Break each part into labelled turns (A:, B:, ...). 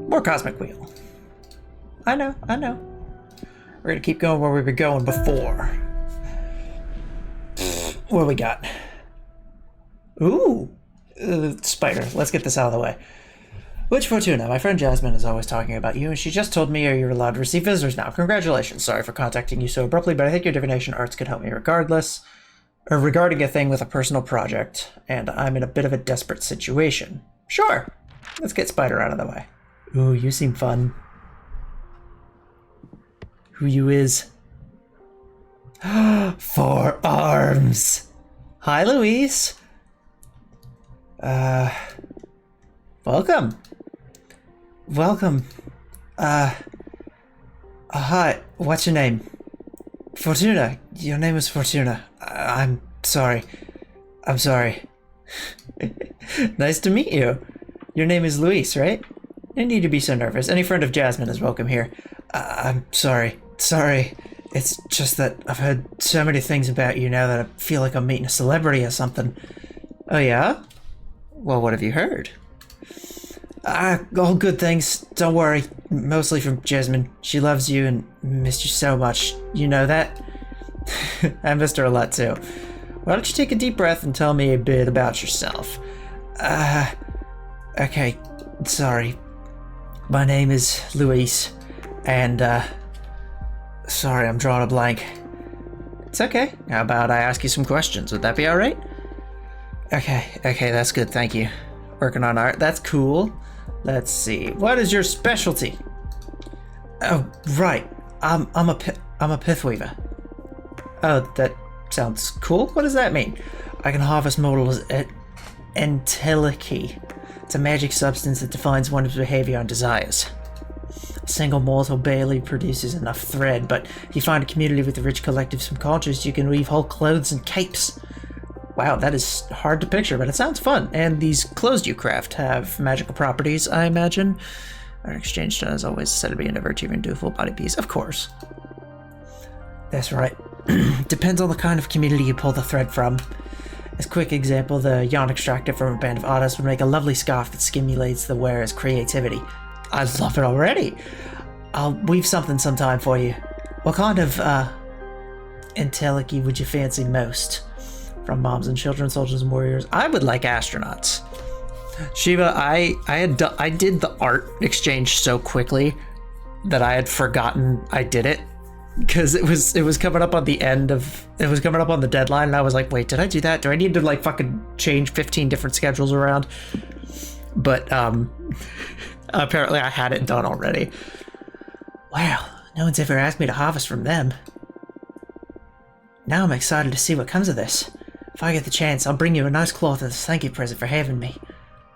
A: More cosmic wheel. I know. We're gonna keep going where we were going before. What do we got? Ooh, spider. Let's get this out of the way. Which Fortuna? My friend Jasmine is always talking about you, and she just told me you're allowed to receive visitors now. Congratulations. Sorry for contacting you so abruptly, but I think your divination arts could help me regardless. Or regarding a thing with a personal project, and I'm in a bit of a desperate situation. Sure. Let's get Spider out of the way. Ooh, you seem fun. Who you is? 4 arms. Hi, Louise. Welcome. Hi, what's your name? Fortuna. Your name is Fortuna. I'm sorry. Nice to meet you. Your name is Luis, right? No need to be so nervous. Any friend of Jasmine is welcome here. I'm sorry. It's just that I've heard so many things about you now that I feel like I'm meeting a celebrity or something. Oh yeah? Well, what have you heard? All good things. Don't worry. Mostly from Jasmine. She loves you and missed you so much. You know that? I missed her a lot too. Why don't you take a deep breath and tell me a bit about yourself? Okay. Sorry. My name is Luis, and, sorry, I'm drawing a blank. It's okay. How about I ask you some questions? Would that be alright? Okay, that's good, thank you. Working on art, that's cool. Let's see, what is your specialty? Oh, right, I'm a pith weaver. Oh, that sounds cool. What does that mean? I can harvest models at entelechy. It's a magic substance that defines one's behavior and desires. A single mortal barely produces enough thread, but if you find a community with a rich collective subconscious, you can weave whole clothes and capes. Wow, that is hard to picture, but it sounds fun. And these clothes you craft have magical properties, I imagine. Our exchange stone is always said to be a virtue and do a full body piece, of course. That's right. Depends on the kind of community you pull the thread from. As a quick example, the yarn extracted from a band of artists would make a lovely scarf that stimulates the wearer's creativity. I love it already. I'll weave something sometime for you. What kind of, entelechy would you fancy most? From moms and children, soldiers and warriors? I would like astronauts. Shiva, I did the art exchange so quickly that I had forgotten I did it. Because it was coming up on the deadline, and I was like, wait, did I do that? Do I need to like fucking change 15 different schedules around? But apparently I had it done already. Wow, no one's ever asked me to harvest from them. Now I'm excited to see what comes of this. If I get the chance, I'll bring you a nice cloth as a thank you present for having me.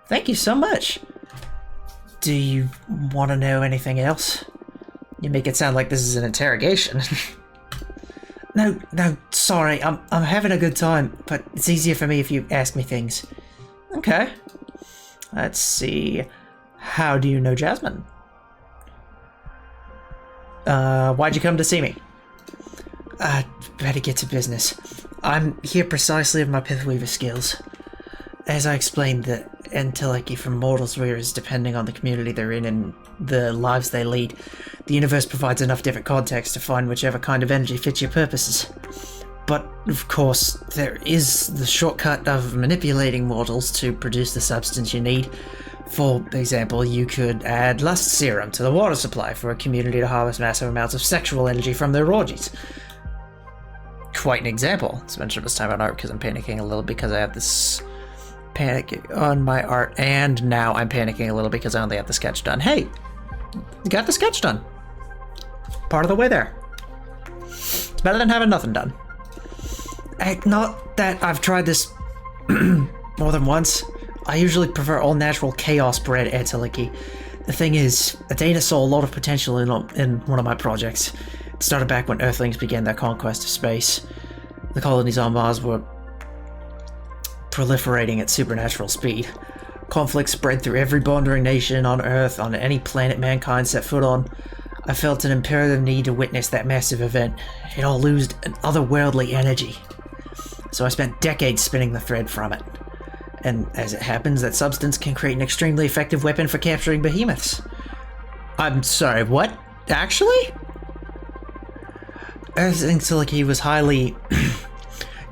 A: Thank you so much. Do you want to know anything else? You make it sound like this is an interrogation. No, sorry, I'm having a good time, but it's easier for me if you ask me things. Okay. Let's see. How do you know Jasmine? Why'd you come to see me? Better get to business. I'm here precisely with my Pithweaver skills. As I explained, the entelechy from mortals varies depending on the community they're in and the lives they lead. The universe provides enough different context to find whichever kind of energy fits your purposes. But, of course, there is the shortcut of manipulating mortals to produce the substance you need. For example, you could add lust serum to the water supply for a community to harvest massive amounts of sexual energy from their orgies. Quite an example. Let's mention this time on art because I'm panicking a little because I have this panic on my art, and now I'm panicking a little because I only have the sketch done. Hey, you got the sketch done. Part of the way there. It's better than having nothing done. Not that I've tried this more than once. I usually prefer all natural chaos bred entelechy. The thing is, Dana saw a lot of potential in one of my projects. It started back when Earthlings began their conquest of space. The colonies on Mars were proliferating at supernatural speed. Conflict spread through every bordering nation on Earth, on any planet mankind set foot on. I felt an imperative need to witness that massive event. It all oozed an otherworldly energy. So I spent decades spinning the thread from it. And as it happens, that substance can create an extremely effective weapon for capturing behemoths. I'm sorry, what? Actually? Everything's like he was highly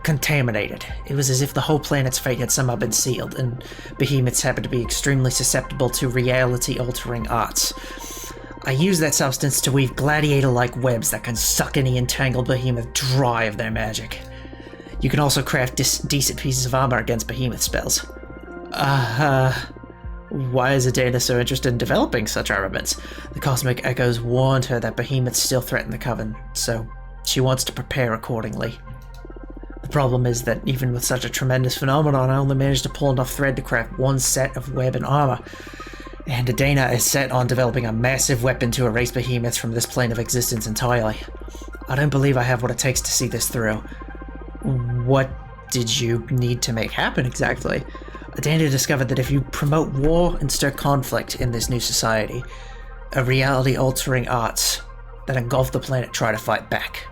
A: contaminated. It was as if the whole planet's fate had somehow been sealed, and behemoths happen to be extremely susceptible to reality-altering arts. I use that substance to weave gladiator-like webs that can suck any entangled behemoth dry of their magic. You can also craft decent pieces of armor against behemoth spells. Why is Adana so interested in developing such armaments? The cosmic echoes warned her that behemoths still threaten the Coven, so she wants to prepare accordingly. The problem is that even with such a tremendous phenomenon, I only managed to pull enough thread to craft one set of web and armor. And Adana is set on developing a massive weapon to erase behemoths from this plane of existence entirely. I don't believe I have what it takes to see this through. What did you need to make happen exactly? Adana discovered that if you promote war and stir conflict in this new society, a reality-altering arts that engulf the planet try to fight back.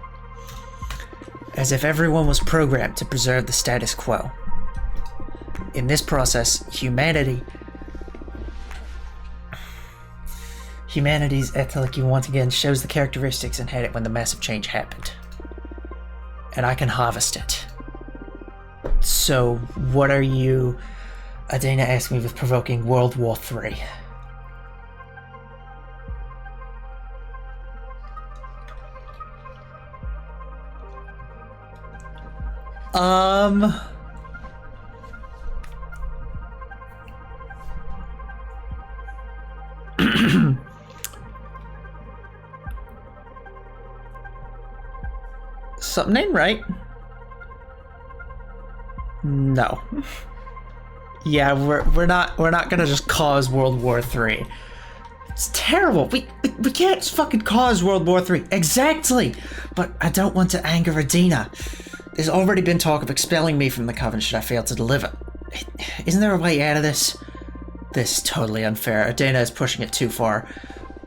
A: As if everyone was programmed to preserve the status quo. In this process, humanity's ethnicity once again shows the characteristics inherent when the massive change happened. And I can harvest it. So, what are you... Adana asked me with provoking World War III. Something ain't right. No. Yeah, we're not gonna just cause World War III. It's terrible. We can't fucking cause World War III. Exactly. But I don't want to anger Adina. There's already been talk of expelling me from the Coven should I fail to deliver. Isn't there a way out of this? This is totally unfair. Adana is pushing it too far.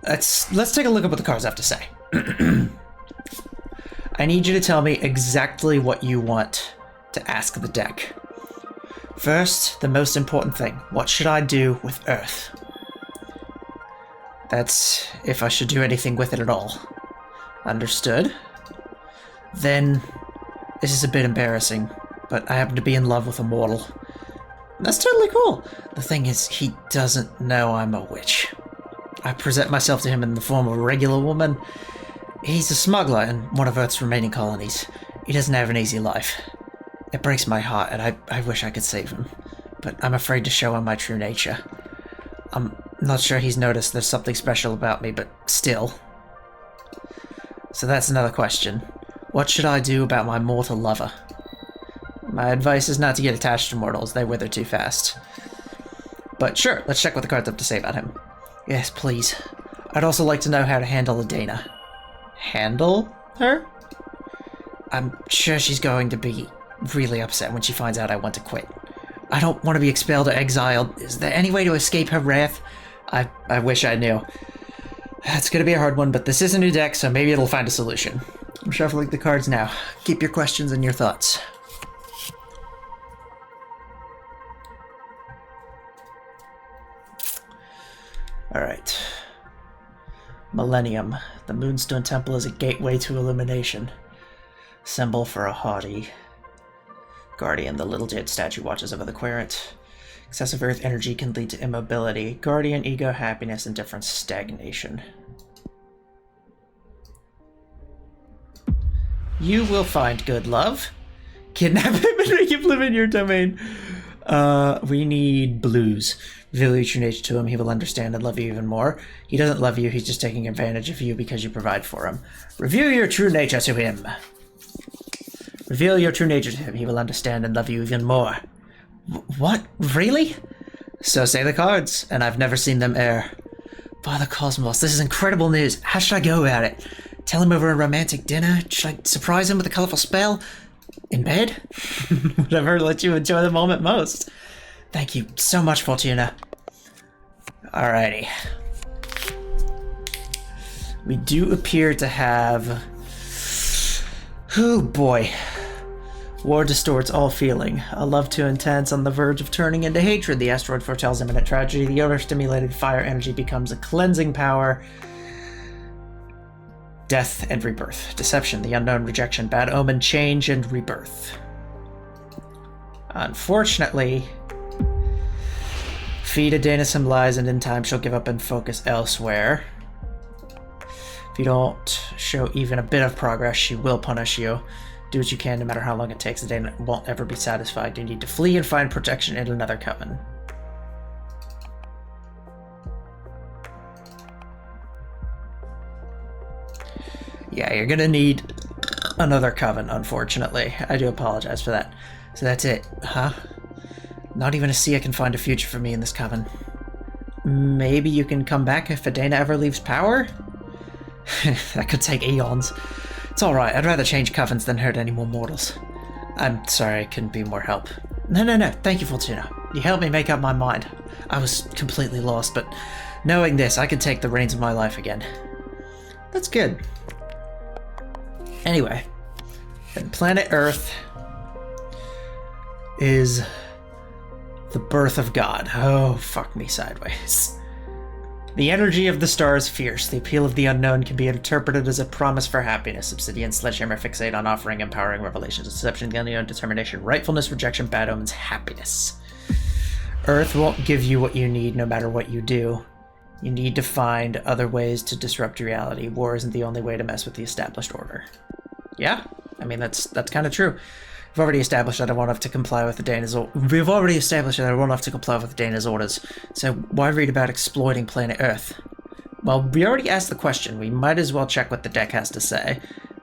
A: Let's take a look at what the cards have to say. I need you to tell me exactly what you want to ask the deck. First, the most important thing. What should I do with Earth? That's if I should do anything with it at all. Understood? Then, this is a bit embarrassing, but I happen to be in love with a mortal. That's totally cool. The thing is, he doesn't know I'm a witch. I present myself to him in the form of a regular woman. He's a smuggler in one of Earth's remaining colonies. He doesn't have an easy life. It breaks my heart, and I wish I could save him. But I'm afraid to show him my true nature. I'm not sure he's noticed there's something special about me, but still. So that's another question. What should I do about my mortal lover? My advice is not to get attached to mortals, they wither too fast. But sure, let's check what the cards have to say about him. Yes, please. I'd also like to know how to handle Adana. Handle her? I'm sure she's going to be really upset when she finds out I want to quit. I don't want to be expelled or exiled. Is there any way to escape her wrath? I wish I knew. It's gonna be a hard one, but this is a new deck, so maybe it'll find a solution. I'm shuffling the cards now. Keep your questions and your thoughts. Alright. Millennium. The Moonstone Temple is a gateway to illumination. Symbol for a haughty Guardian. The little jade statue watches over the querent. Excessive earth energy can lead to immobility. Guardian, ego, happiness, indifference, stagnation. You will find good love. Kidnap him and make him live in your domain. We need blues. Reveal your true nature to him, he will understand and love you even more. He doesn't love you, he's just taking advantage of you because you provide for him. Reveal your true nature to him. Reveal your true nature to him, he will understand and love you even more. What? Really? So say the cards, and I've never seen them err. By the cosmos, this is incredible news. How should I go about it? Tell him over a romantic dinner? Should I surprise him with a colorful spell? In bed? Whatever lets you enjoy the moment most. Thank you so much, Fortuna. Alrighty. We do appear to have... Oh boy. War distorts all feeling. A love too intense on the verge of turning into hatred. The asteroid foretells imminent tragedy. The overstimulated fire energy becomes a cleansing power. Death and rebirth. Deception, the unknown, rejection, bad omen, change, and rebirth. Unfortunately, feed Adana some lies, and in time she'll give up and focus elsewhere. If you don't show even a bit of progress, she will punish you. Do what you can, no matter how long it takes. Adana won't ever be satisfied. You need to flee and find protection in another coven. Yeah, you're gonna need another coven, unfortunately. I do apologize for that. So that's it, huh? Not even a Sia can find a future for me in this coven. Maybe you can come back if Adana ever leaves power? That could take eons. It's alright, I'd rather change covens than hurt any more mortals. I'm sorry I couldn't be more help. No, thank you, Fortuna. You helped me make up my mind. I was completely lost, but knowing this, I can take the reins of my life again. That's good. Anyway, then planet Earth is the birth of God. Oh, fuck me sideways. The energy of the star is fierce. The appeal of the unknown can be interpreted as a promise for happiness. Obsidian, Sledgehammer fixate on offering empowering revelations, deception, the unknown, determination, rightfulness, rejection, bad omens, happiness. Earth won't give you what you need no matter what you do. You need to find other ways to disrupt reality. War isn't the only way to mess with the established order. Yeah, I mean, that's kind of true. We've already established that I won't have to comply with Dana's orders, so why read about exploiting planet Earth? Well, we already asked the question. We might as well check what the deck has to say.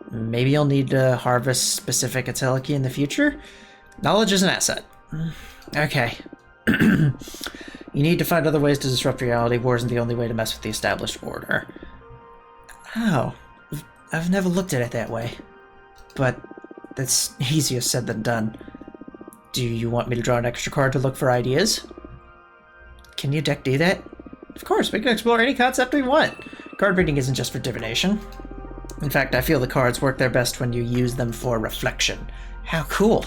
A: Maybe you'll need to harvest specific Ateliki in the future? Knowledge is an asset. Okay. You need to find other ways to disrupt reality. War isn't the only way to mess with the established order. Oh, I've never looked at it that way. But that's easier said than done. Do you want me to draw an extra card to look for ideas? Can your deck do that? Of course, we can explore any concept we want. Card reading isn't just for divination. In fact, I feel the cards work their best when you use them for reflection. How cool!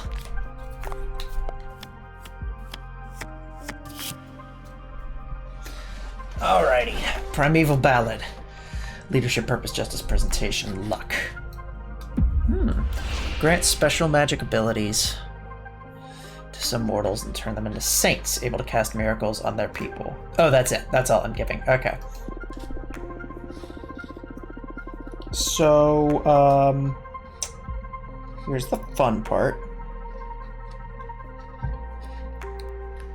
A: Alrighty, Primeval Ballad. Leadership, purpose, justice, presentation, luck. Grant special magic abilities to some mortals and turn them into saints, able to cast miracles on their people. Oh, that's it. That's all I'm giving. Okay. So, here's the fun part.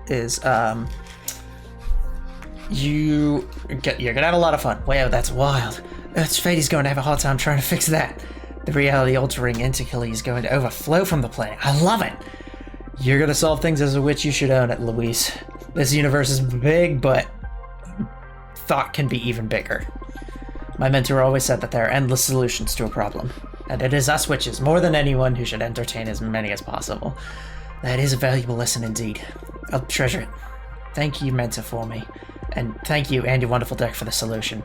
A: Is, you're gonna have a lot of fun. Wow, that's wild. Fadi's going to have a hard time trying to fix that. The reality-altering entity is going to overflow from the planet. I love it! You're gonna solve things as a witch, you should own it, Luis. This universe is big, but thought can be even bigger. My mentor always said that there are endless solutions to a problem, and it is us witches, more than anyone, who should entertain as many as possible. That is a valuable lesson indeed. I'll treasure it. Thank you, Mentor, for me. And thank you and your wonderful deck for the solution.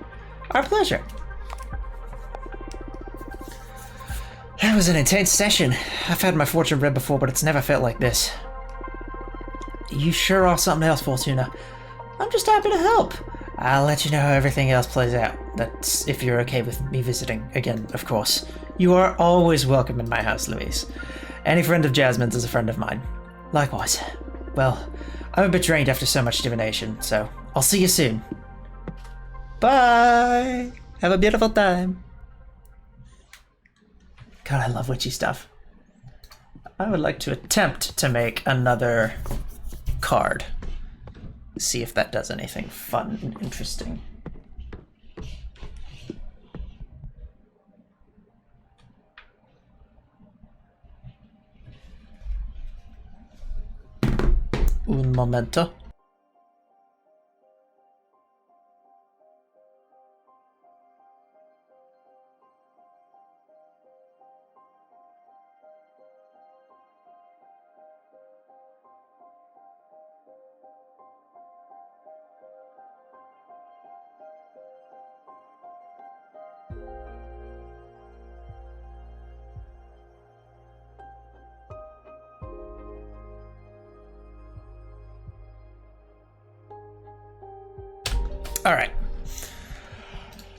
A: Our pleasure. That was an intense session. I've had my fortune read before, but it's never felt like this. You sure are something else, Fortuna. I'm just happy to help. I'll let you know how everything else plays out. That's if you're okay with me visiting again, of course. You are always welcome in my house, Louise. Any friend of Jasmine's is a friend of mine. Likewise. Well, I'm a bit drained after so much divination, so I'll see you soon. Bye! Have a beautiful time. God, I love witchy stuff. I would like to attempt to make another card. See if that does anything fun and interesting. Un momento. All right.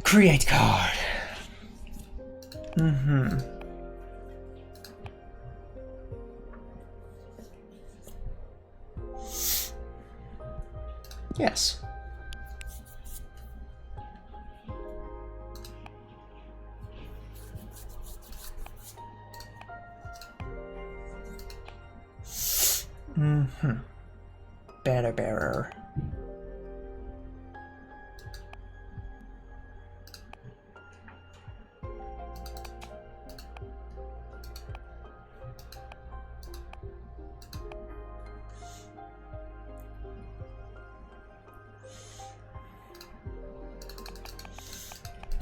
A: Create card. Yes. Banner bearer.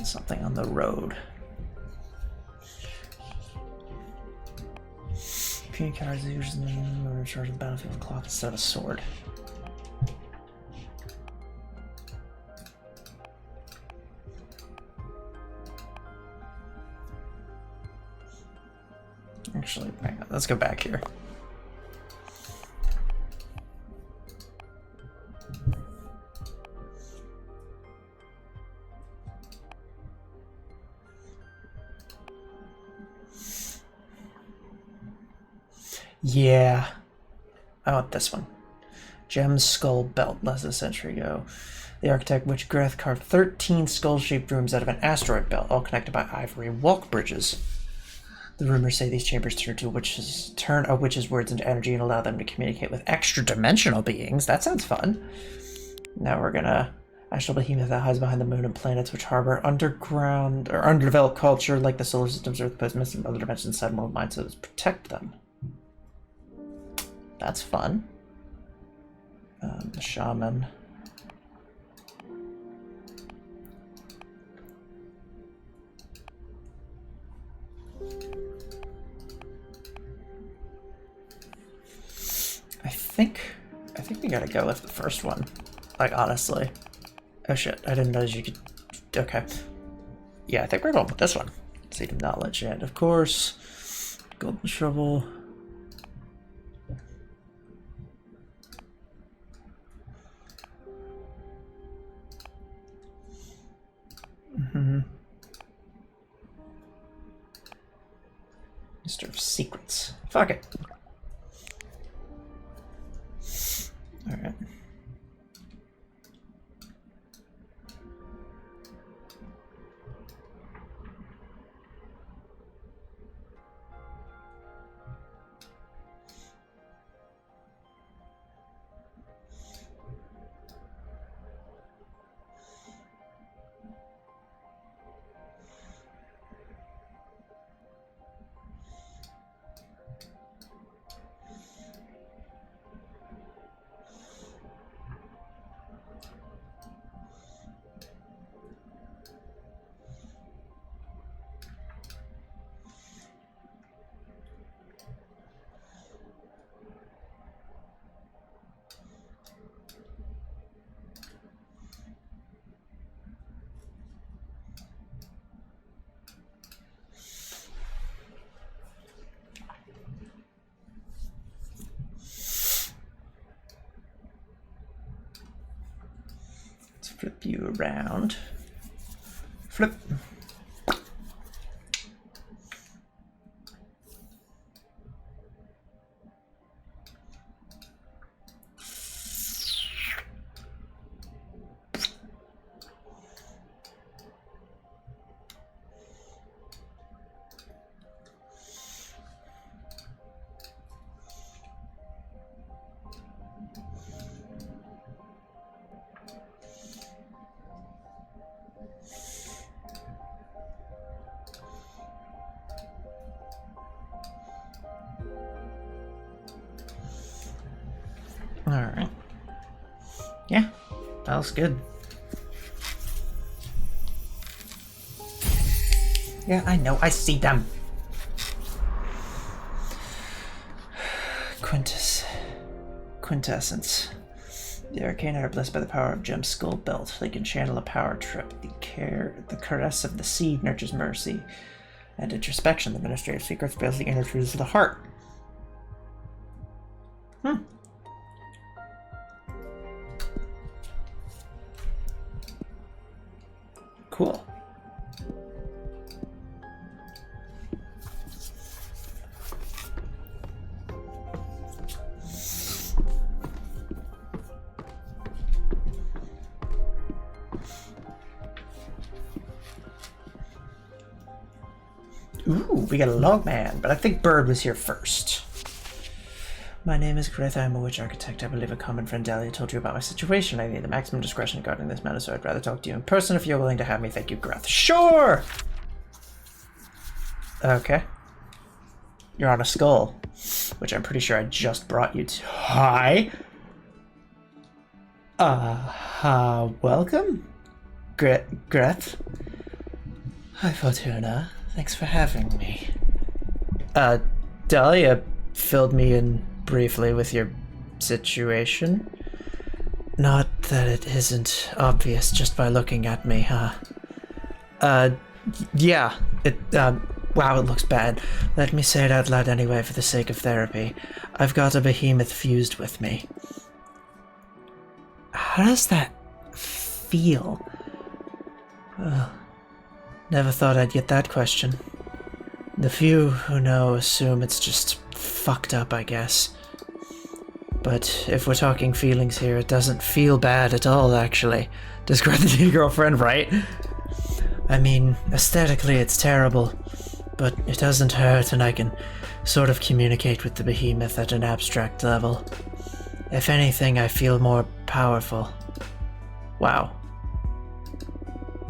A: Something on the road. Puny cards usually in charge of the battlefield cloth instead of a sword. Actually, hang on, let's go back here. Yeah, I want this one. Gem Skull Belt, less than a century ago. The architect Witch Greth carved 13 skull-shaped rooms out of an asteroid belt, all connected by ivory walk bridges. The rumors say these chambers turn a witch's words into energy and allow them to communicate with extra-dimensional beings. That sounds fun. Now we're gonna... Astral behemoth that hides behind the moon and planets which harbor underground or underdeveloped culture like the solar system's Earth, plasmas, and other dimensions inside world minds, so to protect them. That's fun. The shaman. I think we gotta go with the first one. Like, honestly. Oh shit, I didn't know you could... Okay. Yeah, I think we're going with this one. Seed of knowledge, and of course... Golden shovel... Mister of Secrets. Fuck it. Alright. Flip you around. Flip. Alright. Yeah, that looks good. Yeah, I know, I see them. Quintessence. The arcane are blessed by the power of Gem Skull Belt. They can channel a power trip. The caress of the seed nurtures mercy. And introspection, the ministry of secrets, veils the inner truths of the heart. Cool. Ooh, we got a log man, but I think Bird was here first. My name is Greta. I'm a witch architect. I believe a common friend Dahlia told you about my situation. I need the maximum discretion regarding this matter, so I'd rather talk to you in person if you're willing to have me. Thank you, Greth. Sure! Okay. You're on a skull, which I'm pretty sure I just brought you to. Hi! Welcome? Greth? Hi, Fortuna. Thanks for having me. Dahlia filled me in briefly with your situation. Not that it isn't obvious just by looking at me, huh? Yeah. Wow, it looks bad. Let me say it out loud anyway for the sake of therapy. I've got a behemoth fused with me. How does that feel? Never thought I'd get that question. The few who know assume it's just fucked up, I guess. But if we're talking feelings here, it doesn't feel bad at all, actually. Describe the new girlfriend, right? I mean, aesthetically it's terrible, but it doesn't hurt and I can sort of communicate with the behemoth at an abstract level. If anything, I feel more powerful. Wow.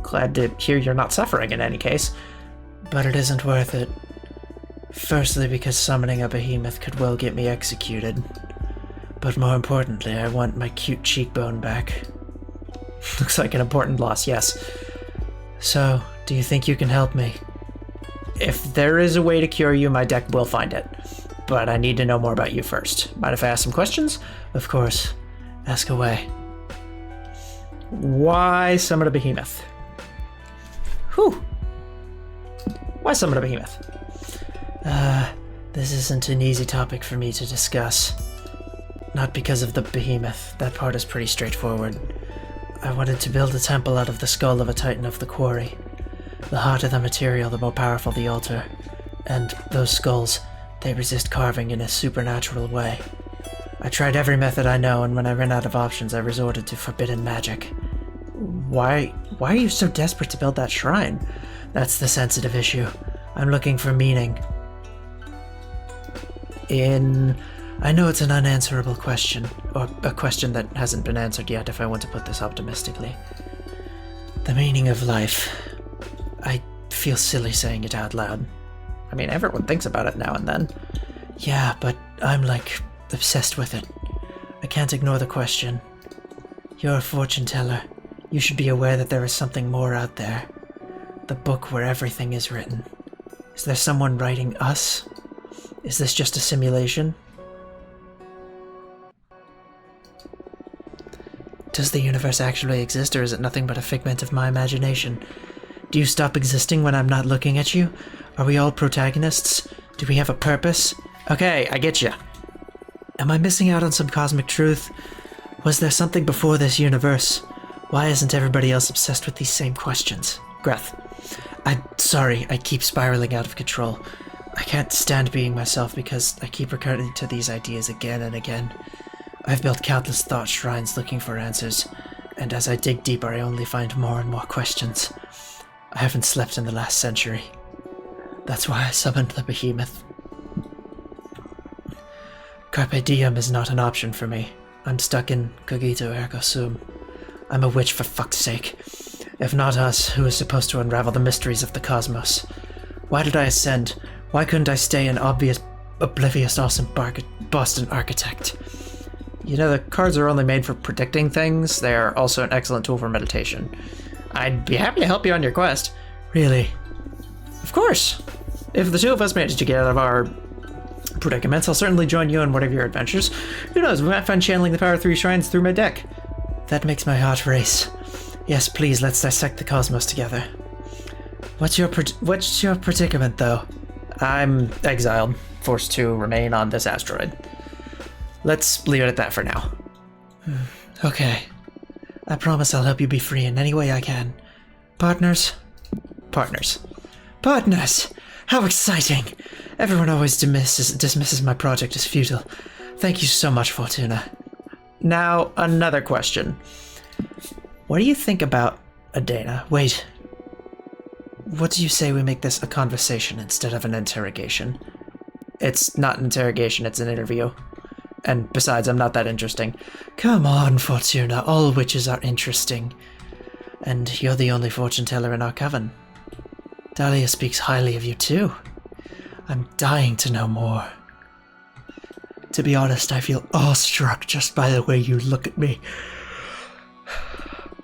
A: Glad to hear you're not suffering in any case. But it isn't worth it. Firstly, because summoning a behemoth could well get me executed. But more importantly, I want my cute cheekbone back. Looks like an important loss, yes. So, do you think you can help me? If there is a way to cure you, my deck will find it. But I need to know more about you first. Mind if I ask some questions? Of course. Ask away. Why summon a behemoth? Whew. Why summon a behemoth? This isn't an easy topic for me to discuss. Not because of the behemoth. That part is pretty straightforward. I wanted to build a temple out of the skull of a titan of the quarry. The harder the material, the more powerful the altar. And those skulls, they resist carving in a supernatural way. I tried every method I know, and when I ran out of options, I resorted to forbidden magic. Why are you so desperate to build that shrine? That's the sensitive issue. I'm looking for meaning. I know it's an unanswerable question, or a question that hasn't been answered yet if I want to put this optimistically. The meaning of life. I feel silly saying it out loud. I mean, everyone thinks about it now and then. Yeah, but I'm like obsessed with it. I can't ignore the question. You're a fortune teller. You should be aware that there is something more out there. The book where everything is written. Is there someone writing us? Is this just a simulation? Does the universe actually exist, or is it nothing but a figment of my imagination? Do you stop existing when I'm not looking at you? Are we all protagonists? Do we have a purpose? Okay, I get you. Am I missing out on some cosmic truth? Was there something before this universe? Why isn't everybody else obsessed with these same questions? Greth, I'm sorry I keep spiraling out of control. I can't stand being myself because I keep recurring to these ideas again and again. I've built countless thought shrines looking for answers, and as I dig deeper I only find more and more questions. I haven't slept in the last century. That's why I summoned the behemoth. Carpe diem is not an option for me. I'm stuck in cogito ergo sum. I'm a witch for fuck's sake. If not us, who is supposed to unravel the mysteries of the cosmos? Why did I ascend? Why couldn't I stay an oblivious, awesome Boston architect? You know, the cards are only made for predicting things. They are also an excellent tool for meditation. I'd be happy to help you on your quest. Really? Of course. If the two of us manage to get out of our predicaments, I'll certainly join you on one of your adventures. Who knows, we might find channeling the power of 3 shrines through my deck. That makes my heart race. Yes, please, let's dissect the cosmos together. What's your predicament, though? I'm exiled, forced to remain on this asteroid. Let's leave it at that for now. Okay. I promise I'll help you be free in any way I can. Partners? Partners. Partners! How exciting! Everyone always dismisses my project as futile. Thank you so much, Fortuna. Now, another question. What do you think about Adena? Wait. What do you say we make this a conversation instead of an interrogation? It's not an interrogation, it's an interview. And besides, I'm not that interesting. Come on, Fortuna, all witches are interesting. And you're the only fortune teller in our coven. Dahlia speaks highly of you too. I'm dying to know more. To be honest, I feel awestruck just by the way you look at me.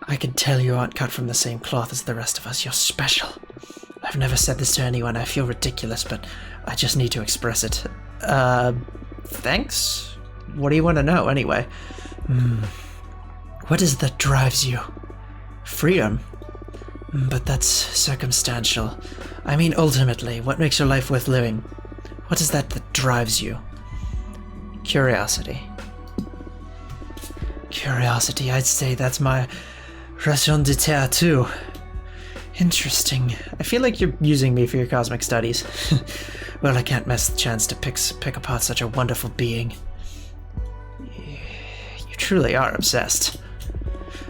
A: I can tell you aren't cut from the same cloth as the rest of us. You're special. I've never said this to anyone. I feel ridiculous, but I just need to express it. Thanks? What do you want to know, anyway? What is it that drives you? Freedom? But that's circumstantial. I mean, ultimately, what makes your life worth living? What is that drives you? Curiosity. Curiosity, I'd say that's my raison d'etre too. Interesting. I feel like you're using me for your cosmic studies. Well, I can't miss the chance to pick apart such a wonderful being. You truly are obsessed.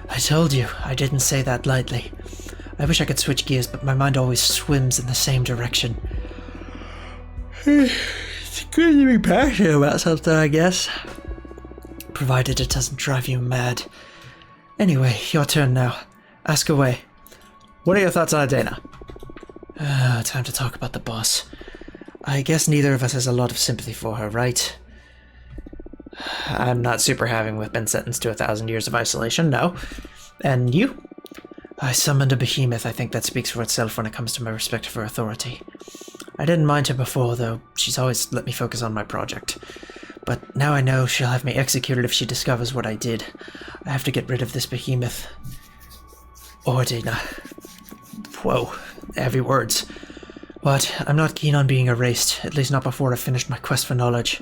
A: I told you, I didn't say that lightly. I wish I could switch gears, but my mind always swims in the same direction. It's good to be passionate about something, I guess. Provided it doesn't drive you mad. Anyway, your turn now. Ask away. What are your thoughts on Adena? Time to talk about the boss. I guess neither of us has a lot of sympathy for her, right? I'm not super having with been sentenced to 1,000 years of isolation, no. And you? I summoned a behemoth. I think that speaks for itself when it comes to my respect for authority. I didn't mind her before, though. She's always let me focus on my project. But now I know she'll have me executed if she discovers what I did. I have to get rid of this behemoth. Or Adena. Whoa, heavy words. But I'm not keen on being erased, at least not before I've finished my quest for knowledge.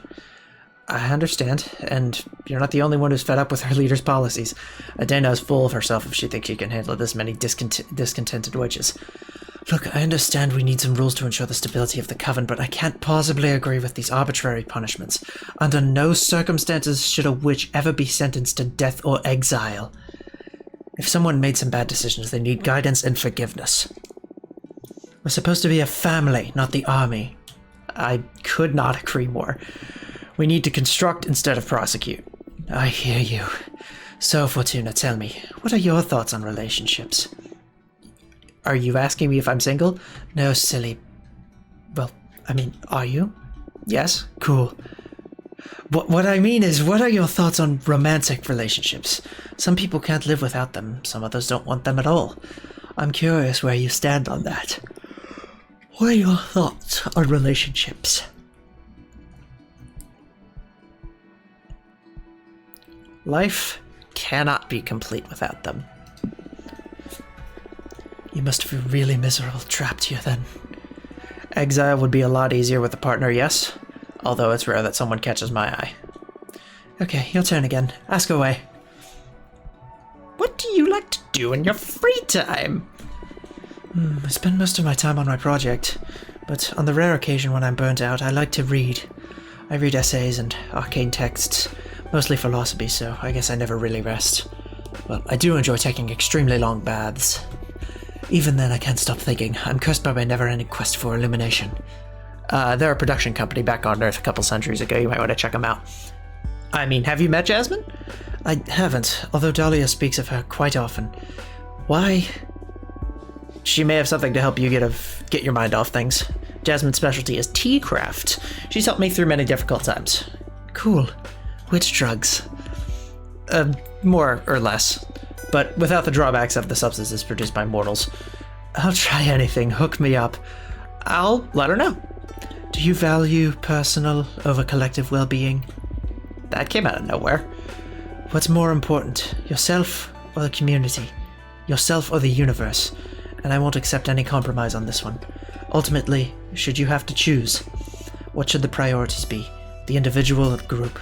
A: I understand, and you're not the only one who's fed up with her leader's policies. Adena is full of herself if she thinks she can handle this many discontented witches. Look, I understand we need some rules to ensure the stability of the Coven, but I can't possibly agree with these arbitrary punishments. Under no circumstances should a witch ever be sentenced to death or exile. If someone made some bad decisions, they need guidance and forgiveness. We're supposed to be a family, not the army. I could not agree more. We need to construct instead of prosecute. I hear you. So, Fortuna, tell me, what are your thoughts on relationships? Are you asking me if I'm single? No, silly. Well, I mean, are you? Yes? Cool. What I mean is, what are your thoughts on romantic relationships? Some people can't live without them, some others don't want them at all. I'm curious where you stand on that. What are your thoughts on relationships? Life cannot be complete without them. You must feel really miserable trapped here then. Exile would be a lot easier with a partner, yes? Although it's rare that someone catches my eye. Okay, your turn again. Ask away. What do you like to do in your free time? I spend most of my time on my project, but on the rare occasion when I'm burnt out, I like to read. I read essays and arcane texts, mostly philosophy, so I guess I never really rest. Well, I do enjoy taking extremely long baths. Even then, I can't stop thinking. I'm cursed by my never-ending quest for illumination. They're a production company back on Earth a couple centuries ago. You might want to check them out. I mean, have you met Jasmine? I haven't, although Dahlia speaks of her quite often. Why? She may have something to help you get your mind off things. Jasmine's specialty is tea craft. She's helped me through many difficult times. Cool. Which drugs? More or less. But without the drawbacks of the substances produced by mortals. I'll try anything. Hook me up. I'll let her know. Do you value personal over collective well-being? That came out of nowhere. What's more important, yourself or the community? Yourself or the universe? And I won't accept any compromise on this one. Ultimately, should you have to choose, what should the priorities be? The individual or the group?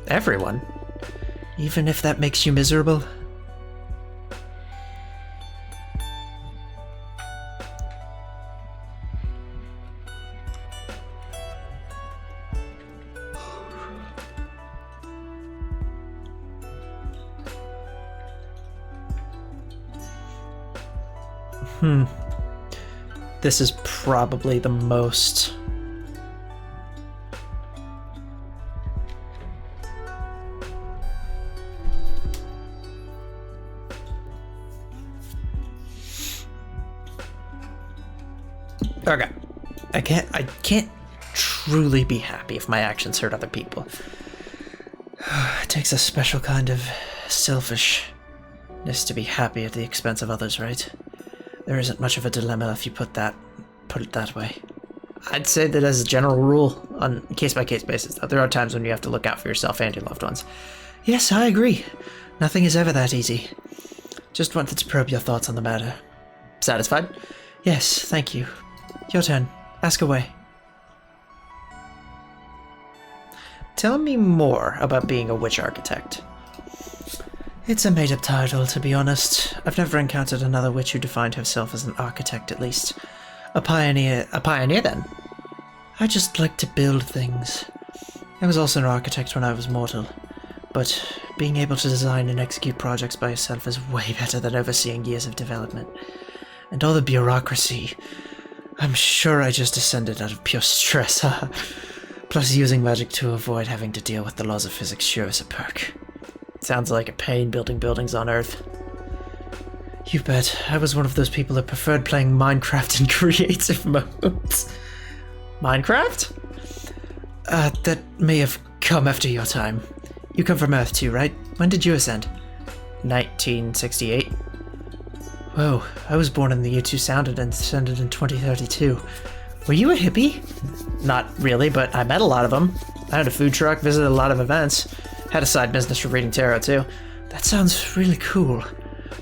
A: Everyone? Even if that makes you miserable? This is probably the most... Okay. I can't truly be happy if my actions hurt other people. It takes a special kind of selfishness to be happy at the expense of others, right? There isn't much of a dilemma if you put it that way. I'd say that as a general rule, on case-by-case basis, though, there are times when you have to look out for yourself and your loved ones. Yes, I agree. Nothing is ever that easy. Just wanted to probe your thoughts on the matter. Satisfied? Yes, thank you. Your turn. Ask away. Tell me more about being a witch architect. It's a made-up title, to be honest. I've never encountered another witch who defined herself as an architect, at least. A pioneer then? I just like to build things. I was also an architect when I was mortal. But being able to design and execute projects by yourself is way better than overseeing years of development. And all the bureaucracy. I'm sure I just ascended out of pure stress, haha. Plus using magic to avoid having to deal with the laws of physics sure is a perk. Sounds like a pain building buildings on Earth. You bet. I was one of those people that preferred playing Minecraft in creative modes. Minecraft? That may have come after your time. You come from Earth too, right? When did you ascend? 1968. Whoa, I was born in the year 2000 and ascended in 2032. Were you a hippie? Not really, but I met a lot of them. I had a food truck, visited a lot of events. Had a side business for reading tarot too. That sounds really cool.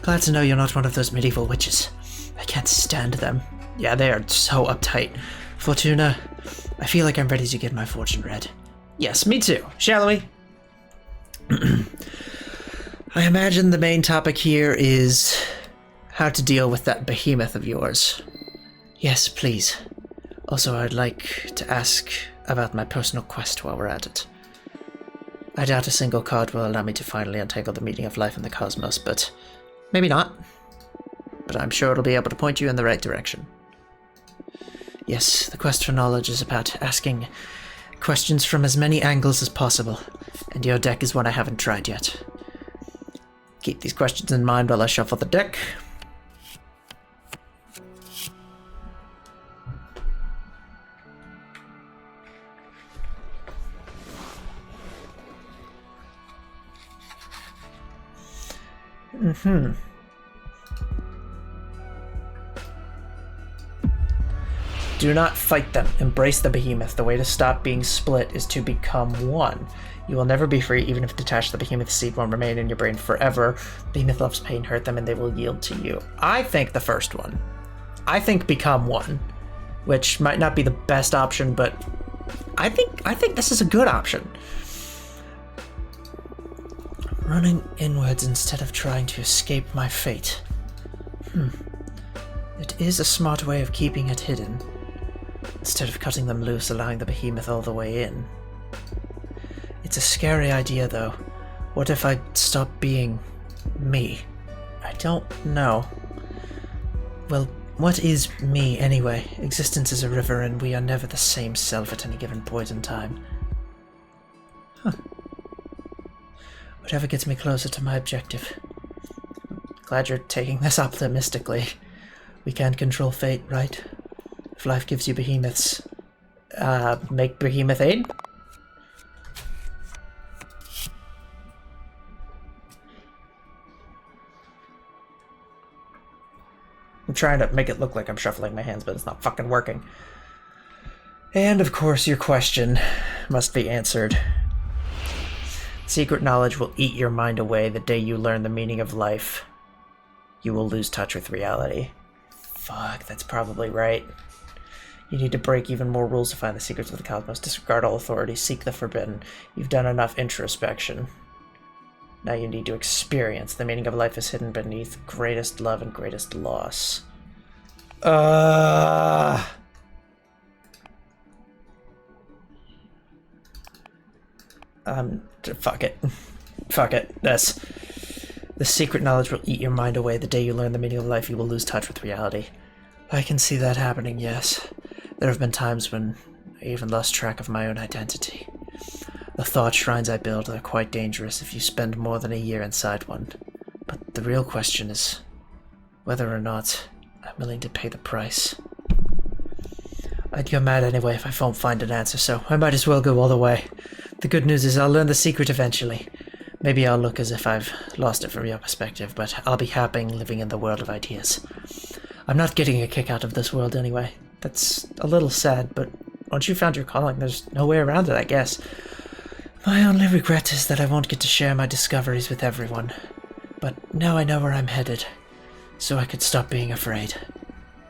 A: Glad to know you're not one of those medieval witches. I can't stand them. Yeah, they are so uptight. Fortuna, I feel like I'm ready to get my fortune read. Yes, me too. Shall we? I imagine the main topic here is how to deal with that behemoth of yours. Yes, please. Also, I'd like to ask about my personal quest while we're at it. I doubt a single card will allow me to finally untangle the meaning of life in the cosmos, but maybe not. But I'm sure it'll be able to point you in the right direction. Yes, the quest for knowledge is about asking questions from as many angles as possible, and your deck is one I haven't tried yet. Keep these questions in mind while I shuffle the deck. Do not fight them. Embrace the behemoth. The way to stop being split is to become one. You will never be free, even if detached. The behemoth seed won't remain in your brain forever. Behemoth loves pain, hurt them, and they will yield to you. I think the first one. I think become one, which might not be the best option, but I think this is a good option. Running inwards instead of trying to escape my fate. It is a smart way of keeping it hidden, instead of cutting them loose, allowing the behemoth all the way in. It's a scary idea, though. What if I stop being me? I don't know. Well, what is me, anyway? Existence is a river, and we are never the same self at any given point in time. Whatever gets me closer to my objective. Glad you're taking this optimistically. We can't control fate, right? If life gives you behemoths, make behemoth aid? I'm trying to make it look like I'm shuffling my hands, but it's not fucking working. And of course, your question must be answered. Secret knowledge will eat your mind away. The day you learn the meaning of life, you will lose touch with reality. Fuck, that's probably right. You need to break even more rules to find the secrets of the cosmos. Disregard all authority. Seek the forbidden. You've done enough introspection. Now you need to experience. The meaning of life is hidden beneath greatest love and greatest loss. Fuck it. Fuck it. The secret knowledge will eat your mind away. The day you learn the meaning of life, you will lose touch with reality. I can see that happening, yes. There have been times when I even lost track of my own identity. The thought shrines I build are quite dangerous if you spend more than a year inside one. But the real question is whether or not I'm willing to pay the price. I'd go mad anyway if I won't find an answer, so I might as well go all the way. The good news is I'll learn the secret eventually. Maybe I'll look as if I've lost it from your perspective, but I'll be happy living in the world of ideas. I'm not getting a kick out of this world anyway. That's a little sad, but once you found your calling, there's no way around it, I guess. My only regret is that I won't get to share my discoveries with everyone. But now I know where I'm headed, so I could stop being afraid.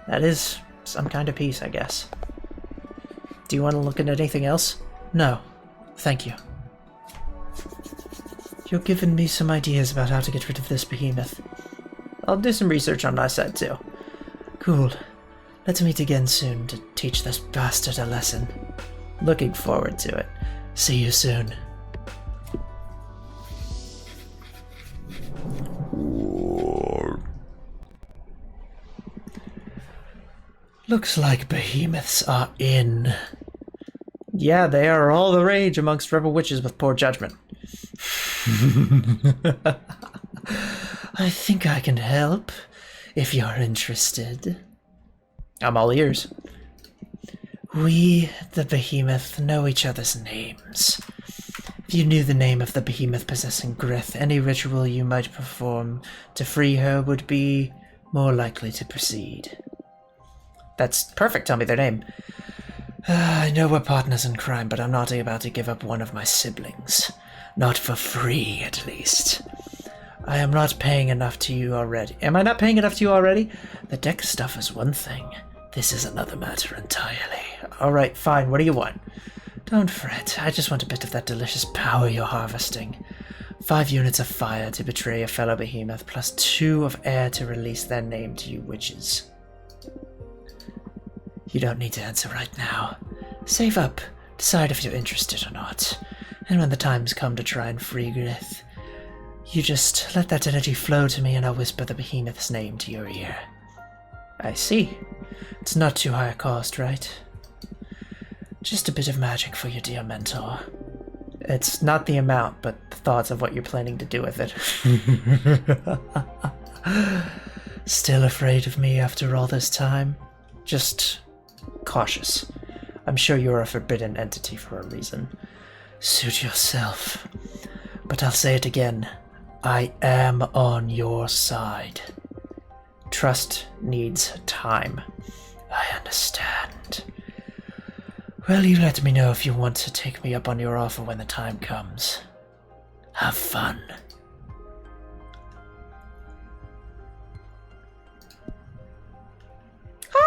A: That is some kind of peace, I guess. Do you want to look at anything else? No. Thank you. You've given me some ideas about how to get rid of this behemoth. I'll do some research on my side, too. Cool. Let's meet again soon to teach this bastard a lesson. Looking forward to it. See you soon. Looks like behemoths are in. Yeah, they are all the rage amongst rebel witches with poor judgment. I think I can help, if you're interested. I'm all ears. We, the behemoth, know each other's names. If you knew the name of the behemoth possessing Grith, any ritual you might perform to free her would be more likely to proceed. That's perfect, tell me their name. I know we're partners in crime, but I'm not about to give up one of my siblings. Not for free, at least. I am not paying enough to you already. Am I not paying enough to you already? The deck stuff is one thing. This is another matter entirely. Alright, fine, what do you want? Don't fret, I just want a bit of that delicious power you're harvesting. 5 units of fire to betray a fellow behemoth, plus 2 of air to release their name to you witches. You don't need to answer right now. Save up, decide if you're interested or not. And when the time's come to try and free Grith, you just let that energy flow to me and I'll whisper the behemoth's name to your ear. I see. It's not too high a cost, right? Just a bit of magic for your dear mentor. It's not the amount, but the thoughts of what you're planning to do with it. Still afraid of me after all this time? Just cautious. I'm sure you're a forbidden entity for a reason. Suit yourself. But I'll say it again. I am on your side. Trust needs time. I understand. Well, you let me know if you want to take me up on your offer when the time comes. Have fun.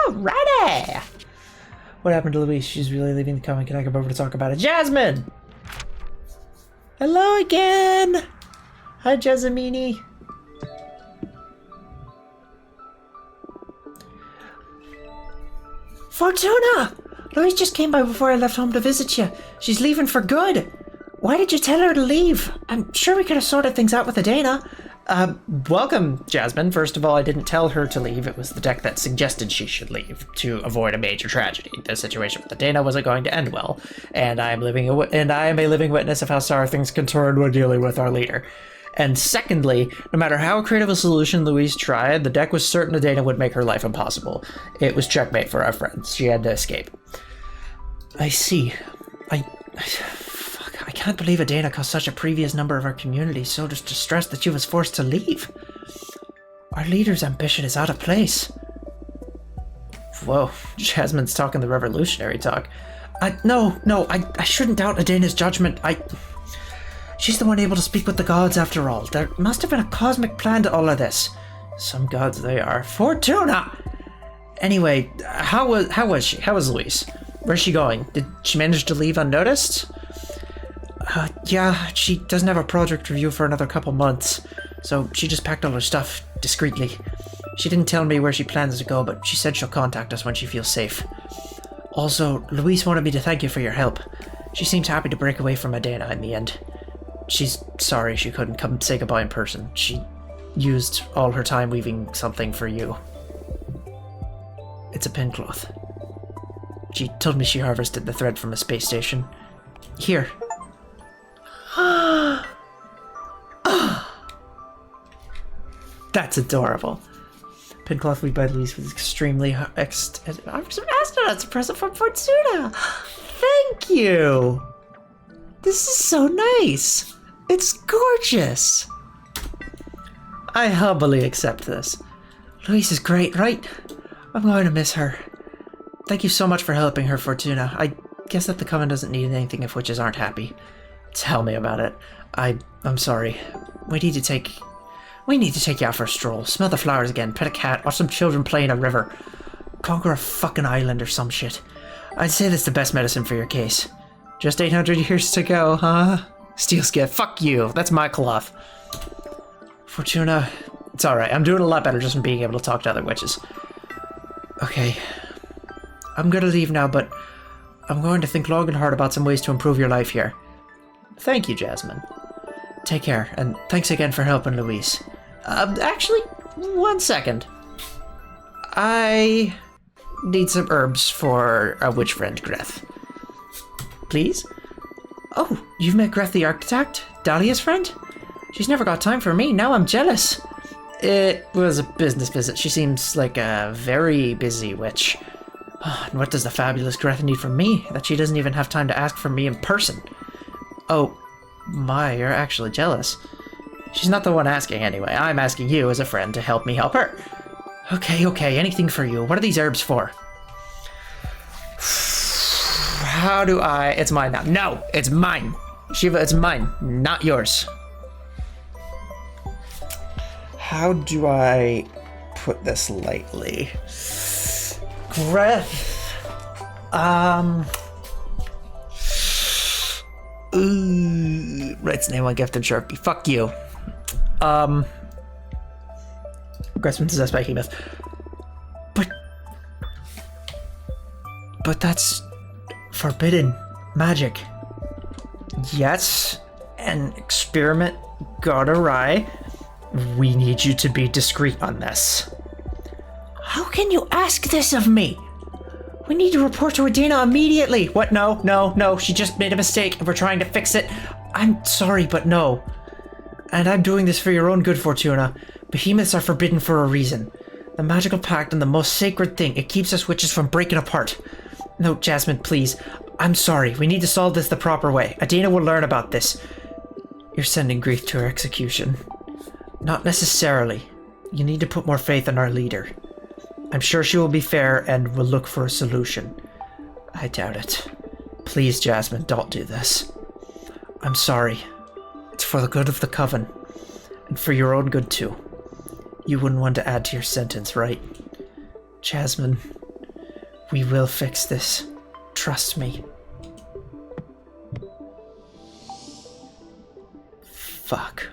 A: Alrighty! What happened to Louise? She's really leaving the comment. Can I come over to talk about it? Jasmine! Hello again! Hi, Jasmine. Fortuna! Louise just came by before I left home to visit you. She's leaving for good. Why did you tell her to leave? I'm sure we could have sorted things out with Adana. Welcome, Jasmine. First of all, I didn't tell her to leave. It was the deck that suggested she should leave to avoid a major tragedy. The situation with Adana wasn't going to end well, and I am a living witness of how sour things can turn when dealing with our leader. And secondly, no matter how creative a solution Louise tried, the deck was certain Adana would make her life impossible. It was checkmate for our friends. She had to escape. I see. I can't believe Adana caused such a previous number of our community so distressed that she was forced to leave. Our leader's ambition is out of place. Whoa, Jasmine's talking the revolutionary talk. No, I shouldn't doubt Adana's judgment. She's the one able to speak with the gods after all. There must have been a cosmic plan to all of this. Some gods they are. Fortuna! Anyway, how was she? How was Louise? Where's she going? Did she manage to leave unnoticed? Yeah, she doesn't have a project review for another couple months, so she just packed all her stuff discreetly. She didn't tell me where she plans to go, but she said she'll contact us when she feels safe. Also, Louise wanted me to thank you for your help. She seems happy to break away from Adana in the end. She's sorry she couldn't come say goodbye in person. She used all her time weaving something for you. It's a pin cloth. She told me she harvested the thread from a space station. Here. That's adorable. Pin cloth we by Louise with extremely astronauts, a present from Fortuna. Thank you. This is so nice. It's gorgeous. I humbly accept this. Louise is great, right? I'm going to miss her. Thank you so much for helping her, Fortuna. I guess that the Coven doesn't need anything if witches aren't happy. Tell me about it. I'm sorry. We need to take you out for a stroll. Smell the flowers again, pet a cat, watch some children play in a river. Conquer a fucking island or some shit. I'd say that's the best medicine for your case. Just 800 years to go, huh? Steelskiff, fuck you. That's my cloth. Fortuna, it's alright. I'm doing a lot better just from being able to talk to other witches. Okay. I'm gonna leave now, but I'm going to think long and hard about some ways to improve your life here. Thank you, Jasmine. Take care, and thanks again for helping Louise. Actually, 1 second. I need some herbs for a witch friend, Greth. Please? Oh, you've met Greth the architect? Dahlia's friend? She's never got time for me, now I'm jealous. It was a business visit. She seems like a very busy witch. And what does the fabulous Greth need from me that she doesn't even have time to ask from me in person? Oh, my, you're actually jealous. She's not the one asking anyway. I'm asking you as a friend to help me help her. Okay, anything for you. What are these herbs for? How do I... It's mine now. No, it's mine. Shiva, it's mine, not yours. How do I put this lightly? Greth. Writes name on gift and Sharpie. Fuck you. Greth's been possessed by Behemoth. But that's forbidden magic. Yes, an experiment got awry. We need you to be discreet on this. How can you ask this of me? We need to report to Adina immediately. What? No. She just made a mistake and we're trying to fix it. I'm sorry, but no. And I'm doing this for your own good, Fortuna. Behemoths are forbidden for a reason. The magical pact and the most sacred thing. It keeps us witches from breaking apart. No, Jasmine, please. I'm sorry. We need to solve this the proper way. Adina will learn about this. You're sending Grief to her execution. Not necessarily. You need to put more faith in our leader. I'm sure she will be fair and will look for a solution. I doubt it. Please, Jasmine, don't do this. I'm sorry. It's for the good of the Coven. And for your own good, too. You wouldn't want to add to your sentence, right? Jasmine, we will fix this. Trust me. Fuck.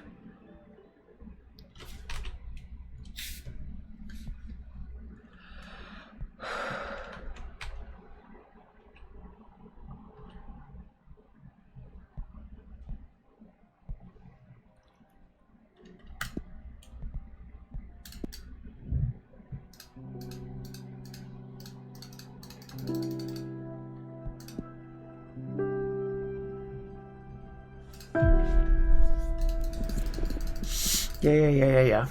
A: Yeah.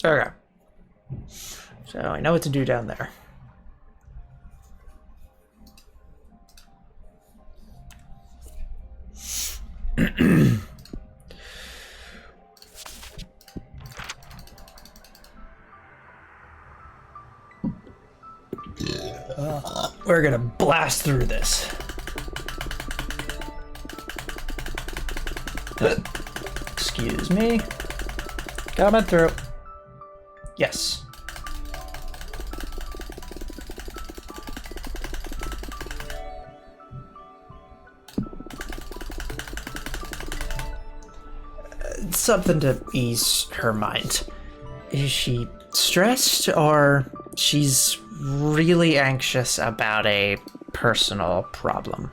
A: Okay. So I know what to do down there. We're gonna blast through this. Excuse me. Coming through. Yes. Something to ease her mind. Is she stressed or she's really anxious about a personal problem?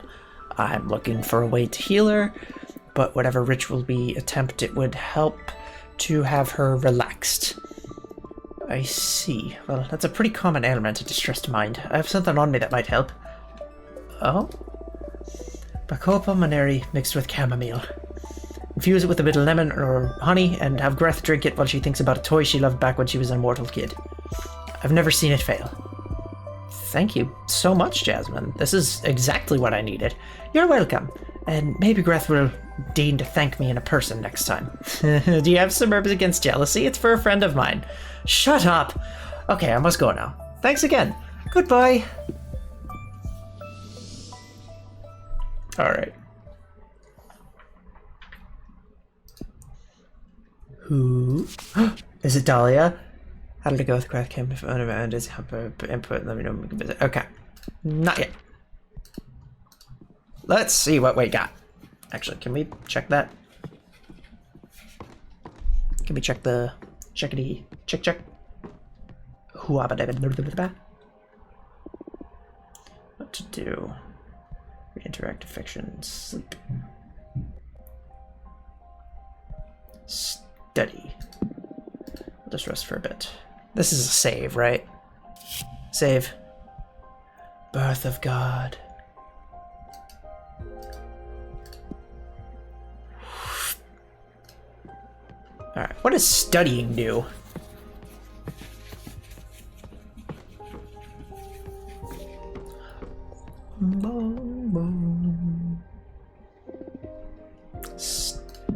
A: I'm looking for a way to heal her, but whatever ritual we attempt, it would help to have her relaxed. I see. Well, that's a pretty common ailment, a distressed mind. I have something on me that might help. Oh? Bacoa pulmonary mixed with chamomile. Infuse it with a bit of lemon or honey and have Greth drink it while she thinks about a toy she loved back when she was a mortal kid. I've never seen it fail. Thank you so much, Jasmine. This is exactly what I needed. You're welcome. And maybe Greth will deign to thank me in a person next time. Do you have some herbs against jealousy? It's for a friend of mine. Shut up! Okay, I must go now. Thanks again. Goodbye. Alright. Who? Is it Dahlia? How did it go with Greth? Came to phone around his input. Let me know when we can visit. Okay. Not yet. Let's see what we got. Actually, can we check that? Can we check the checkity check? What to do? Interactive fiction. Sleep. Study. We'll just rest for a bit. This is a save, right? Save. Birth of God. Alright, what does studying do?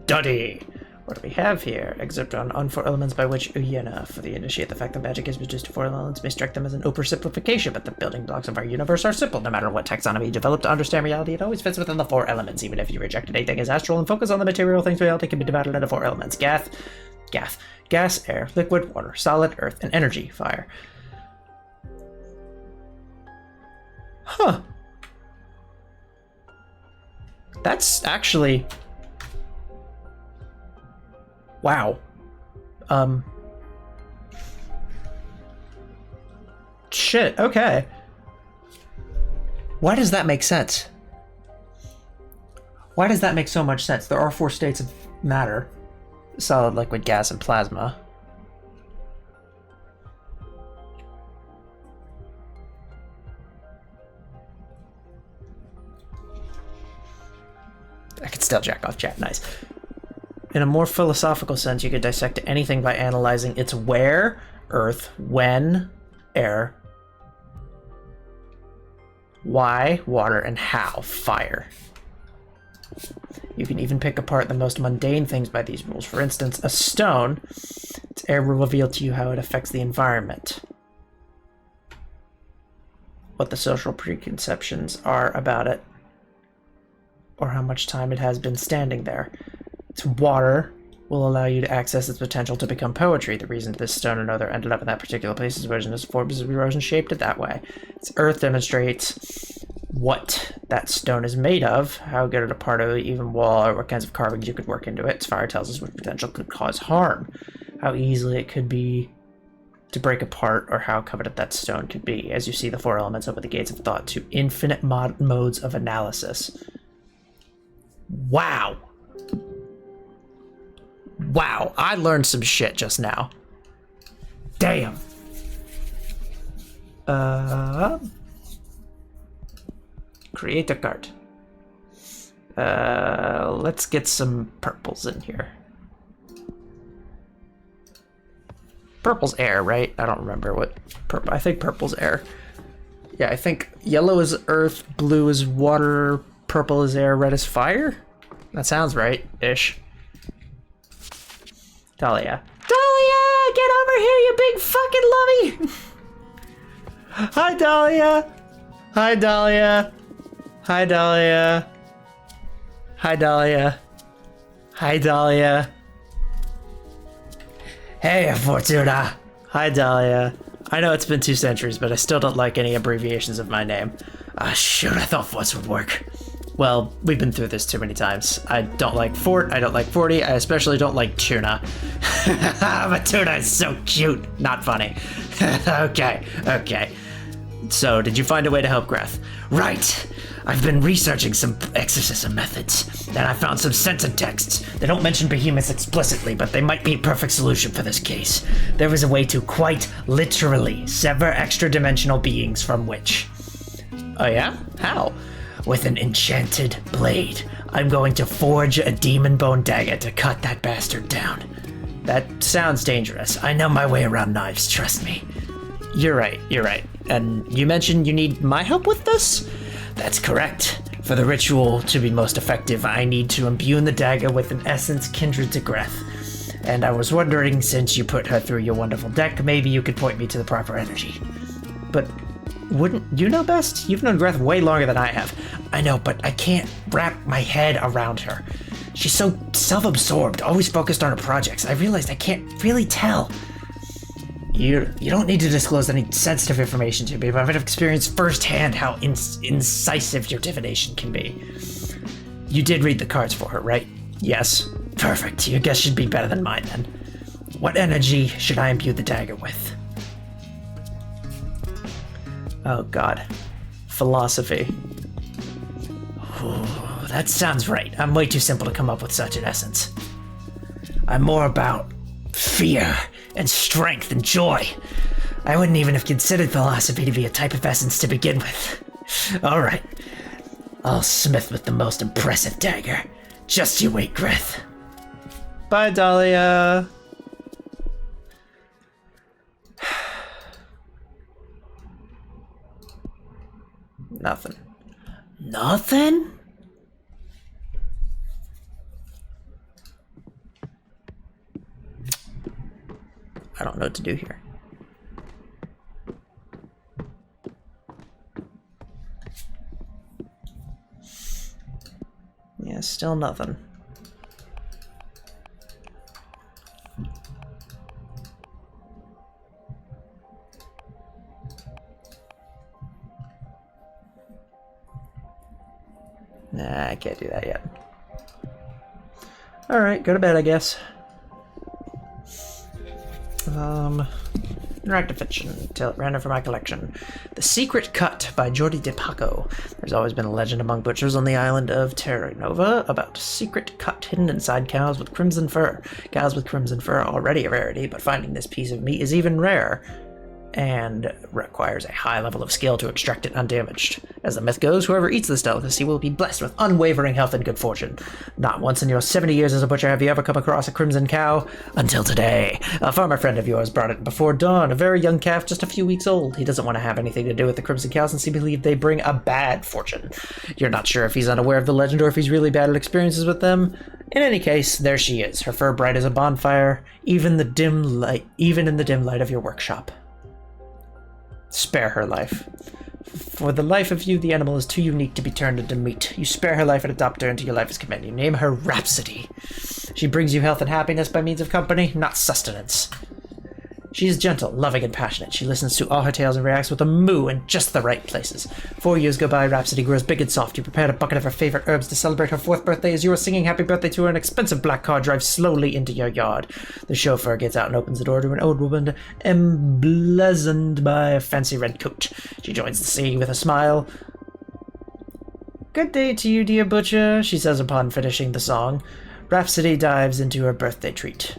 A: Study. What do we have here? Excerpt on 4 elements by which Uyena, for the initiate, the fact that magic is reduced to 4 elements may strike them as an oversimplification, but the building blocks of our universe are simple. No matter what taxonomy you develop to understand reality, it always fits within the 4 elements. Even if you reject anything as astral and focus on the material things, reality can be divided into 4 elements. Gas, air, liquid, water, solid, earth, and energy, fire. Huh. That's actually... Wow. Shit, okay. Why does that make sense? Why does that make so much sense? There are 4 states of matter. Solid, liquid, gas, and plasma. I could still jack off chat, nice. In a more philosophical sense, you could dissect anything by analyzing its where, earth, when, air, why, water, and how, fire. You can even pick apart the most mundane things by these rules. For instance, a stone, its air will reveal to you how it affects the environment, what the social preconceptions are about it, or how much time it has been standing there. Its water will allow you to access its potential to become poetry. The reason this stone or another ended up in that particular place is version is formed as erosion shaped it that way. Its earth demonstrates what that stone is made of, how good a part of it even wall, or what kinds of carvings you could work into it. Its fire tells us what potential could cause harm, how easily it could be to break apart, or how coveted that stone could be. As you see, the 4 elements open the gates of thought to infinite modes of analysis. Wow. Wow, I learned some shit just now. Damn. Create a card. Let's get some purples in here. Purple's air, right? I don't remember what purple. I think purple's air. Yeah, I think yellow is earth, blue is water, purple is air, red is fire. That sounds right-ish. Dahlia. Dahlia! Get over here, you big fucking lummy! Hi, Dahlia! Hi, Dahlia! Hi, Dahlia! Hi, Dahlia! Hi, Dahlia! Hey, Fortuna! Hi, Dahlia. I know it's been 2 centuries, but I still don't like any abbreviations of my name. Ah, shoot, I thought Forts would work. Well, we've been through this too many times. I don't like Fort, I don't like Forty, I especially don't like Tuna. But Tuna is so cute. Not funny. Okay. So, did you find a way to help Greth? Right. I've been researching some exorcism methods, and I found some censored texts. They don't mention behemoths explicitly, but they might be a perfect solution for this case. There is a way to quite literally sever extra-dimensional beings from Witch. Oh yeah? How? With an enchanted blade. I'm going to forge a demon bone dagger to cut that bastard down. That sounds dangerous. I know my way around knives, trust me. You're right. And you mentioned you need my help with this? That's correct. For the ritual to be most effective, I need to imbue the dagger with an essence kindred to Greth. And I was wondering, since you put her through your wonderful deck, maybe you could point me to the proper energy. But wouldn't you know best? You've known Greth way longer than I have. I know, but I can't wrap my head around her. She's so self-absorbed, always focused on her projects. I realized I can't really tell. You don't need to disclose any sensitive information to me, but I've experienced firsthand how incisive your divination can be. You did read the cards for her, right? Yes. Perfect. Your guess should be better than mine, then. What energy should I imbue the dagger with? Oh, God. Philosophy. Ooh, that sounds right. I'm way too simple to come up with such an essence. I'm more about fear and strength and joy. I wouldn't even have considered philosophy to be a type of essence to begin with. All right. I'll smith with the most impressive dagger. Just you wait, Greth. Bye, Dahlia. Nothing. Nothing? I don't know what to do here. Yeah, still nothing. Nah, I can't do that yet. Alright, go to bed, I guess. Interactive fiction, tale at random from my collection. The Secret Cut by Jordi De Paco. There's always been a legend among butchers on the island of Terra Nova about a secret cut hidden inside cows with crimson fur. Cows with crimson fur are already a rarity, but finding this piece of meat is even rarer, and requires a high level of skill to extract it undamaged. As the myth goes, whoever eats this delicacy will be blessed with unwavering health and good fortune. Not once in your 70 years as a butcher have you ever come across a crimson cow. Until today. A farmer friend of yours brought it before dawn, a very young calf just a few weeks old. He doesn't want to have anything to do with the crimson cow since he believed they bring a bad fortune. You're not sure if he's unaware of the legend or if he's really bad at experiences with them. In any case, there she is, her fur bright as a bonfire, even in the dim light of your workshop. Spare her life. For the life of you, the animal is too unique to be turned into meat. You spare her life and adopt her into your life as companion. Name her Rhapsody. She brings you health and happiness by means of company, not sustenance. She is gentle, loving, and passionate. She listens to all her tales and reacts with a moo in just the right places. 4 years go by, Rhapsody grows big and soft. You prepared a bucket of her favorite herbs to celebrate her 4th birthday. As you are singing happy birthday to her, an expensive black car drives slowly into your yard. The chauffeur gets out and opens the door to an old woman emblazoned by a fancy red coat. She joins the scene with a smile. Good day to you, dear butcher, she says upon finishing the song. Rhapsody dives into her birthday treat.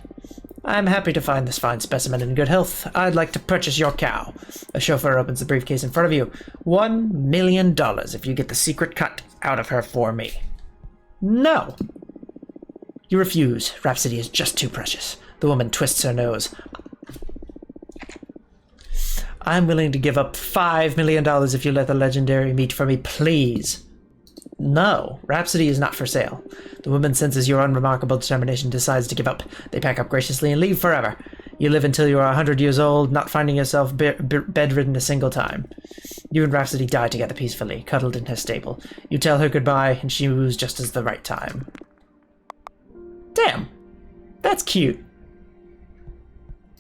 A: I'm happy to find this fine specimen in good health. I'd like to purchase your cow. A chauffeur opens the briefcase in front of you. $1 million if you get the secret cut out of her for me. No. You refuse. Rhapsody is just too precious. The woman twists her nose. I'm willing to give up $5 million if you let the legendary meat for me, please. No, Rhapsody is not for sale. The woman senses your unremarkable determination and decides to give up. They pack up graciously and leave forever. You live until you are 100 years old, not finding yourself bedridden a single time. You and Rhapsody die together peacefully, cuddled in her stable. You tell her goodbye, and she moves just as the right time. Damn, that's cute.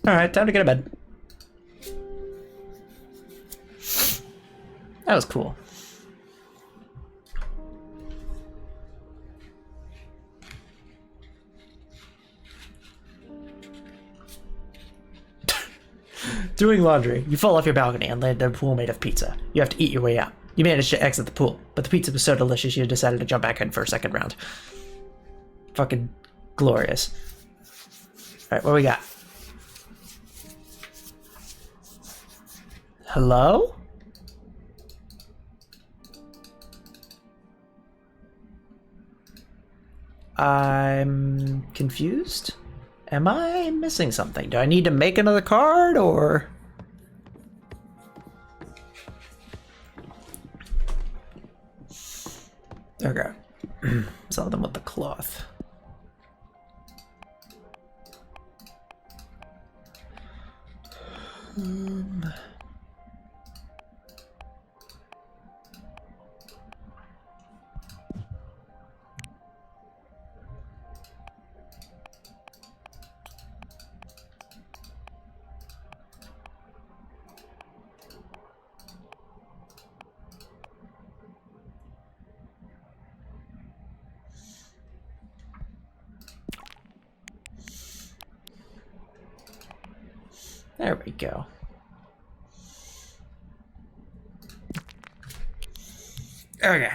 A: Alright, time to go to bed. That was cool. Doing laundry. You fall off your balcony and land in a pool made of pizza. You have to eat your way out. You manage to exit the pool, but the pizza was so delicious you decided to jump back in for a second round. Fucking glorious. Alright, what we got? Hello? I'm confused. Am I missing something? Do I need to make another card, or... Okay. Sell them with the cloth. There we go. Okay.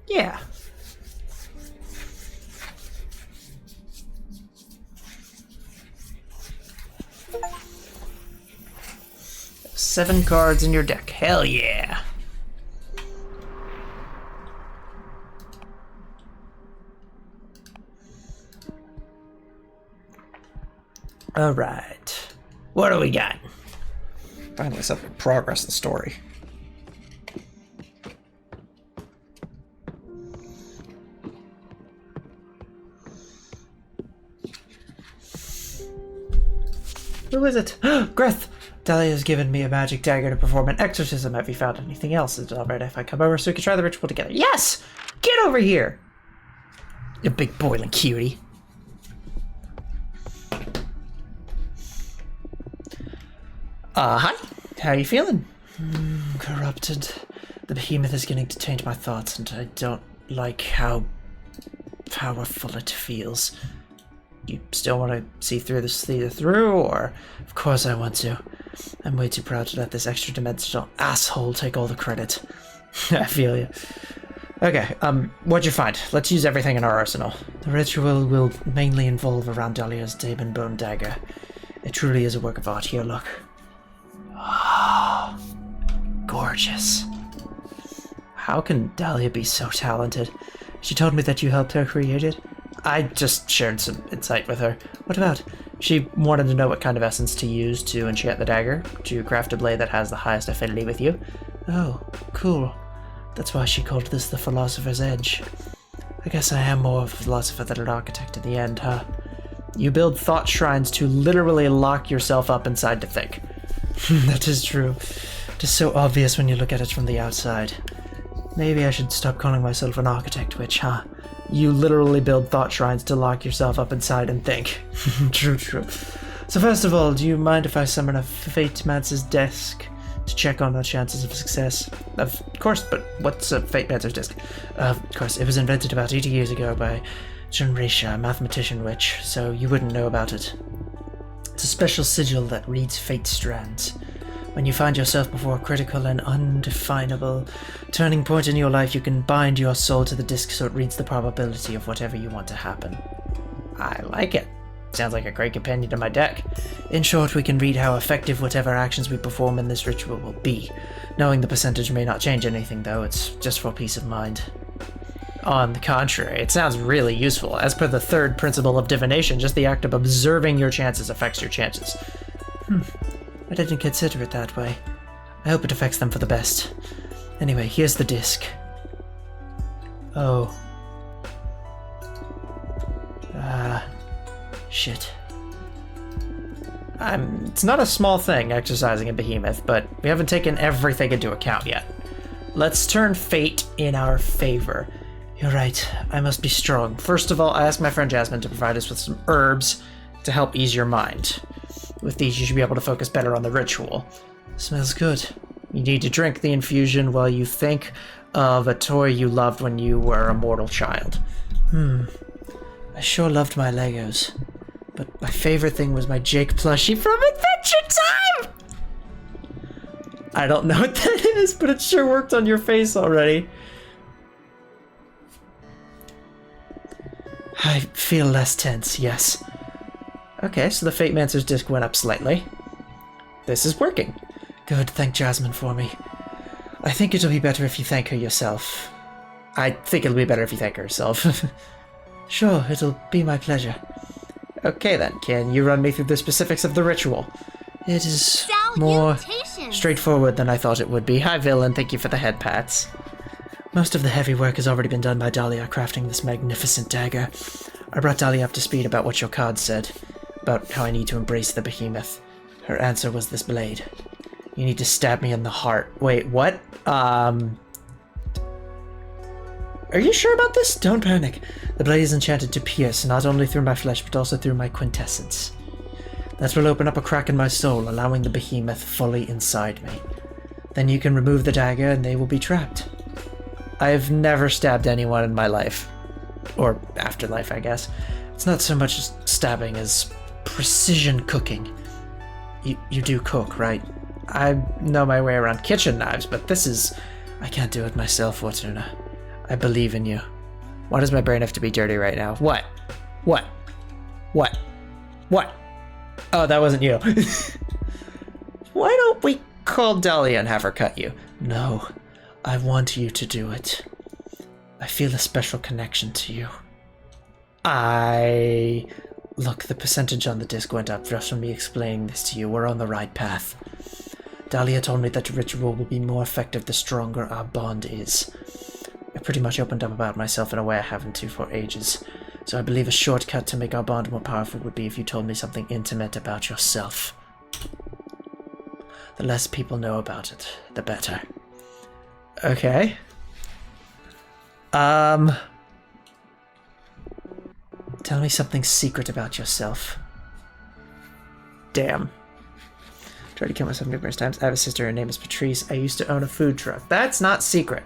A: Yeah. Seven cards in your deck. Hell yeah. All right. What do we got? Finally, something progress in the story. Who is it? Greth! Dahlia has given me a magic dagger to perform an exorcism. Have you found anything else? Is it alright if I come over so we can try the ritual together? Yes! Get over here! You big boiling cutie. Hi. How are you feeling? Corrupted. The behemoth is getting to taint my thoughts, and I don't like how powerful it feels. You still want to see through this through, or? Of course I want to. I'm way too proud to let this extra-dimensional asshole take all the credit. I feel you. Okay, what'd you find? Let's use everything in our arsenal. The ritual will mainly involve around Dahlia's demon bone dagger. It truly is a work of art. Here, look. Ah, gorgeous. How can Dahlia be so talented? She told me that you helped her create it. I just shared some insight with her. What about? She wanted to know what kind of essence to use to enchant the dagger, to craft a blade that has the highest affinity with you. Oh, cool. That's why she called this the Philosopher's Edge. I guess I am more of a philosopher than an architect in the end, huh? You build thought shrines to literally lock yourself up inside to think. That is true. It is so obvious when you look at it from the outside. Maybe I should stop calling myself an architect witch, huh? You literally build thought shrines to lock yourself up inside and think. True. So first of all, do you mind if I summon a Fate Mancer's desk to check on our chances of success? Of course, but what's a Fate Mancer's desk? Of course, it was invented about 80 years ago by Junrisha, a mathematician witch, so you wouldn't know about it. It's a special sigil that reads fate strands. When you find yourself before a critical and undefinable turning point in your life, you can bind your soul to the disc so it reads the probability of whatever you want to happen. I like it. Sounds like a great companion to my deck. In short, we can read how effective whatever actions we perform in this ritual will be. Knowing the percentage may not change anything, though. It's just for peace of mind. On the contrary, it sounds really useful. As per the third principle of divination, just the act of observing your chances affects your chances. I didn't consider it that way. I hope it affects them for the best. Anyway, here's the disc. Oh. Shit. It's not a small thing, exercising a behemoth, but we haven't taken everything into account yet. Let's turn fate in our favor. You're right, I must be strong. First of all, I asked my friend Jasmine to provide us with some herbs to help ease your mind. With these, you should be able to focus better on the ritual. Smells good. You need to drink the infusion while you think of a toy you loved when you were a mortal child. I sure loved my Legos. But my favorite thing was my Jake plushie from Adventure Time! I don't know what that is, but it sure worked on your face already. I feel less tense, yes. Okay, so the Fate Mancer's disc went up slightly. This is working. Good, thank Jasmine for me. I think it'll be better if you thank her yourself. I think it'll be better if you thank her yourself. Sure, it'll be my pleasure. Okay then, can you run me through the specifics of the ritual? It is more straightforward than I thought it would be. Hi villain, thank you for the head pats. Most of the heavy work has already been done by Dahlia crafting this magnificent dagger. I brought Dahlia up to speed about what your card said, about how I need to embrace the behemoth. Her answer was this blade. You need to stab me in the heart. Wait, what? Are you sure about this? Don't panic. The blade is enchanted to pierce, not only through my flesh, but also through my quintessence. That will open up a crack in my soul, allowing the behemoth fully inside me. Then you can remove the dagger and they will be trapped. I've never stabbed anyone in my life. Or afterlife, I guess. It's not so much stabbing as precision cooking. You do cook, right? I know my way around kitchen knives, but this is... I can't do it myself, Fortuna. I believe in you. Why does my brain have to be dirty right now? What? Oh, that wasn't you. Why don't we call Dahlia and have her cut you? No, I want you to do it. I feel a special connection to you. Look, the percentage on the disc went up just from me explaining this to you. We're on the right path. Dahlia told me that the ritual will be more effective the stronger our bond is. I pretty much opened up about myself in a way I haven't to for ages, so I believe a shortcut to make our bond more powerful would be if you told me something intimate about yourself. The less people know about it, the better. Okay. Tell me something secret about yourself. Damn. Tried to kill myself numerous times. I have a sister, her name is Patrice. I used to own a food truck. That's not secret.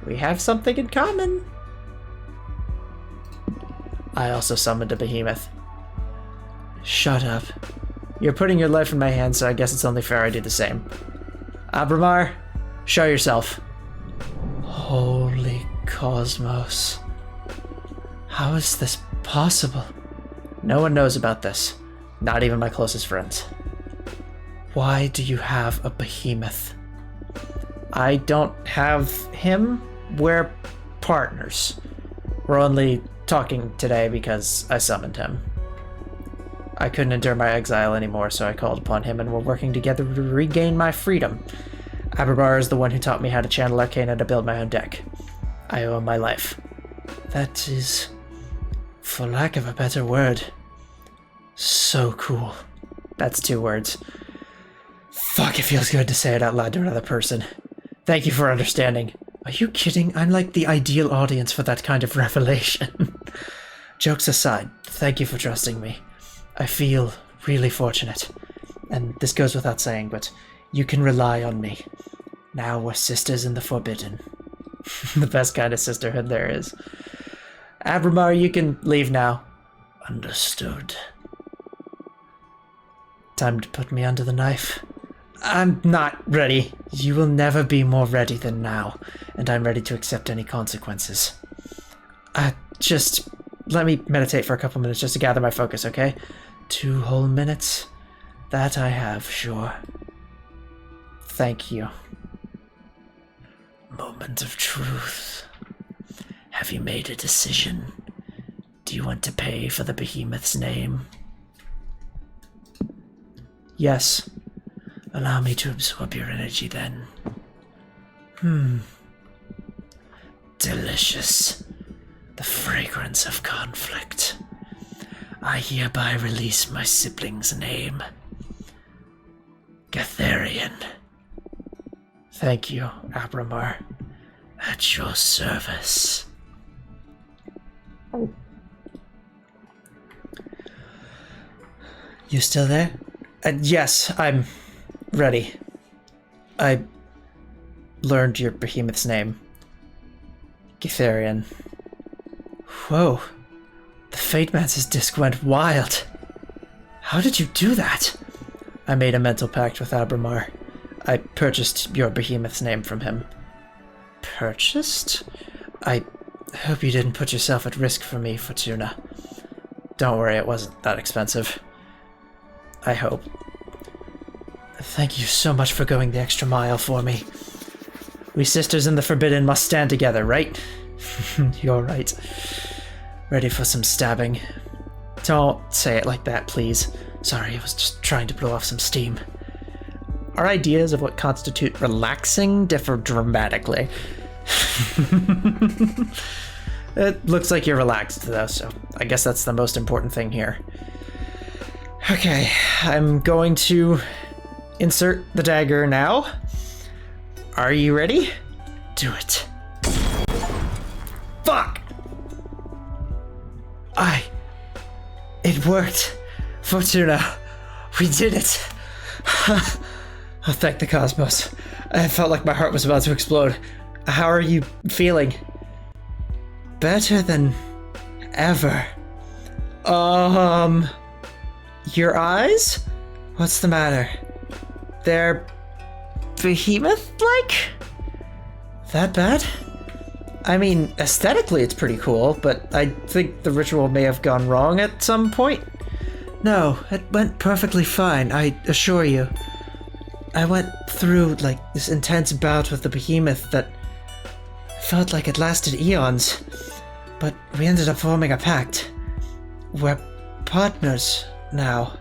A: We have something in common. I also summoned a behemoth. Shut up. You're putting your life in my hands, so I guess it's only fair I do the same. Abramar, show yourself. Holy cosmos. How is this possible? No one knows about this. Not even my closest friends. Why do you have a behemoth? I don't have him. We're partners. We're only talking today because I summoned him. I couldn't endure my exile anymore, so I called upon him, and we're working together to regain my freedom. Aberbar is the one who taught me how to channel Arcana to build my own deck. I owe him my life. That is, for lack of a better word, so cool. That's 2 words. Fuck, it feels good to say it out loud to another person. Thank you for understanding. Are you kidding? I'm like the ideal audience for that kind of revelation. Jokes aside, thank you for trusting me. I feel really fortunate. And this goes without saying, but you can rely on me. Now we're sisters in the Forbidden. The best kind of sisterhood there is. Abramar, you can leave now. Understood. Time to put me under the knife. I'm not ready. You will never be more ready than now, and I'm ready to accept any consequences. Just let me meditate for a couple minutes just to gather my focus, okay? 2 whole minutes? That I have, sure. Thank you. Moment of truth. Have you made a decision? Do you want to pay for the behemoth's name? Yes. Allow me to absorb your energy then. Delicious. The fragrance of conflict. I hereby release my sibling's name. Gatherian. Thank you, Abramar. At your service. You still there? Yes, I'm ready. I learned your behemoth's name. Gatherian. Whoa. The Fate Mance's disc went wild. How did you do that? I made a mental pact with Abramar. I purchased your behemoth's name from him. Purchased? I hope you didn't put yourself at risk for me, Fortuna. Don't worry, it wasn't that expensive. I hope. Thank you so much for going the extra mile for me. We sisters in the Forbidden must stand together, right? You're right. Ready for some stabbing. Don't say it like that, please. Sorry, I was just trying to blow off some steam. Our ideas of what constitute relaxing differ dramatically. It looks like you're relaxed, though, so I guess that's the most important thing here. Okay, I'm going to insert the dagger now. Are you ready? Do it. Fuck! It worked. Fortuna. We did it. Oh, thank the cosmos. I felt like my heart was about to explode. How are you feeling? Better than ever. Your eyes? What's the matter? They're behemoth-like? That bad? I mean, aesthetically it's pretty cool, but I think the ritual may have gone wrong at some point. No, it went perfectly fine, I assure you. I went through, like, this intense bout with the behemoth that felt like it lasted eons, but we ended up forming a pact. We're partners now,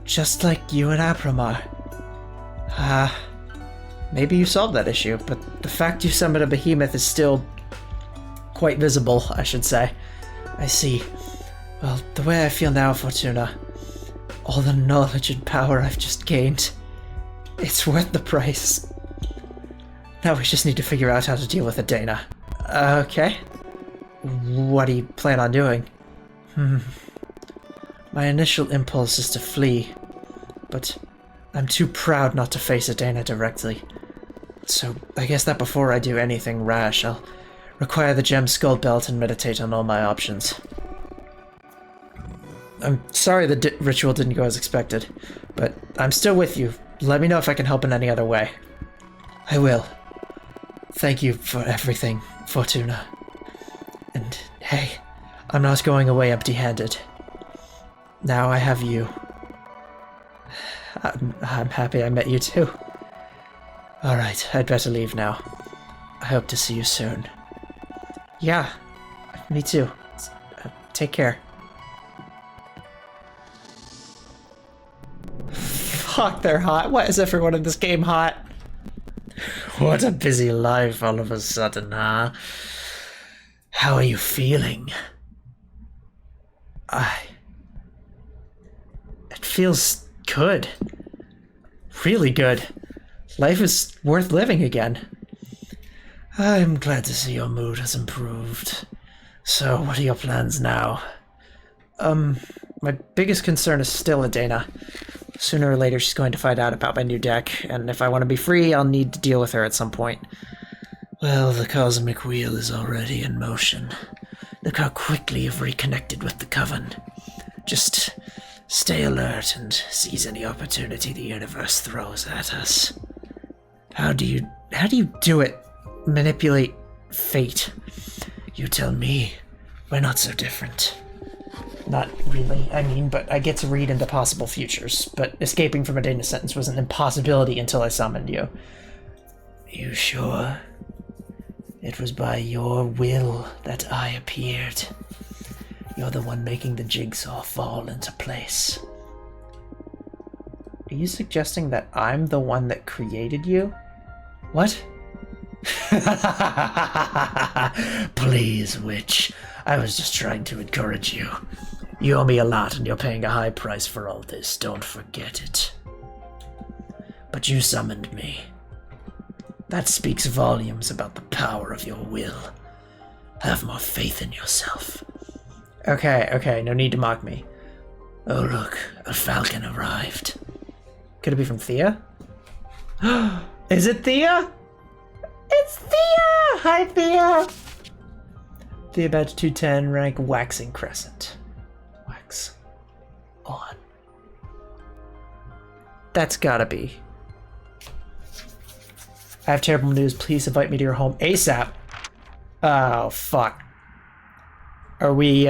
A: just like you and Abramar. Maybe you solved that issue, but the fact you summoned a behemoth is still quite visible, I should say. I see. Well, the way I feel now, Fortuna, all the knowledge and power I've just gained, it's worth the price. Now we just need to figure out how to deal with it, Dana. Okay. What do you plan on doing? My initial impulse is to flee, but I'm too proud not to face Dana directly. So I guess that before I do anything rash, I'll require the gem skull belt and meditate on all my options. I'm sorry the ritual didn't go as expected, but I'm still with you. Let me know if I can help in any other way. I will. Thank you for everything, Fortuna. And hey, I'm not going away empty-handed. Now I have you. I'm happy I met you too. Alright, I'd better leave now. I hope to see you soon. Yeah, me too. Take care. Fuck, they're hot. Why is everyone in this game hot? What a busy life all of a sudden, huh? How are you feeling? It feels good. Really good. Life is worth living again. I'm glad to see your mood has improved. So, what are your plans now? My biggest concern is still Adena. Sooner or later, she's going to find out about my new deck, and if I want to be free, I'll need to deal with her at some point. Well, the cosmic wheel is already in motion. Look how quickly you've reconnected with the Coven. Just stay alert and seize any opportunity the universe throws at us. How do you do it? Manipulate fate? You tell me. We're not so different. Not really, I mean, but I get to read into possible futures, but escaping from a Dana sentence was an impossibility until I summoned you. You sure? It was by your will that I appeared. You're the one making the jigsaw fall into place. Are you suggesting that I'm the one that created you? What? Please, witch. I was just trying to encourage you. You owe me a lot and you're paying a high price for all this, don't forget it. But you summoned me. That speaks volumes about the power of your will. Have more faith in yourself. Okay, no need to mock me. Oh look, a falcon arrived. Could it be from Thea? Is it Thea? It's Thea! Hi, Thea! Thea badge 210, rank Waxing Crescent. Wax on. That's gotta be. I have terrible news. Please invite me to your home ASAP. Oh, fuck. Are we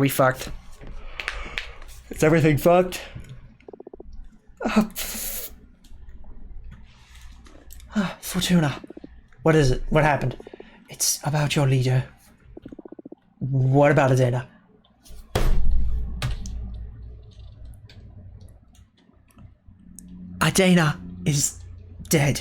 A: fucked? Is everything fucked? Fortuna. What is it? What happened? It's about your leader. What about Adena? Adena is dead.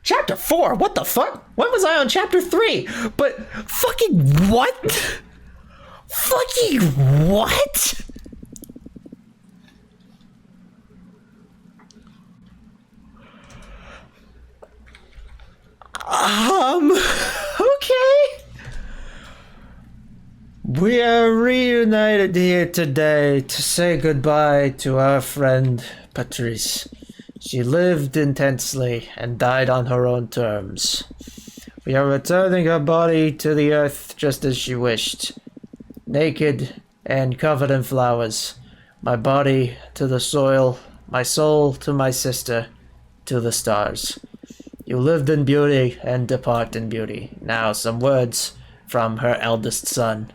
A: Chapter 4? What the fuck? When was I on chapter 3? But fucking what? Fucking what? Okay. We are reunited here today to say goodbye to our friend Patrice. She lived intensely and died on her own terms. We are returning her body to the earth just as she wished. Naked and covered in flowers. My body to the soil, my soul to my sister, to the stars. You lived in beauty and depart in beauty. Now some words from her eldest son.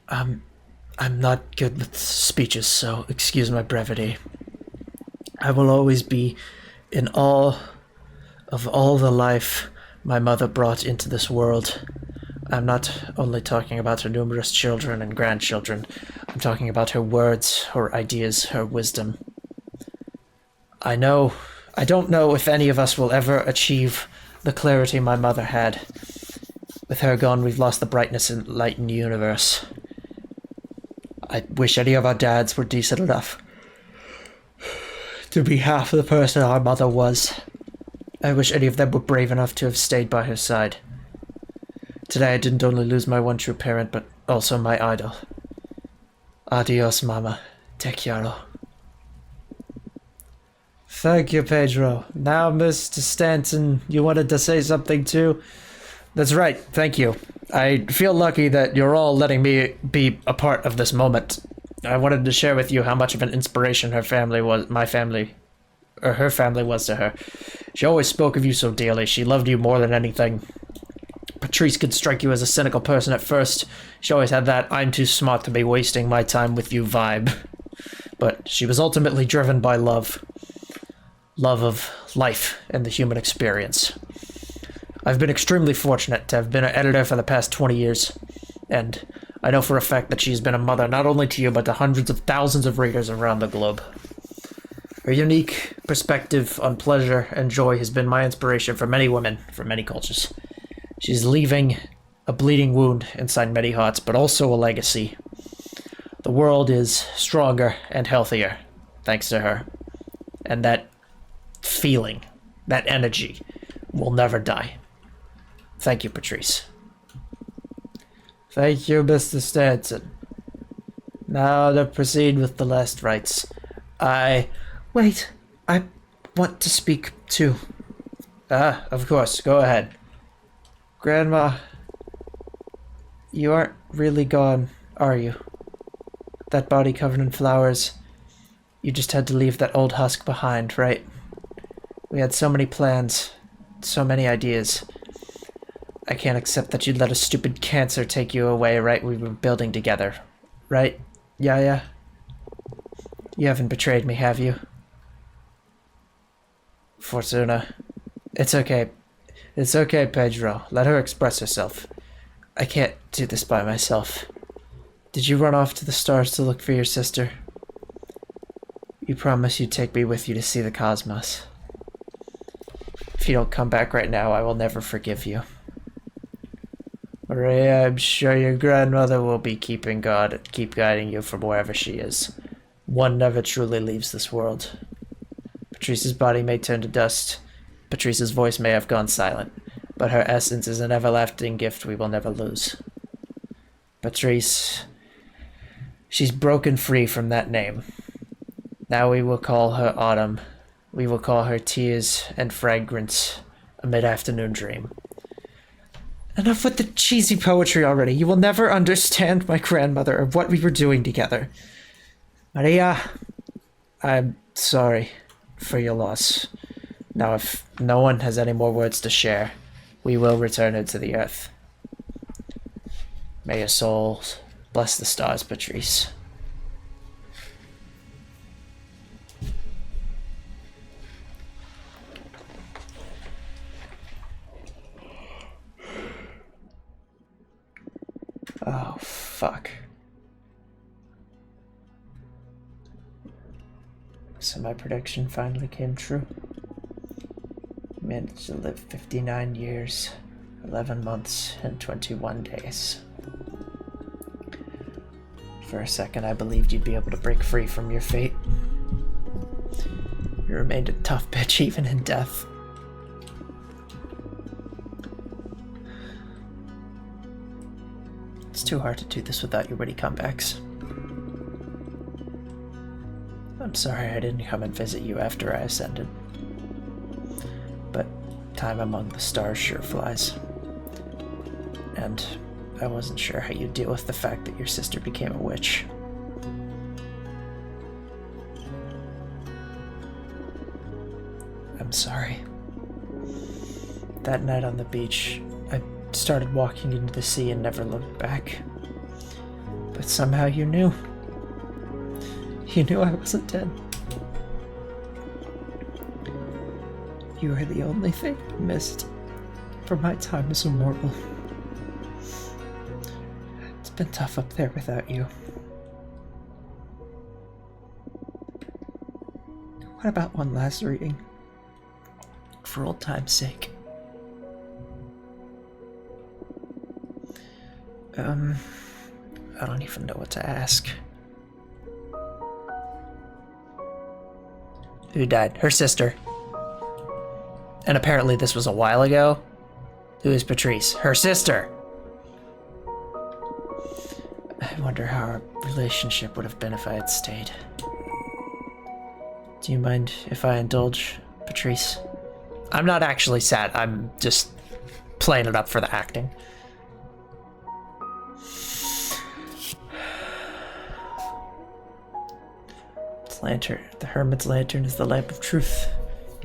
A: I'm not good with speeches, so excuse my brevity. I will always be in awe of all the life my mother brought into this world. I'm not only talking about her numerous children and grandchildren. I'm talking about her words, her ideas, her wisdom. I don't know if any of us will ever achieve the clarity my mother had. With her gone, we've lost the brightness and light in the universe. I wish any of our dads were decent enough to be half the person our mother was. I wish any of them were brave enough to have stayed by her side. Today I didn't only lose my one true parent, but also my idol. Adios, Mama. Te quiero. Thank you, Pedro. Now, Mr. Stanton, you wanted to say something too? That's right, thank you. I feel lucky that you're all letting me be a part of this moment. I wanted to share with you how much of an inspiration her family was to her. She always spoke of you so dearly. She loved you more than anything. Patrice could strike you as a cynical person at first. She always had that I'm too smart to be wasting my time with you vibe. But she was ultimately driven by love. Love of life and the human experience. I've been extremely fortunate to have been an editor for the past 20 years, and I know for a fact that she's been a mother not only to you, but to hundreds of thousands of readers around the globe. Her unique perspective on pleasure and joy has been my inspiration for many women, from many cultures. She's leaving a bleeding wound inside many hearts, but also a legacy. The world is stronger and healthier, thanks to her. And that feeling, that energy, will never die. Thank you, Patrice. Thank you, Mr. Stanton. Now to proceed with the last rites. Wait, I want to speak too. Of course, go ahead. Grandma, you aren't really gone, are you? That body covered in flowers, you just had to leave that old husk behind, right? We had so many plans, so many ideas. I can't accept that you'd let a stupid cancer take you away, right? We were building together, right? Yeah. You haven't betrayed me, have you? Fortuna. It's okay. It's okay, Pedro. Let her express herself. I can't do this by myself. Did you run off to the stars to look for your sister? You promised you'd take me with you to see the cosmos. If you don't come back right now, I will never forgive you. Maria, I'm sure your grandmother will be keep guiding you from wherever she is. One never truly leaves this world. Patrice's body may turn to dust. Patrice's voice may have gone silent, but her essence is an everlasting gift we will never lose. Patrice, she's broken free from that name. Now we will call her Autumn. We will call her Tears and Fragrance, a mid-afternoon dream. Enough with the cheesy poetry already. You will never understand my grandmother or what we were doing together. Maria, I'm sorry for your loss. Now, if no one has any more words to share, we will return her to the earth. May your soul bless the stars, Patrice. Oh, fuck. So my prediction finally came true. Managed to live 59 years, 11 months, and 21 days. For a second, I believed you'd be able to break free from your fate. You remained a tough bitch even in death. It's too hard to do this without your witty comebacks. I'm sorry I didn't come and visit you after I ascended. But time among the stars sure flies. And I wasn't sure how you'd deal with the fact that your sister became a witch. I'm sorry. That night on the beach, I started walking into the sea and never looked back. But somehow you knew. You knew I wasn't dead. You were the only thing I missed from my time as a mortal. It's been tough up there without you. What about one last reading? For old time's sake. I don't even know what to ask. Who died? Her sister. And apparently this was a while ago. Who is Patrice? Her sister! I wonder how our relationship would have been if I had stayed. Do you mind if I indulge, Patrice? I'm not actually sad, I'm just playing it up for the acting. Lantern. The hermit's lantern is the lamp of truth.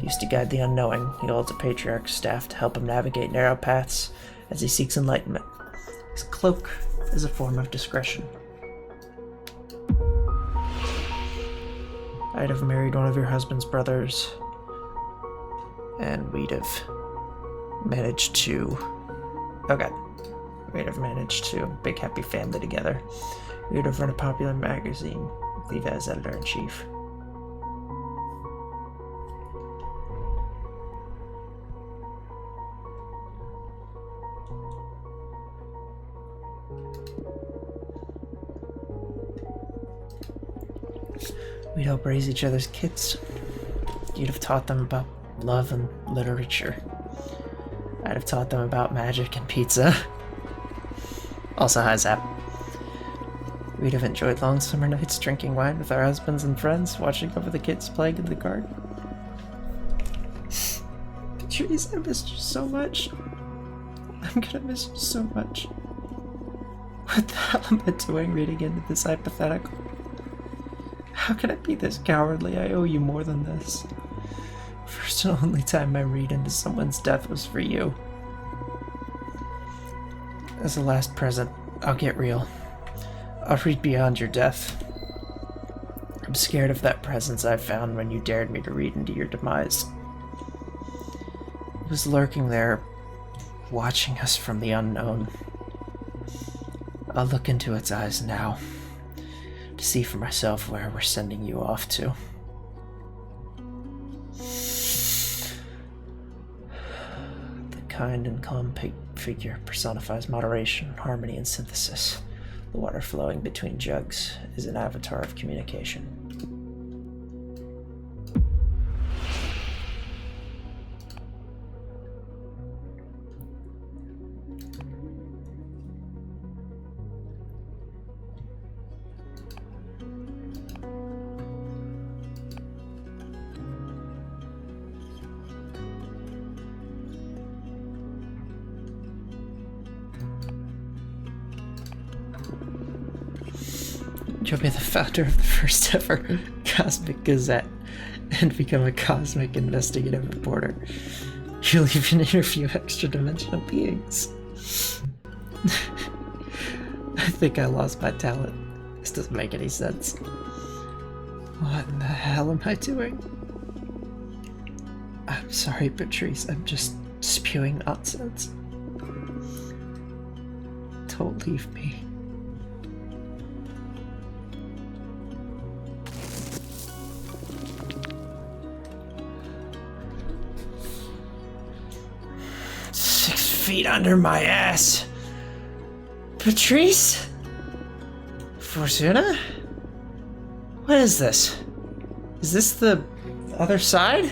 A: Used to guide the unknowing. He holds a patriarch's staff to help him navigate narrow paths as he seeks enlightenment. His cloak is a form of discretion. I'd have married one of your husband's brothers, and we'd have managed to... Okay. We'd have managed to big happy family together. We'd have run a popular magazine with Eva as editor-in-chief. We'd help raise each other's kids. You'd have taught them about love and literature. I'd have taught them about magic and pizza. Also, hi Zap. We'd have enjoyed long summer nights drinking wine with our husbands and friends, watching over the kids playing in the garden. Patrice, I missed you so much. I'm gonna miss you so much. What the hell am I doing reading into this hypothetical? How can I be this cowardly? I owe you more than this. First and only time I read into someone's death was for you. As a last present, I'll get real. I'll read beyond your death. I'm scared of that presence I found when you dared me to read into your demise. It was lurking there, watching us from the unknown. I'll look into its eyes now, to see for myself where we're sending you off to. The kind and calm figure personifies moderation, harmony, and synthesis. The water flowing between jugs is an avatar of communication. You'll be the founder of the first ever Cosmic Gazette and become a cosmic investigative reporter. You'll even interview extra-dimensional beings. I think I lost my talent. This doesn't make any sense. What in the hell am I doing? I'm sorry, Patrice. I'm just spewing nonsense. Don't leave me. Feet under my ass. Patrice? Fortuna? What is this? Is this the other side?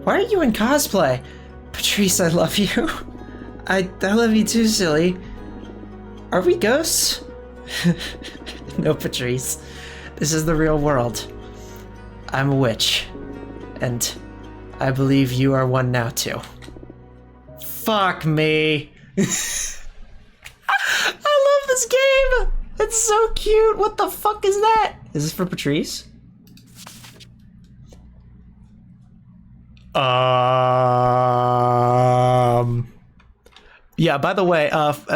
A: Why are you in cosplay? Patrice, I love you. I love you too, silly. Are we ghosts? No, Patrice. This is the real world. I'm a witch. And I believe you are one now too. Fuck me. I love this game. It's so cute. What the fuck is that? Is this for Patrice? Yeah, by the way,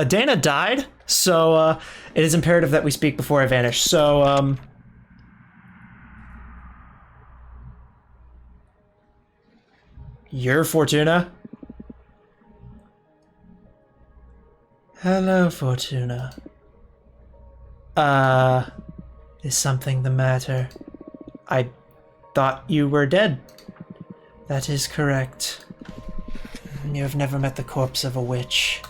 A: Dana died, so it is imperative that we speak before I vanish. So you're Fortuna? Hello, Fortuna. Is something the matter? I thought you were dead. That is correct. You have never met the corpse of a witch.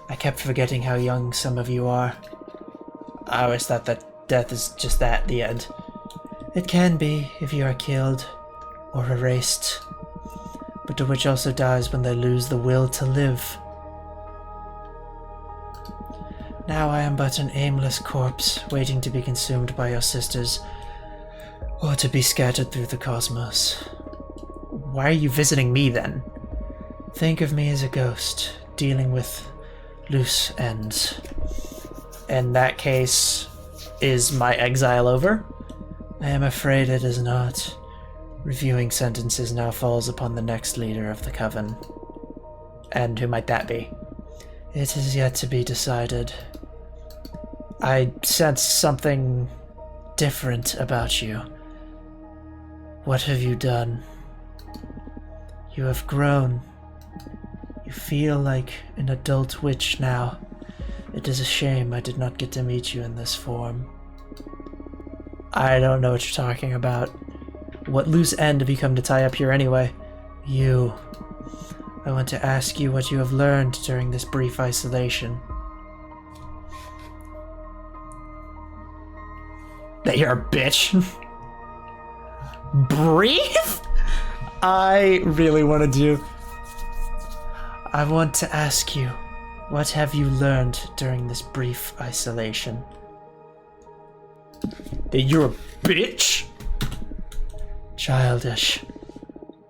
A: I kept forgetting how young some of you are. I always thought that death is just that, the end. It can be if you are killed or erased. But the witch also dies when they lose the will to live. Now I am but an aimless corpse, waiting to be consumed by your sisters, or to be scattered through the cosmos. Why are you visiting me then? Think of me as a ghost, dealing with loose ends. In that case, is my exile over? I am afraid it is not. Reviewing sentences now falls upon the next leader of the Coven. And who might that be? It is yet to be decided. I sense something different about you. What have you done? You have grown. You feel like an adult witch now. It is a shame I did not get to meet you in this form. I don't know what you're talking about. What loose end have you come to tie up here anyway? You. I want to ask you what you have learned during this brief isolation. That you're a bitch? Brief? I really want to I want to ask you, what have you learned during this brief isolation? That you're a bitch? Childish.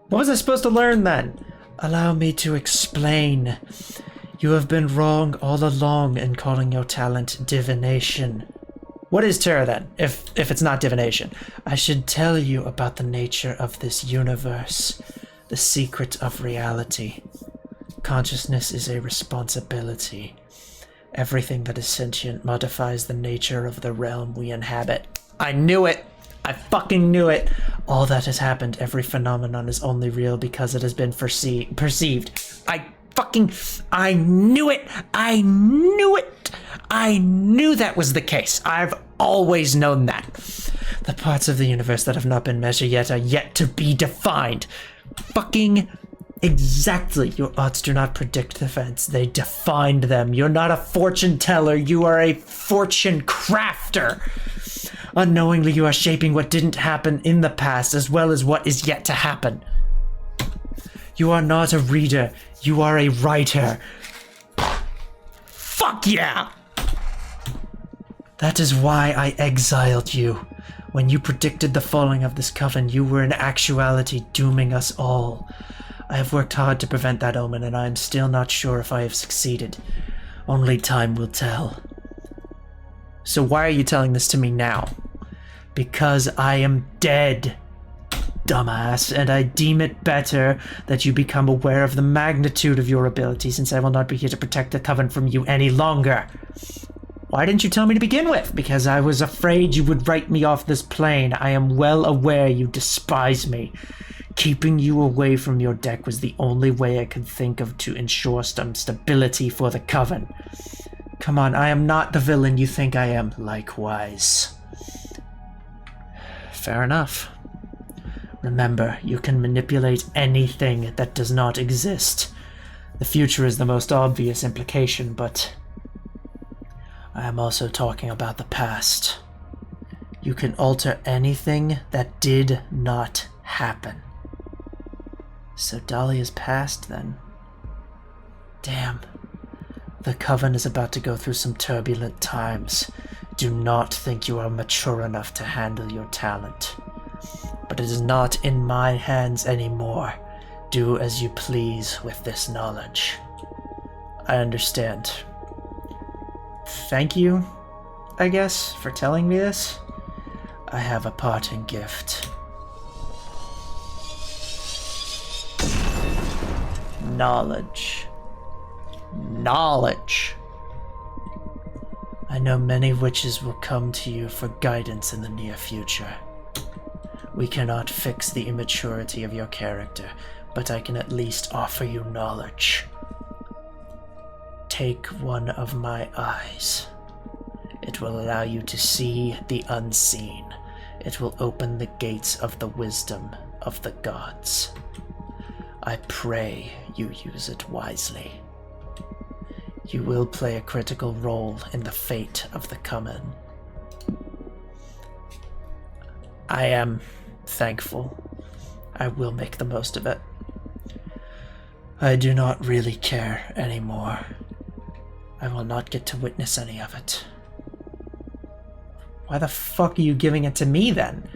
A: What was I supposed to learn then? Allow me to explain. You have been wrong all along in calling your talent divination. What is terror then, if it's not divination? I should tell you about the nature of this universe, the secret of reality. Consciousness is a responsibility. Everything that is sentient modifies the nature of the realm we inhabit. I knew it! I fucking knew it! All that has happened, every phenomenon is only real because it has been perceived. I knew it! I knew it! I knew that was the case. I've always known that. The parts of the universe that have not been measured yet are yet to be defined. Fucking exactly. Your odds do not predict events. They defined them. You're not a fortune teller. You are a fortune crafter. Unknowingly, you are shaping what didn't happen in the past as well as what is yet to happen. You are not a reader. You are a writer. Fuck yeah! That is why I exiled you. When you predicted the falling of this coven, you were in actuality dooming us all. I have worked hard to prevent that omen, and I am still not sure if I have succeeded. Only time will tell. So why are you telling this to me now? Because I am dead, dumbass, and I deem it better that you become aware of the magnitude of your ability, since I will not be here to protect the coven from you any longer. Why didn't you tell me to begin with? Because I was afraid you would write me off this plane. I am well aware you despise me. Keeping you away from your deck was the only way I could think of to ensure some stability for the coven. Come on, I am not the villain you think I am. Likewise. Fair enough. Remember, you can manipulate anything that does not exist. The future is the most obvious implication, but I am also talking about the past. You can alter anything that did not happen. So Dahlia's past, then. Damn. The Coven is about to go through some turbulent times. Do not think you are mature enough to handle your talent. But it is not in my hands anymore. Do as you please with this knowledge. I understand. Thank you, I guess, for telling me this. I have a parting gift. Knowledge. Knowledge. I know many witches will come to you for guidance in the near future. We cannot fix the immaturity of your character, but I can at least offer you knowledge. Take one of my eyes. It will allow you to see the unseen. It will open the gates of the wisdom of the gods. I pray you use it wisely. You will play a critical role in the fate of the Coven. I am thankful. I will make the most of it. I do not really care anymore. I will not get to witness any of it. Why the fuck are you giving it to me then?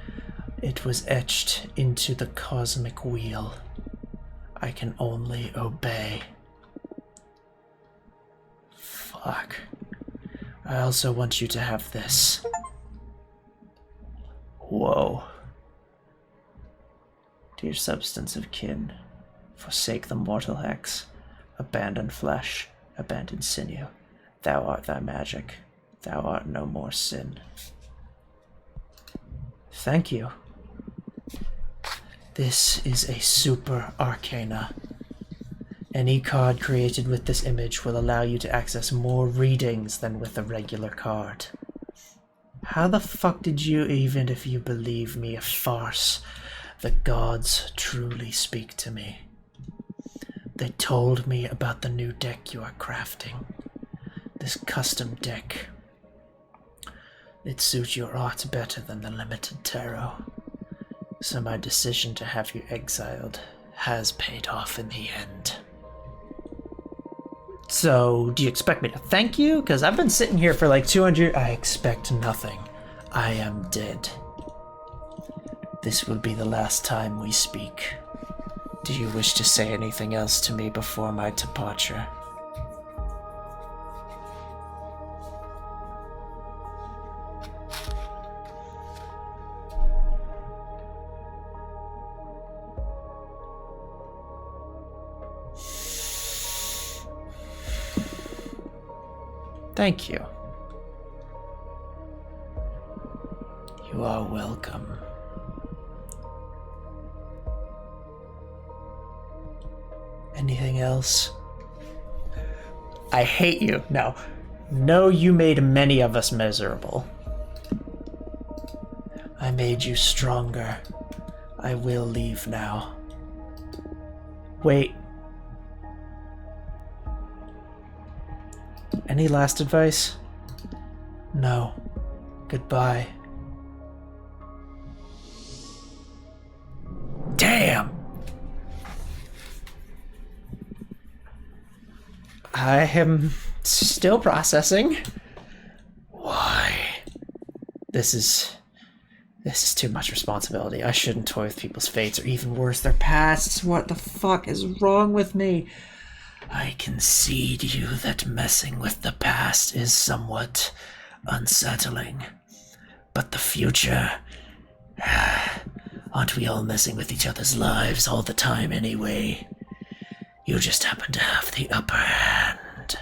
A: It was etched into the cosmic wheel. I can only obey. Fuck. I also want you to have this. Whoa. Dear substance of kin, forsake the mortal hex, abandon flesh, abandon sinew. Thou art thy magic, thou art no more sin. Thank you. This is a super arcana. Any card created with this image will allow you to access more readings than with a regular card. How the fuck did you, even if you believe me a farce, the gods truly speak to me? They told me about the new deck you are crafting. This custom deck. It suits your art better than the limited tarot. So my decision to have you exiled has paid off in the end. So, do you expect me to thank you? Because I've been sitting here for like 200... I expect nothing. I am dead. This will be the last time we speak. Do you wish to say anything else to me before my departure? Thank you. You are welcome. Anything else? I hate you. No. No, you made many of us miserable. I made you stronger. I will leave now. Wait. Any last advice? No. Goodbye. Damn! I am still processing. Why? This is too much responsibility. I shouldn't toy with people's fates, or even worse, their pasts. What the fuck is wrong with me? I concede you that messing with the past is somewhat unsettling. But the future... Aren't we all messing with each other's lives all the time anyway? You just happen to have the upper hand.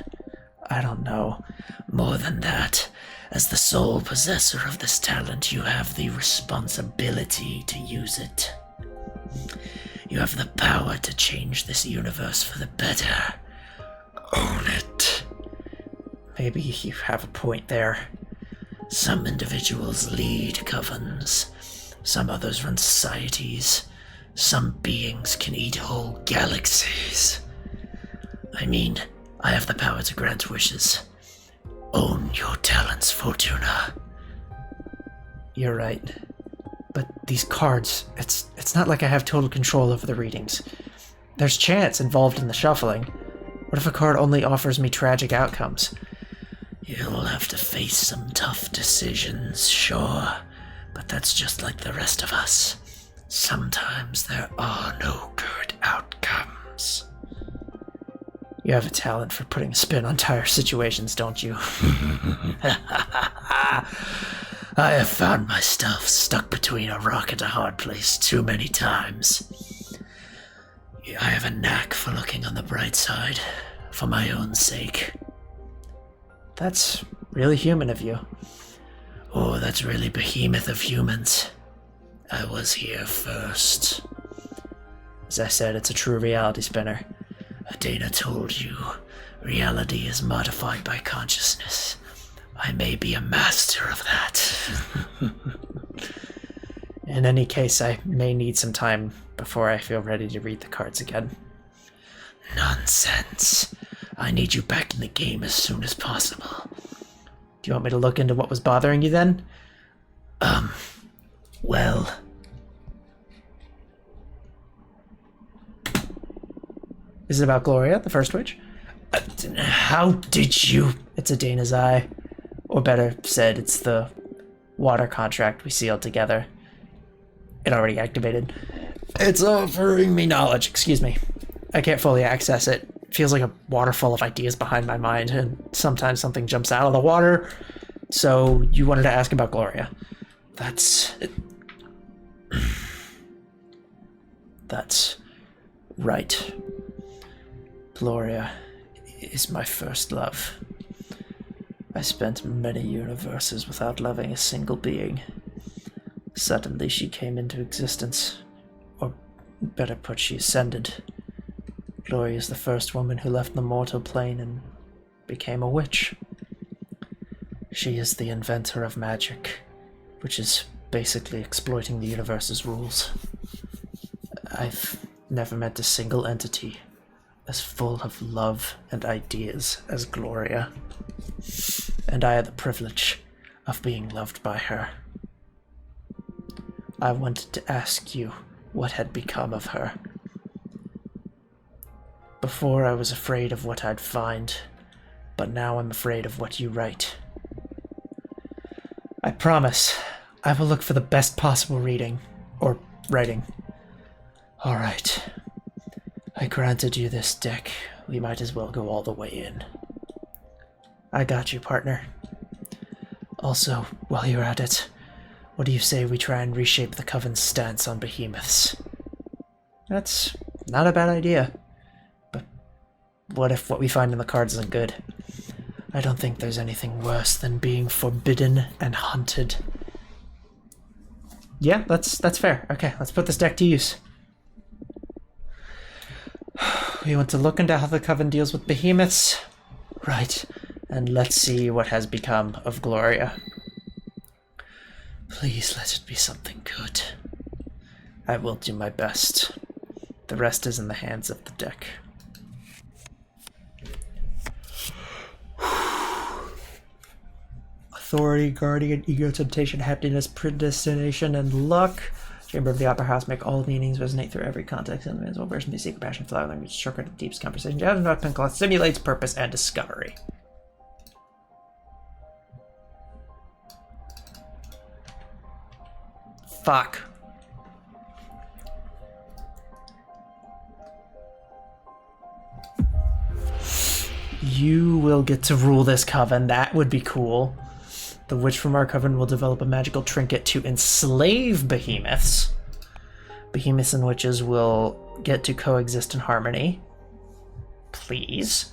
A: I don't know. More than that, as the sole possessor of this talent, you have the responsibility to use it. You have the power to change this universe for the better. Own it. Maybe you have a point there. Some individuals lead covens. Some others run societies. Some beings can eat whole galaxies. I mean, I have the power to grant wishes. Own your talents, Fortuna. You're right. But these cards, it's not like I have total control over the readings. There's chance involved in the shuffling. What if a card only offers me tragic outcomes? You'll have to face some tough decisions, sure. But that's just like the rest of us. Sometimes there are no good outcomes. You have a talent for putting a spin on dire situations, don't you? I have found myself stuck between a rock and a hard place too many times. I have a knack for looking on the bright side, for my own sake. That's really human of you. Oh, that's really behemoth of humans. I was here first. As I said, it's a true reality spinner. Adana told you, reality is modified by consciousness. I may be a master of that. In any case, I may need some time before I feel ready to read the cards again. Nonsense. I need you back in the game as soon as possible. Do you want me to look into what was bothering you then? Well... Is it about Gloria, the first witch? How did you... It's Adana's eye. Or better said, it's the water contract we sealed together. It already activated. It's offering me knowledge, excuse me. I can't fully access it. It feels like a waterfall of ideas behind my mind, and sometimes something jumps out of the water. So you wanted to ask about Gloria. That's right. Gloria is my first love. I spent many universes without loving a single being. Suddenly she came into existence. Or better put, she ascended. Gloria is the first woman who left the mortal plane and became a witch. She is the inventor of magic, which is basically exploiting the universe's rules. I've never met a single entity as full of love and ideas as Gloria. And I had the privilege of being loved by her. I wanted to ask you what had become of her. Before I was afraid of what I'd find, but now I'm afraid of what you write. I promise I will look for the best possible reading, or writing. All right. I granted you this deck. We might as well go all the way in. I got you, partner. Also, while you're at it, what do you say we try and reshape the Coven's stance on behemoths? That's not a bad idea. But what if what we find in the cards isn't good? I don't think there's anything worse than being forbidden and hunted. Yeah, that's fair. Okay, let's put this deck to use. We want to look into how the Coven deals with behemoths. Right, and let's see what has become of Gloria. Please let it be something good. I will do my best. The rest is in the hands of the deck. Authority, Guardian, Ego, Temptation, Happiness, Predestination, and Luck. Chamber of the Opera House make all meanings resonate through every context. And the man's version, the secret passion, flower language, shortcut, the deepest conversation. Jazz not pen cloth simulates purpose and discovery. Fuck. You will get to rule this coven. That would be cool. The witch from our coven will develop a magical trinket to enslave behemoths. Behemoths and witches will get to coexist in harmony. Please.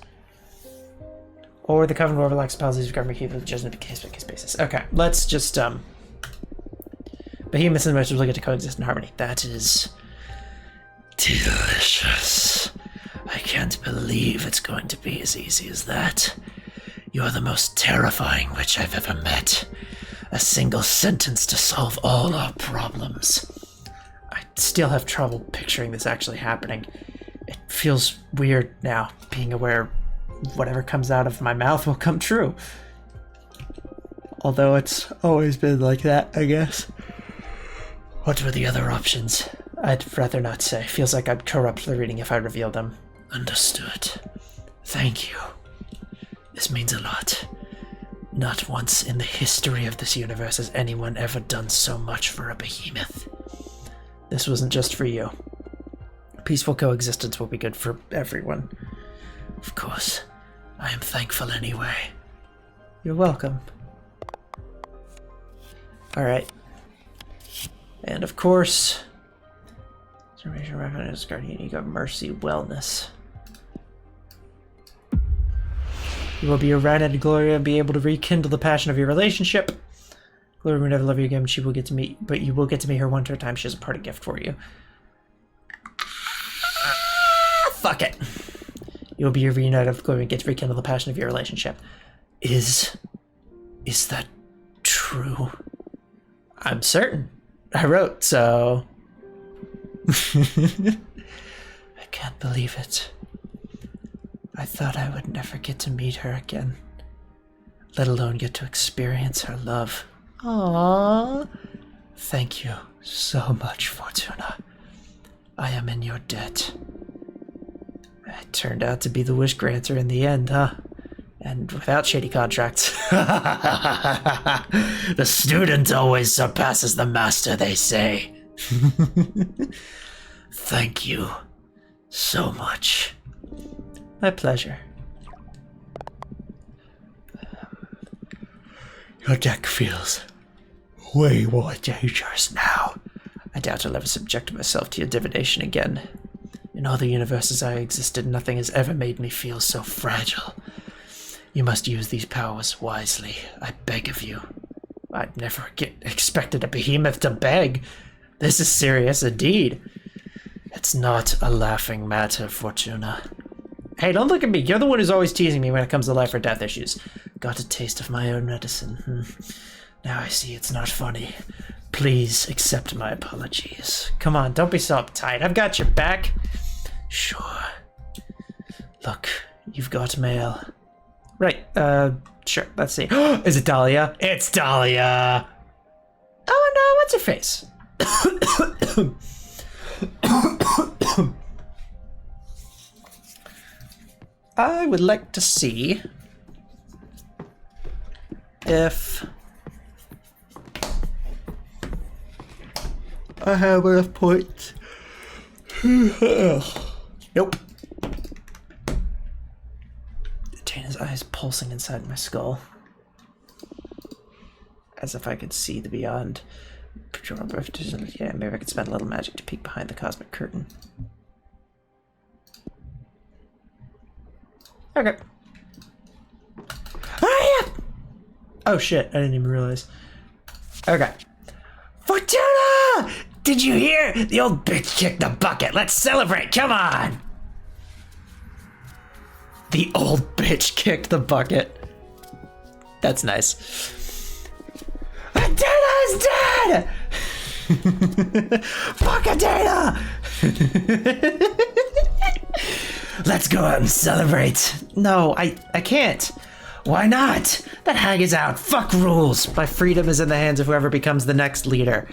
A: Or the coven will overlap spells these regarding behemoths just on a case-by-case basis. Okay, let's just, behemoths and witches will get to coexist in harmony. That is delicious. I can't believe it's going to be as easy as that. You're the most terrifying witch I've ever met. A single sentence to solve all our problems. I still have trouble picturing this actually happening. It feels weird now, being aware whatever comes out of my mouth will come true. Although it's always been like that, I guess. What were the other options? I'd rather not say. Feels like I'd corrupt the reading if I reveal them. Understood. Thank you. This means a lot. Not once in the history of this universe has anyone ever done so much for a behemoth. This wasn't just for you. Peaceful coexistence will be good for everyone. Of course. I am thankful anyway. You're welcome. Alright. And of course, Restoration, Revenants, Guardian, Ego, Mercy, Wellness. You will be united, Gloria, be able to rekindle the passion of your relationship. Gloria will never love you again, she will get to meet, but you will get to meet her one at a time. She has a party gift for you. Fuck it. You will be reunited with Gloria and get to rekindle the passion of your relationship. Is that true? I'm certain. I wrote, so... I can't believe it. I thought I would never get to meet her again, let alone get to experience her love. Aww. Thank you so much, Fortuna. I am in your debt. I turned out to be the wish granter in the end, huh? And without shady contracts. The student always surpasses the master, they say. Thank you. so much. My pleasure. Your deck feels way more dangerous now. I doubt I'll ever subject myself to your divination again. In all the universes I existed, nothing has ever made me feel so fragile. You must use these powers wisely, I beg of you. I'd never expected a behemoth to beg. This is serious indeed. It's not a laughing matter, Fortuna. Hey, don't look at me. You're the one who's always teasing me when it comes to life or death issues. Got a taste of my own medicine. Now I see it's not funny. Please accept my apologies. Come on, don't be so uptight. I've got your back. Sure. Look, you've got mail. Right, sure, let's see. Is it Dahlia? It's Dahlia! Oh no, what's her face? I would like to see if I have enough points. Nope. Dana's eyes pulsing inside my skull, as if I could see the beyond. Yeah, maybe I could spend a little magic to peek behind the cosmic curtain. Okay. Oh shit, I didn't even realize. Okay. Fortuna! Did you hear? The old bitch kicked the bucket. Let's celebrate, come on! The old bitch kicked the bucket. That's nice. Adana is dead! Fuck Adana! Let's go out and celebrate. No, I can't. Why not? That hag is out. Fuck rules. My freedom is in the hands of whoever becomes the next leader.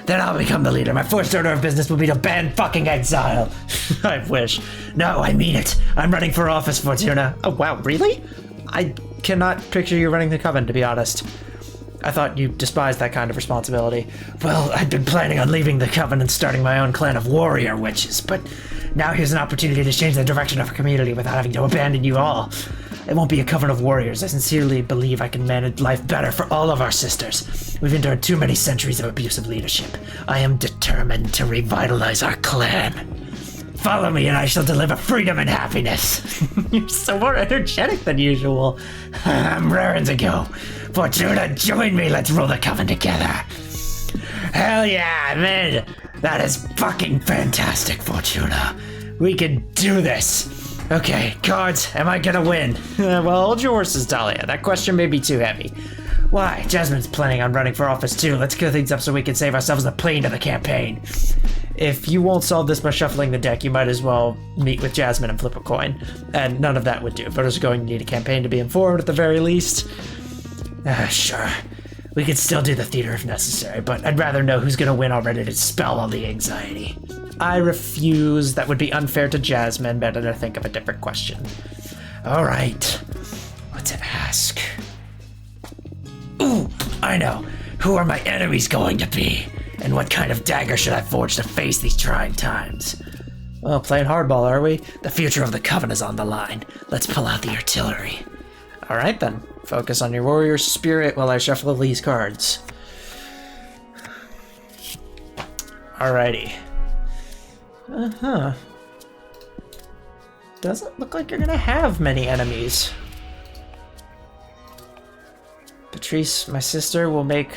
A: Then I'll become the leader. My first order of business will be to ban fucking exile. I wish. No, I mean it. I'm running for office, Fortuna. Oh, wow, really? I cannot picture you running the coven, to be honest. I thought you despised that kind of responsibility. Well, I'd been planning on leaving the coven and starting my own clan of warrior witches, but now here's an opportunity to change the direction of our community without having to abandon you all. It won't be a coven of warriors. I sincerely believe I can manage life better for all of our sisters. We've endured too many centuries of abusive leadership. I am determined to revitalize our clan. Follow me and I shall deliver freedom and happiness. You're so more energetic than usual. I'm raring to go. Fortuna, join me. Let's rule the coven together. Hell yeah, I'm in. That is fucking fantastic, Fortuna. We can do this. Okay, cards, am I gonna win? Well, hold your horses, Dahlia. That question may be too heavy. Why? Jasmine's planning on running for office too. Let's clear things up so we can save ourselves the plane to the campaign. If you won't solve this by shuffling the deck, you might as well meet with Jasmine and flip a coin. And none of that would do. Voters are going to need a campaign to be informed at the very least. Sure. We could still do the theater if necessary, but I'd rather know who's gonna win already to dispel all the anxiety. I refuse. That would be unfair to Jasmine. Better think of a different question. All right. What to ask? Ooh, I know. Who are my enemies going to be? And what kind of dagger should I forge to face these trying times? Well, playing hardball, are we? The future of the coven is on the line. Let's pull out the artillery. All right, then. Focus on your warrior spirit while I shuffle these cards. Alrighty. Doesn't look like you're gonna have many enemies. Patrice, my sister, will make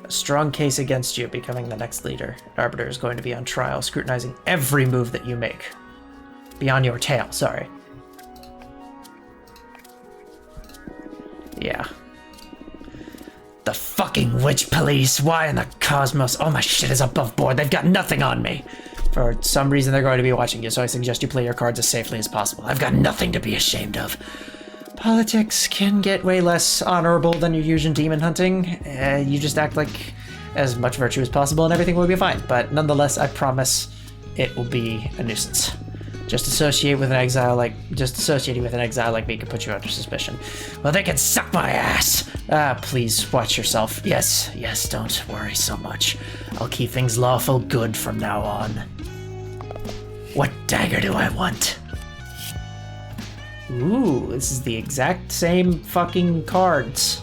A: a strong case against you becoming the next leader. Arbiter is going to be on trial, scrutinizing every move that you make. Beyond your tail, sorry. Yeah. The fucking witch police, why in the cosmos? All my shit is above board, they've got nothing on me. For some reason they're going to be watching you, so I suggest you play your cards as safely as possible. I've got nothing to be ashamed of. Politics can get way less honorable than you use in demon hunting. You just act like as much virtue as possible and everything will be fine. But nonetheless, I promise it will be a nuisance. Just associating with an exile like me can put you under suspicion. Well, they can suck my ass. Please watch yourself. Yes, don't worry so much. I'll keep things lawful good from now on. What dagger do I want? Ooh, this is the exact same fucking cards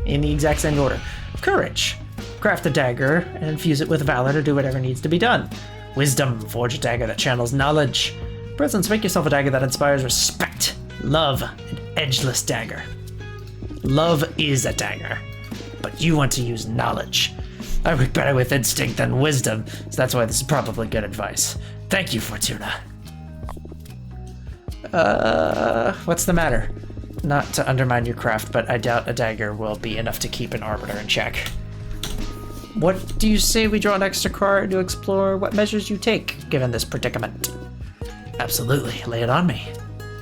A: in the exact same order. Courage. Craft a dagger and infuse it with valor to do whatever needs to be done. Wisdom. Forge a dagger that channels knowledge. Presence. Make yourself a dagger that inspires respect. Love. An edgeless dagger. Love is a dagger, but you want to use knowledge. I work better with instinct than wisdom, so that's why this is probably good advice. Thank you, Fortuna. What's the matter? Not to undermine your craft, but I doubt a dagger will be enough to keep an arbiter in check. What do you say we draw an extra card to explore what measures you take, given this predicament? Absolutely, lay it on me.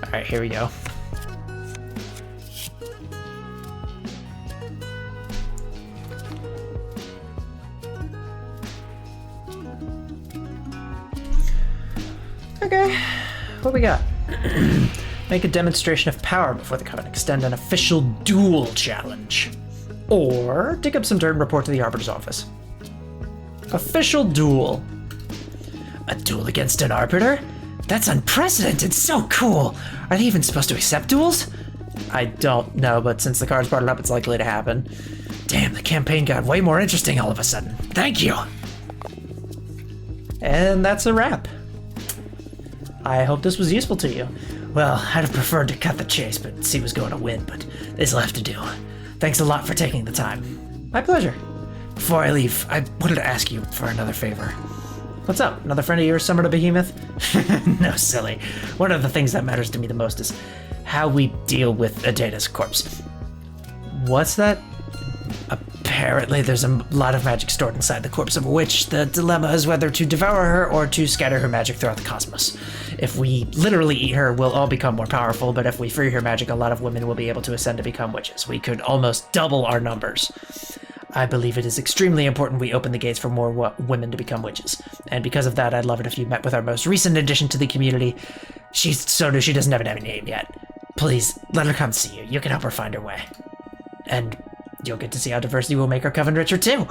A: Alright, here we go. Okay, what we got? Make a demonstration of power before the Coven. Extend an official duel challenge. Or dig up some dirt and report to the Arbiter's office. Official duel. A duel against an Arbiter? That's unprecedented, so cool. Are they even supposed to accept duels? I don't know, but since the cards brought it up, it's likely to happen. Damn, the campaign got way more interesting all of a sudden. Thank you. And that's a wrap. I hope this was useful to you. Well, I'd have preferred to cut the chase, but C was going to win, but this'll have to do. Thanks a lot for taking the time. My pleasure. Before I leave, I wanted to ask you for another favor. What's up? Another friend of yours summoned a behemoth? No, silly. One of the things that matters to me the most is how we deal with Adena's corpse. What's that? Apparently there's a lot of magic stored inside the corpse of a witch. The dilemma is whether to devour her or to scatter her magic throughout the cosmos. If we literally eat her, we'll all become more powerful, but if we free her magic, a lot of women will be able to ascend to become witches. We could almost double our numbers. I believe it is extremely important we open the gates for more women to become witches. And because of that, I'd love it if you met with our most recent addition to the community. She's so new, she doesn't have a name yet. Please, let her come see you. You can help her find her way. And you'll get to see how diversity will make our coven richer too.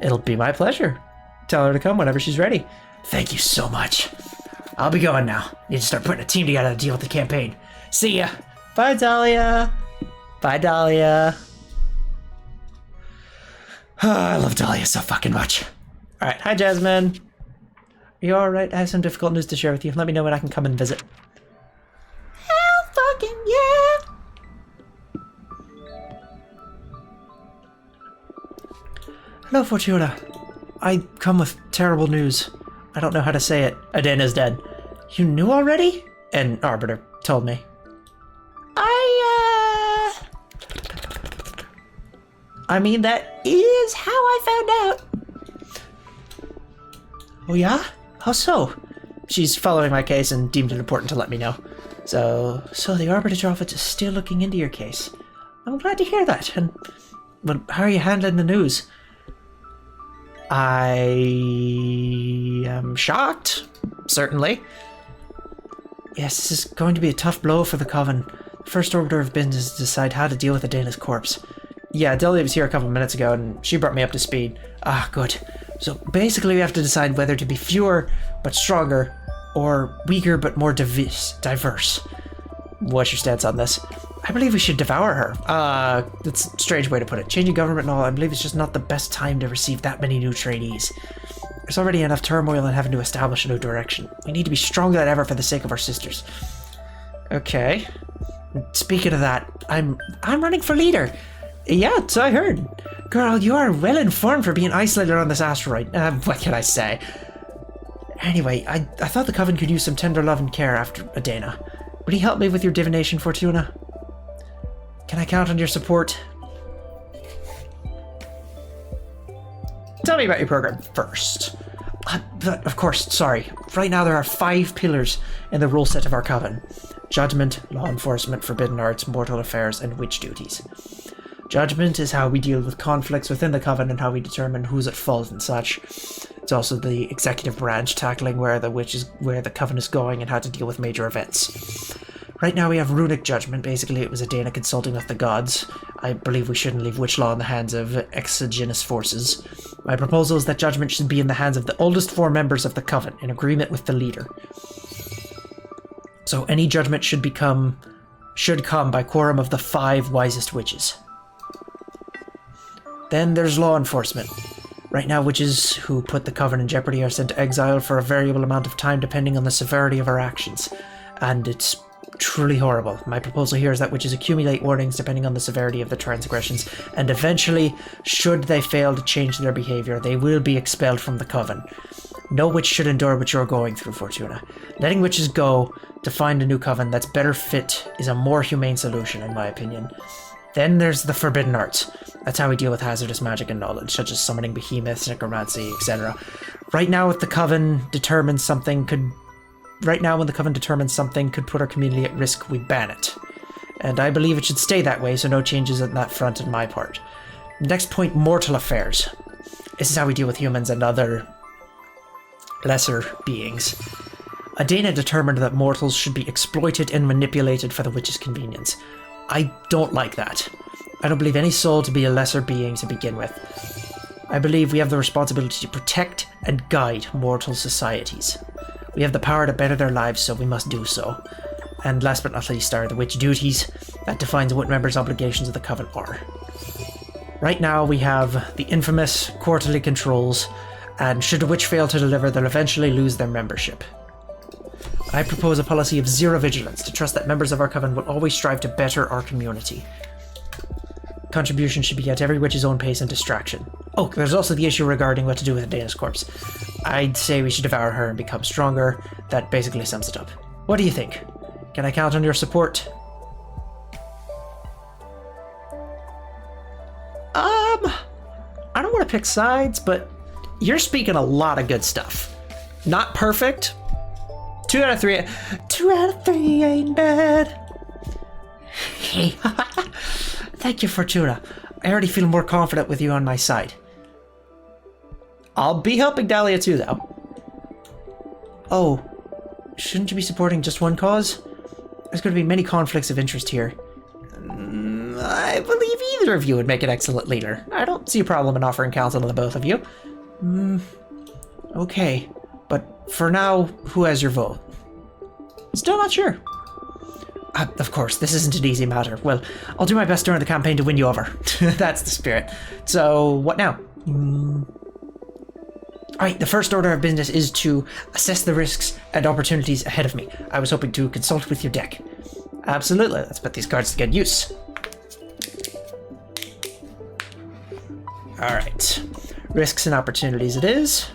A: It'll be my pleasure. Tell her to come whenever she's ready. Thank you so much. I'll be going now. Need to start putting a team together to deal with the campaign. See ya. Bye, Dahlia. Bye, Dahlia. Oh, I love Dahlia so fucking much. All right, hi, Jasmine. Are you all right? I have some difficult news to share with you. Let me know when I can come and visit. Hell fucking yeah! Hello, Fortuna. I come with terrible news. I don't know how to say it. Adena's dead. You knew already? An arbiter told me. I mean, that is how I found out. Oh yeah? How so? She's following my case and deemed it important to let me know. So the Arbiter office is still looking into your case. I'm glad to hear that. And but how are you handling the news? I am shocked, certainly. Yes, this is going to be a tough blow for the Coven. The first order of business is to decide how to deal with Adena's corpse. Yeah, Delia was here a couple of minutes ago, and she brought me up to speed. Ah, good. So basically we have to decide whether to be fewer but stronger, or weaker but more diverse. What's your stance on this? I believe we should devour her. That's a strange way to put it. Changing government and all, I believe it's just not the best time to receive that many new trainees. There's already enough turmoil in having to establish a new direction. We need to be stronger than ever for the sake of our sisters. Okay. Speaking of that, I'm running for leader. Yeah, so I heard. Girl, you are well informed for being isolated on this asteroid. What can I say? Anyway, I thought the Coven could use some tender love and care after Adena. Would you help me with your divination, Fortuna? Can I count on your support? Tell me about your program first. Of course, sorry. Right now there are 5 pillars in the rule set of our Coven. Judgment, law enforcement, forbidden arts, mortal affairs, and witch duties. Judgment is how we deal with conflicts within the Coven and how we determine who's at fault and such. It's also the executive branch, tackling where the Coven is going and how to deal with major events. Right now we have runic judgment. Basically it was Adena consulting with the gods. I believe we shouldn't leave witch law in the hands of exogenous forces. My proposal is that judgment should be in the hands of the oldest 4 members of the Coven, in agreement with the leader. So any judgment should come by quorum of the 5 wisest witches. Then there's law enforcement. Right now, witches who put the coven in jeopardy are sent to exile for a variable amount of time depending on the severity of our actions. And it's truly horrible. My proposal here is that witches accumulate warnings depending on the severity of the transgressions, and eventually, should they fail to change their behavior, they will be expelled from the coven. No witch should endure what you're going through, Fortuna. Letting witches go to find a new coven that's better fit is a more humane solution, in my opinion. Then there's the forbidden arts. That's how we deal with hazardous magic and knowledge, such as summoning behemoths, necromancy, etc. Right now, when the coven determines something could put our community at risk, we ban it. And I believe it should stay that way, so no changes on that front on my part. Next point, mortal affairs. This is how we deal with humans and other lesser beings. Adena determined that mortals should be exploited and manipulated for the witch's convenience. I don't like that. I don't believe any soul to be a lesser being to begin with. I believe we have the responsibility to protect and guide mortal societies. We have the power to better their lives, so we must do so. And last but not least are the witch duties. That defines what members' obligations of the coven are. Right now we have the infamous quarterly controls, and should a witch fail to deliver, they'll eventually lose their membership. I propose a policy of zero vigilance, to trust that members of our coven will always strive to better our community. Contribution should be at every witch's own pace and distraction. Oh, there's also the issue regarding what to do with Adena's corpse. I'd say we should devour her and become stronger. That basically sums it up. What do you think? Can I count on your support? I don't want to pick sides, but you're speaking a lot of good stuff. Not perfect. 2 out of 3. 2 out of 3 ain't bad. Hey, thank you, Fortuna. I already feel more confident with you on my side. I'll be helping Dahlia too, though. Oh, shouldn't you be supporting just one cause? There's going to be many conflicts of interest here. I believe either of you would make an excellent leader. I don't see a problem in offering counsel to the both of you. Okay, but for now, who has your vote? Still not sure. Of course, this isn't an easy matter. Well, I'll do my best during the campaign to win you over. That's the spirit. So, what now? Alright, the first order of business is to assess the risks and opportunities ahead of me. I was hoping to consult with your deck. Absolutely, let's put these cards to good use. Alright, risks and opportunities it is.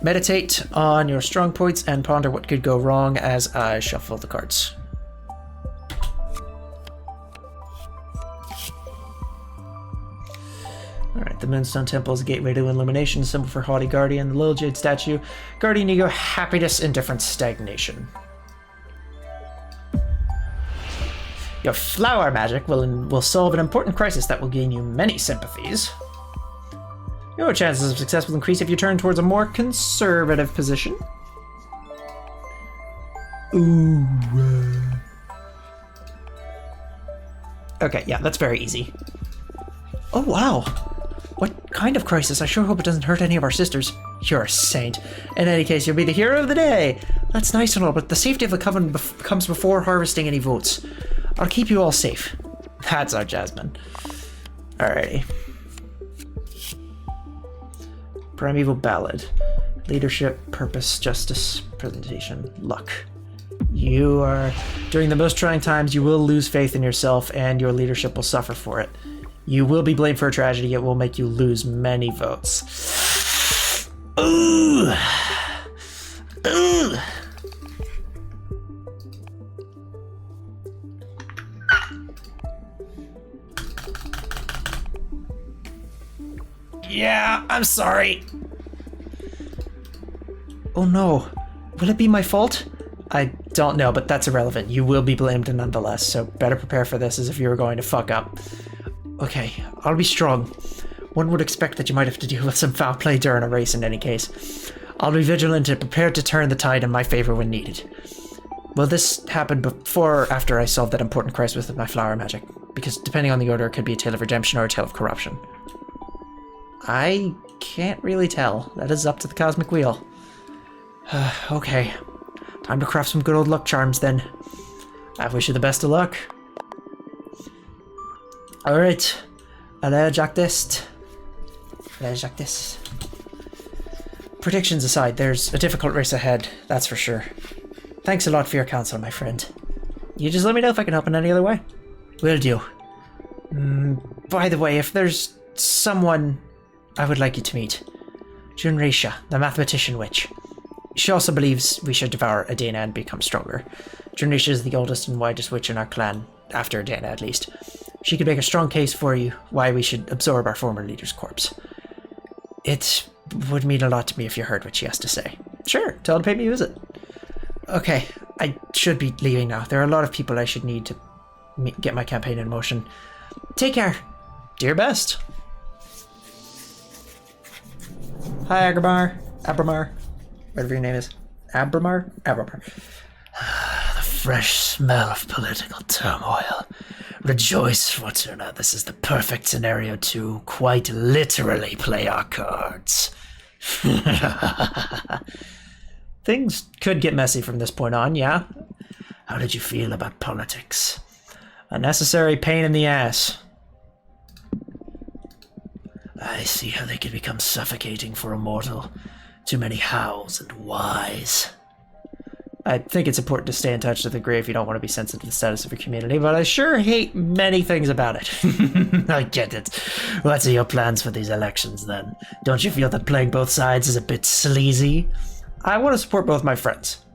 A: Meditate on your strong points and ponder what could go wrong as I shuffle the cards. Alright, the Moonstone Temple is a gateway to illumination, symbol for haughty guardian, the little jade statue, guardian ego, happiness, indifference, stagnation. Your flower magic will solve an important crisis that will gain you many sympathies. Your chances of success will increase if you turn towards a more conservative position. Ooh. Okay, yeah, that's very easy. Oh, wow. What kind of crisis? I sure hope it doesn't hurt any of our sisters. You're a saint. In any case, you'll be the hero of the day. That's nice and all, but the safety of the coven comes before harvesting any votes. I'll keep you all safe. That's our Jasmine. Alrighty. Primeval Ballad. Leadership, purpose, justice, presentation, luck. You are... During the most trying times, you will lose faith in yourself and your leadership will suffer for it. You will be blamed for a tragedy. It will make you lose many votes. Ooh. Ooh. Yeah, I'm sorry. Oh no. Will it be my fault? I don't know, but that's irrelevant. You will be blamed nonetheless, so better prepare for this as if you were going to fuck up. Okay, I'll be strong. One would expect that you might have to deal with some foul play during a race in any case. I'll be vigilant and prepared to turn the tide in my favor when needed. Will this happen before or after I solve that important crisis with my flower magic? Because depending on the order, it could be a tale of redemption or a tale of corruption. I can't really tell. That is up to the cosmic wheel. Okay. Time to craft some good old luck charms then. I wish you the best of luck. Alright. Allez, Jacques Dest. Allez, Jacques Dest. Predictions aside, there's a difficult race ahead, that's for sure. Thanks a lot for your counsel, my friend. You just let me know if I can help in any other way. Will do. By the way, if there's someone I would like you to meet. Junrisha, the mathematician witch. She also believes we should devour Adena and become stronger. Junrisha is the oldest and widest witch in our clan, after Adena at least. She could make a strong case for you why we should absorb our former leader's corpse. It would mean a lot to me if you heard what she has to say. Sure, tell her to pay me a visit. Okay, I should be leaving now. There are a lot of people I should need to get my campaign in motion. Take care. Do your best. Hi, Abramar. Whatever your name is. Abramar?
B: The fresh smell of political turmoil. Rejoice, Fortuna. This is the perfect scenario to, quite literally, play our cards.
A: Things could get messy from this point on, yeah?
B: How did you feel about politics?
A: A necessary pain in the ass.
B: I see how they can become suffocating for a mortal. Too many hows and whys.
A: I think it's important to stay in touch with the grave if you don't want to be sensitive to the status of your community, but I sure hate many things about it.
B: I get it. What are your plans for these elections, then? Don't you feel that playing both sides is a bit sleazy?
A: I want to support both my friends.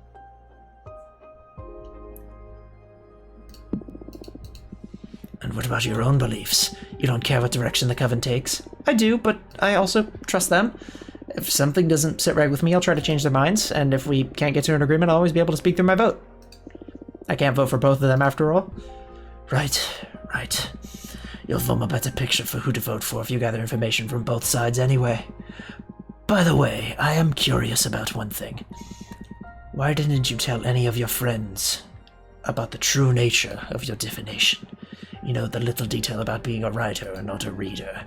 B: And what about your own beliefs? You don't care what direction the Coven takes?
A: I do, but I also trust them. If something doesn't sit right with me, I'll try to change their minds, and if we can't get to an agreement, I'll always be able to speak through my vote. I can't vote for both of them after all.
B: Right. You'll form a better picture for who to vote for if you gather information from both sides anyway. By the way, I am curious about one thing. Why didn't you tell any of your friends about the true nature of your divination? You know, the little detail about being a writer and not a reader.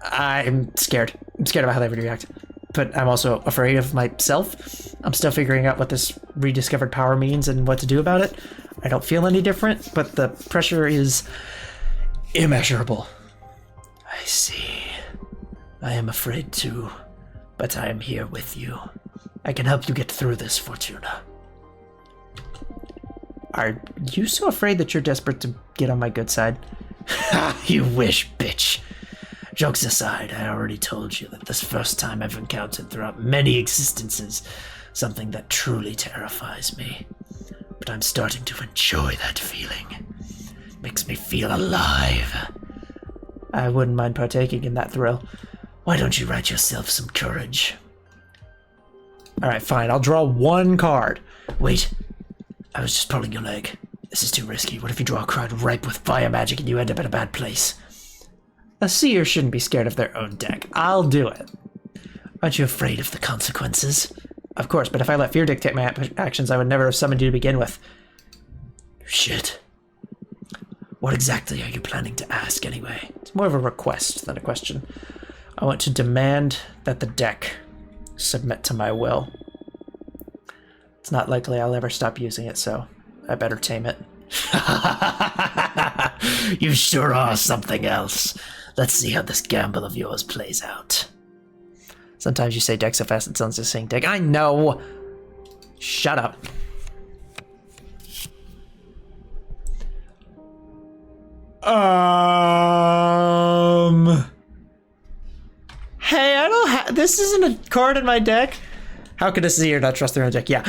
A: I'm scared. I'm scared about how they would react. But I'm also afraid of myself. I'm still figuring out what this rediscovered power means and what to do about it. I don't feel any different, but the pressure is immeasurable.
B: I see. I am afraid too, but I am here with you. I can help you get through this, Fortuna.
A: Are you so afraid that you're desperate to get on my good side?
B: You wish, bitch. Jokes aside, I already told you that this first time I've encountered throughout many existences something that truly terrifies me. But I'm starting to enjoy that feeling. It makes me feel alive.
A: I wouldn't mind partaking in that thrill.
B: Why don't you write yourself some courage?
A: Alright, fine. I'll draw one card.
B: Wait. I was just pulling your leg. This is too risky. What if you draw a card ripe with fire magic and you end up in a bad place?
A: A seer shouldn't be scared of their own deck. I'll do it.
B: Aren't you afraid of the consequences?
A: Of course, but if I let fear dictate my actions, I would never have summoned you to begin with.
B: Shit. What exactly are you planning to ask, anyway?
A: It's more of a request than a question. I want to demand that the deck submit to my will. It's not likely I'll ever stop using it, so I better tame it.
B: You sure are something else. Let's see how this gamble of yours plays out.
A: Sometimes you say deck so fast it sounds like saying deck. I know! Shut up. Hey, I don't have... This isn't a card in my deck. How could a seer not trust their own deck? Yeah.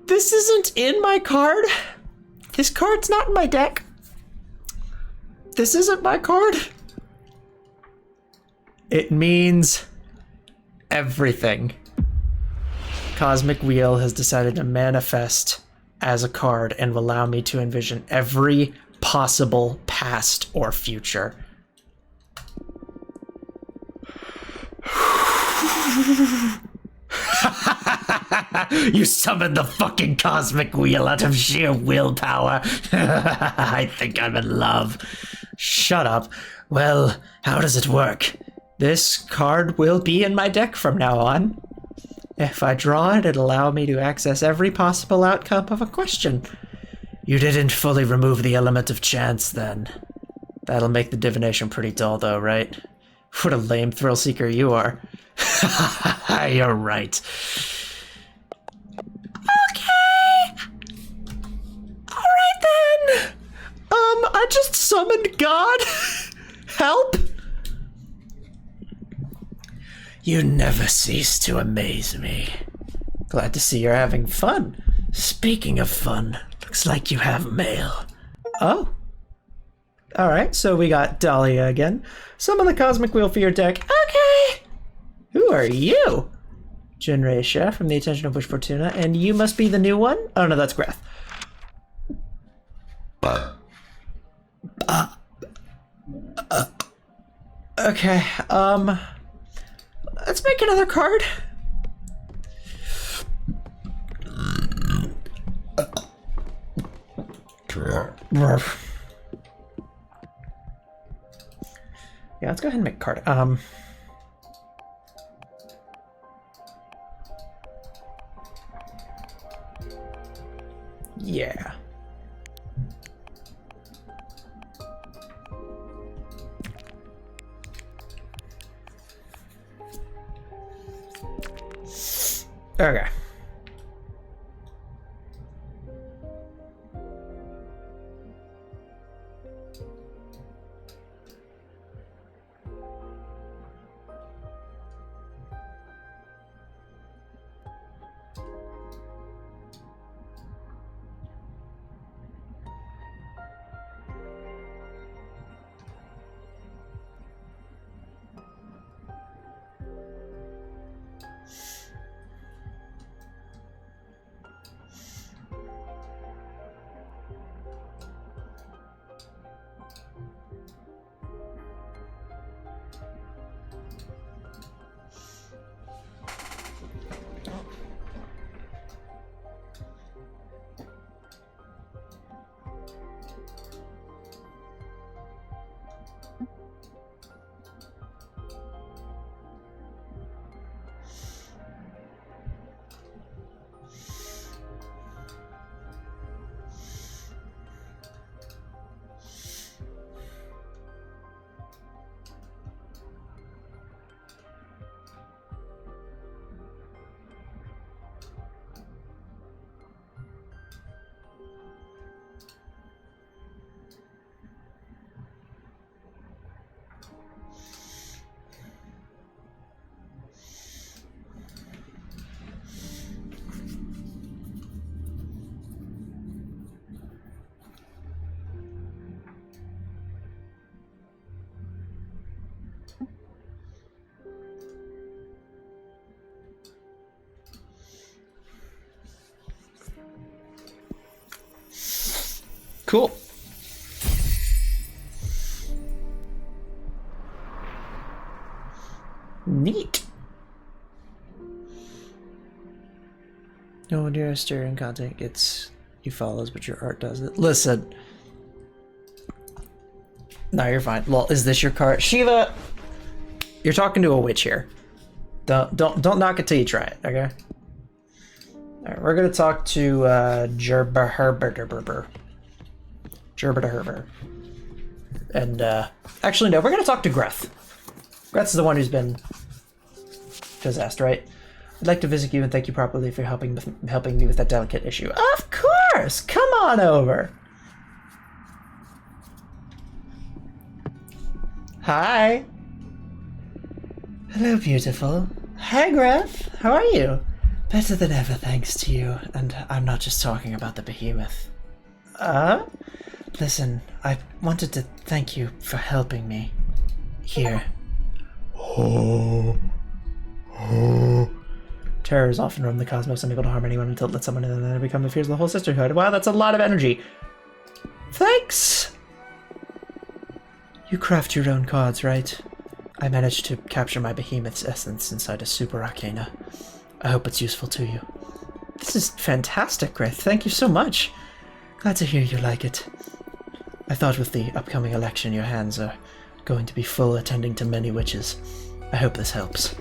A: This isn't in my card. This card's not in my deck. This isn't my card. It means everything. Cosmic Wheel has decided to manifest as a card and will allow me to envision every possible past or future.
B: You summoned the fucking Cosmic Wheel out of sheer willpower. I think I'm in love.
A: Shut up.
B: Well, how does it work?
A: This card will be in my deck from now on. If I draw it, it'll allow me to access every possible outcome of a question.
B: You didn't fully remove the element of chance, then.
A: That'll make the divination pretty dull, though, right? What a lame thrill seeker you are.
B: You're right.
A: Okay! Alright then! I just summoned God! Help!
B: You never cease to amaze me.
A: Glad to see you're having fun.
B: Speaking of fun, looks like you have mail.
A: Oh. Alright, so we got Dahlia again. Summon the Cosmic Wheel for your deck. Okay! Who are you? Genresha from the Attention of Wish Fortuna, and you must be the new one? Oh no, that's Greth. Okay, let's make another card. Yeah, let's go ahead and make a card. Yeah. Okay. Cool. Neat. No one here steering content gets you follows, but your art does it. Listen. No, you're fine. Well, is this your card? Shiva, you're talking to a witch here. Don't knock it till you try it, okay? Alright, we're gonna talk to Gerber. And actually no, we're gonna talk to Greth. Greth's the one who's been possessed, right? I'd like to visit you and thank you properly for helping me with that delicate issue. Of course! Come on over! Hi! Hello, beautiful. Hi, Greth. How are you? Better than ever, thanks to you. And I'm not just talking about the behemoth. Listen, I wanted to thank you for helping me. Here. Terrors often roam the cosmos, unable to harm anyone until it lets someone in and then it becomes the fears of the whole Sisterhood. Wow, that's a lot of energy. Thanks! You craft your own cards, right? I managed to capture my behemoth's essence inside a super arcana. I hope it's useful to you. This is fantastic, Greth. Thank you so much. Glad to hear you like it. I thought with the upcoming election your hands are going to be full attending to many witches. I hope this helps.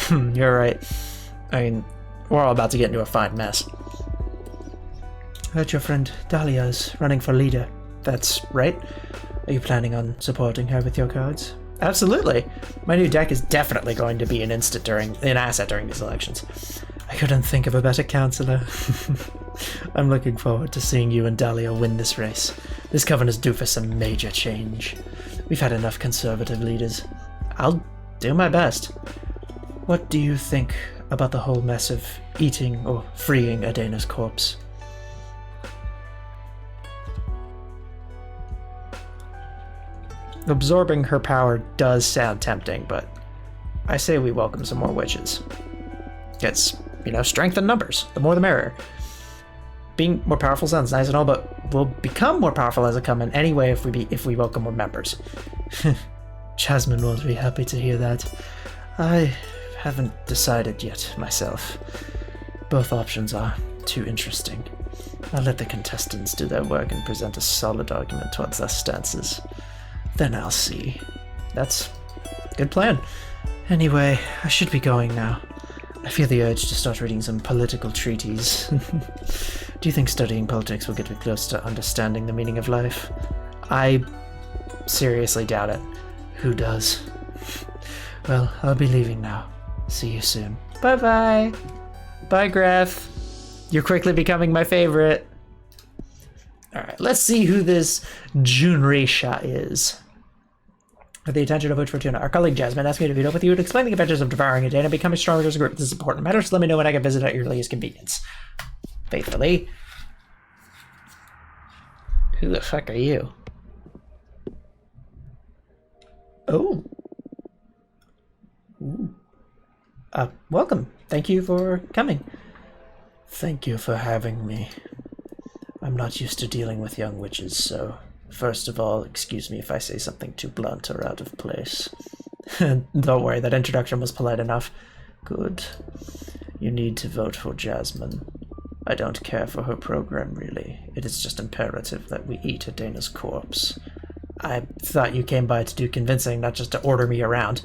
A: You're right. I mean,
B: we're all about to get into a fine mess.
A: Heard your friend Dahlia's running for leader. That's right. Are you planning on supporting her with your cards?
B: Absolutely. My new deck is definitely going to be an asset during these elections.
A: I couldn't think of a better counselor. I'm looking forward to seeing you and Dahlia win this race. This coven is due for some major change. We've had enough conservative leaders.
B: I'll do my best.
A: What do you think about the whole mess of eating or freeing Adena's corpse?
B: Absorbing her power does sound tempting, but I say we welcome some more witches. It's, strength in numbers. The more the merrier. Being more powerful sounds nice and all, but we'll become more powerful as a coven anyway if we welcome more members.
A: Jasmine won't be happy to hear that. I haven't decided yet myself. Both options are too interesting. I'll let the contestants do their work and present a solid argument towards their stances. Then I'll see.
B: That's a good plan.
A: Anyway, I should be going now. I feel the urge to start reading some political treatises. Do you think studying politics will get me close to understanding the meaning of life?
B: I seriously doubt it.
A: Who does? Well, I'll be leaving now. See you soon.
B: Bye-bye. Bye, Graf. You're quickly becoming my favorite. Alright, let's see who this Junreisha is.
A: With the attention of which Fortuna, our colleague Jasmine asked me to meet up with you to explain the adventures of devouring a day and becoming stronger as a group. This is important matter, so let me know when I can visit at your earliest convenience.
B: Faithfully. Who the fuck are you?
A: Oh. Ooh. Welcome. Thank you for coming. Thank you for having me. I'm not used to dealing with young witches, so first of all, excuse me if I say something too blunt or out of place.
B: Don't worry, that introduction was polite enough.
A: Good. You need to vote for Jasmine. I don't care for her program, really. It is just imperative that we eat Adena's corpse.
B: I thought you came by to do convincing, not just to order me around.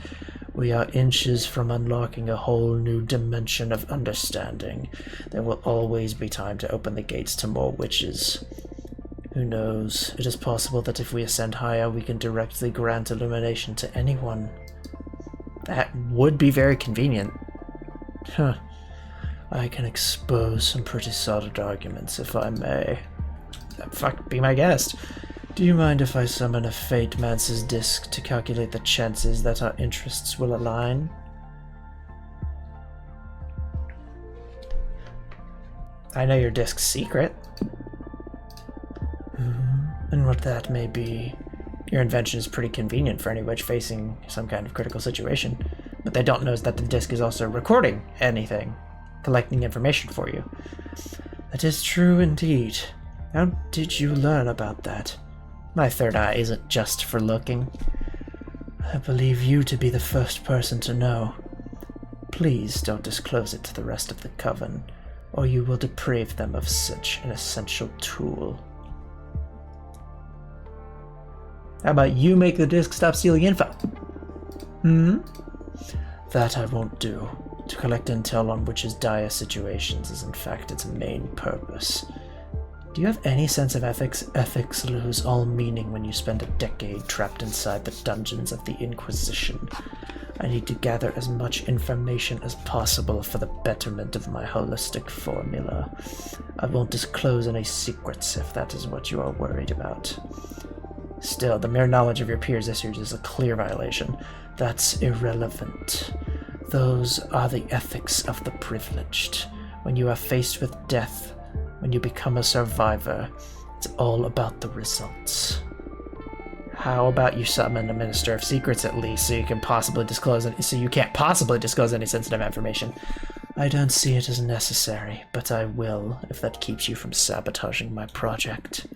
A: We are inches from unlocking a whole new dimension of understanding. There will always be time to open the gates to more witches. Who knows? It is possible that if we ascend higher, we can directly grant illumination to anyone.
B: That would be very convenient.
A: Huh. I can expose some pretty solid arguments, if I may.
B: Fuck, be my guest.
A: Do you mind if I summon a Fate Mance's disc to calculate the chances that our interests will align?
B: I know your disc's secret.
A: And what that may be.
B: Your invention is pretty convenient for any witch facing some kind of critical situation. What they don't know is that the disc is also recording anything, collecting information for you.
A: That is true indeed. How did you learn about that?
B: My third eye isn't just for looking.
A: I believe you to be the first person to know. Please don't disclose it to the rest of the coven, or you will deprive them of such an essential tool.
B: How about you make the disc stop stealing info?
A: That I won't do. To collect intel on witches' dire situations is in fact its main purpose. Do you have any sense of ethics? Ethics lose all meaning when you spend a decade trapped inside the dungeons of the Inquisition. I need to gather as much information as possible for the betterment of my holistic formula. I won't disclose any secrets if that is what you are worried about.
B: Still, the mere knowledge of your peers' issues is a clear violation.
A: That's irrelevant. Those are the ethics of the privileged. When you are faced with death, when you become a survivor, it's all about the results.
B: How about you summon a Minister of Secrets at least, so you can't possibly disclose any sensitive information?
A: I don't see it as necessary, but I will, if that keeps you from sabotaging my project.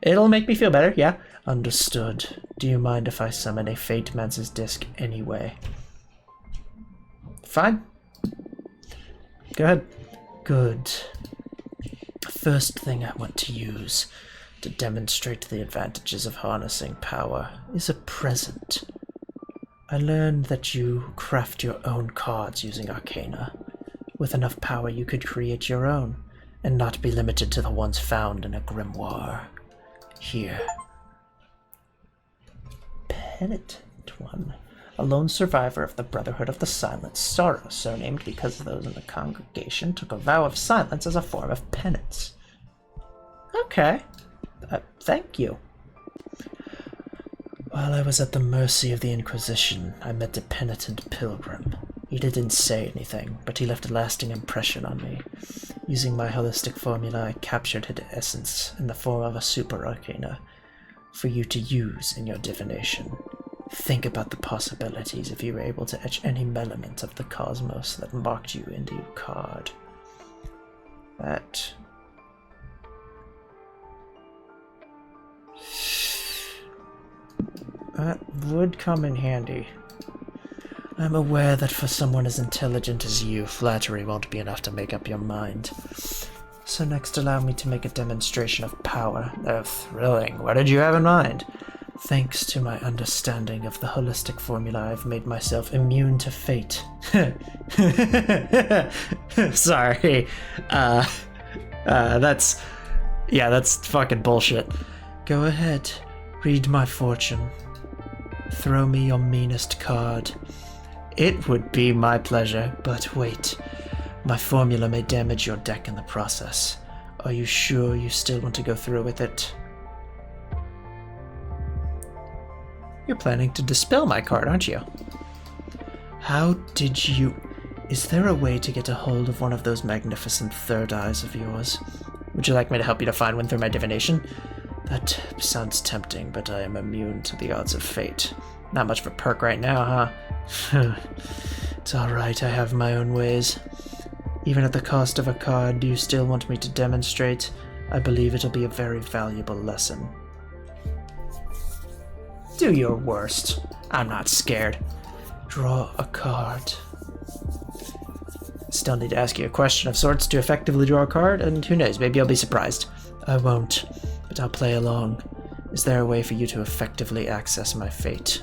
B: It'll make me feel better, yeah.
A: Understood. Do you mind if I summon a Fate Mance's disc anyway?
B: Fine. Go ahead.
A: Good. The first thing I want to use to demonstrate the advantages of harnessing power is a present. I learned that you craft your own cards using arcana.
B: With enough power, you could create your own, and not be limited to the ones found in a grimoire. Here. Penitent one. A lone survivor of the Brotherhood of the Silent Sorrow, so named because those in the congregation took a vow of silence as a form of penance. Okay. Thank you. While I was at the mercy of the Inquisition, I met a penitent pilgrim. He didn't say anything, but he left a lasting impression on me. Using my holistic formula, I captured his essence in the form of a super arcana for you to use in your divination. Think about the possibilities if you were able to etch any element of the cosmos that marked you into your card. That would come in handy. I'm aware that for someone as intelligent as you, flattery won't be enough to make up your mind. So next, allow me to make a demonstration of power. Oh, thrilling. What did you have in mind? Thanks to my understanding of the holistic formula, I've made myself immune to fate. Sorry. That's fucking bullshit. Go ahead. Read my fortune. Throw me your meanest card. It would be my pleasure, but wait. My formula may damage your deck in the process. Are you sure you still want to go through with it? You're planning to dispel my card, aren't you? How did you... Is there a way to get a hold of one of those magnificent third eyes of yours? Would you like me to help you to find one through my divination? That sounds tempting, but I am immune to the odds of fate. Not much of a perk right now, huh? It's alright, I have my own ways. Even at the cost of a card, do you still want me to demonstrate? I believe it'll be a very valuable lesson. Do your worst. I'm not scared. Draw a card. Still need to ask you a question of sorts to effectively draw a card, and who knows, maybe I'll be surprised. I won't, but I'll play along. Is there a way for you to effectively access my fate?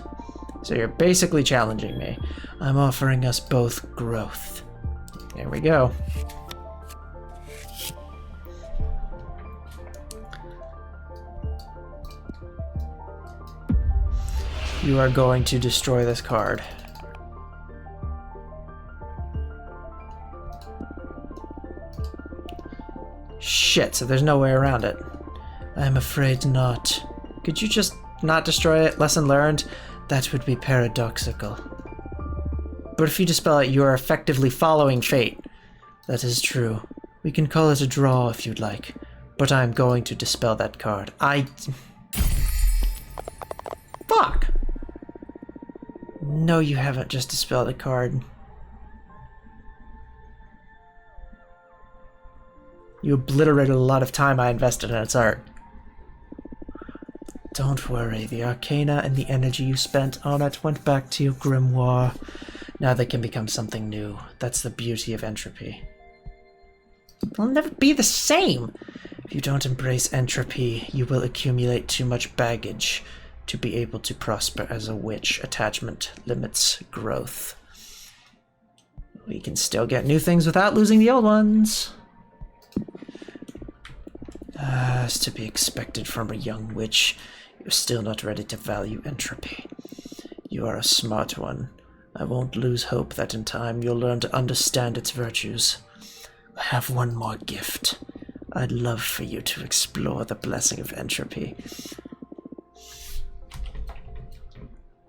B: So you're basically challenging me. I'm offering us both growth. There we go. You are going to destroy this card. Shit, so there's no way around it. I'm afraid not. Could you just not destroy it? Lesson learned? That would be paradoxical. But if you dispel it, you are effectively following fate. That is true. We can call it a draw if you'd like. But I'm going to dispel that card. Fuck! No, you haven't just dispelled a card. You obliterated a lot of time I invested in its art. Don't worry, the arcana and the energy you spent on it went back to your grimoire. Now they can become something new. That's the beauty of entropy. It'll never be the same! If you don't embrace entropy, you will accumulate too much baggage to be able to prosper as a witch. Attachment limits growth. We can still get new things without losing the old ones. As to be expected from a young witch, you're still not ready to value entropy. You are a smart one. I won't lose hope that in time you'll learn to understand its virtues. I have one more gift. I'd love for you to explore the blessing of entropy.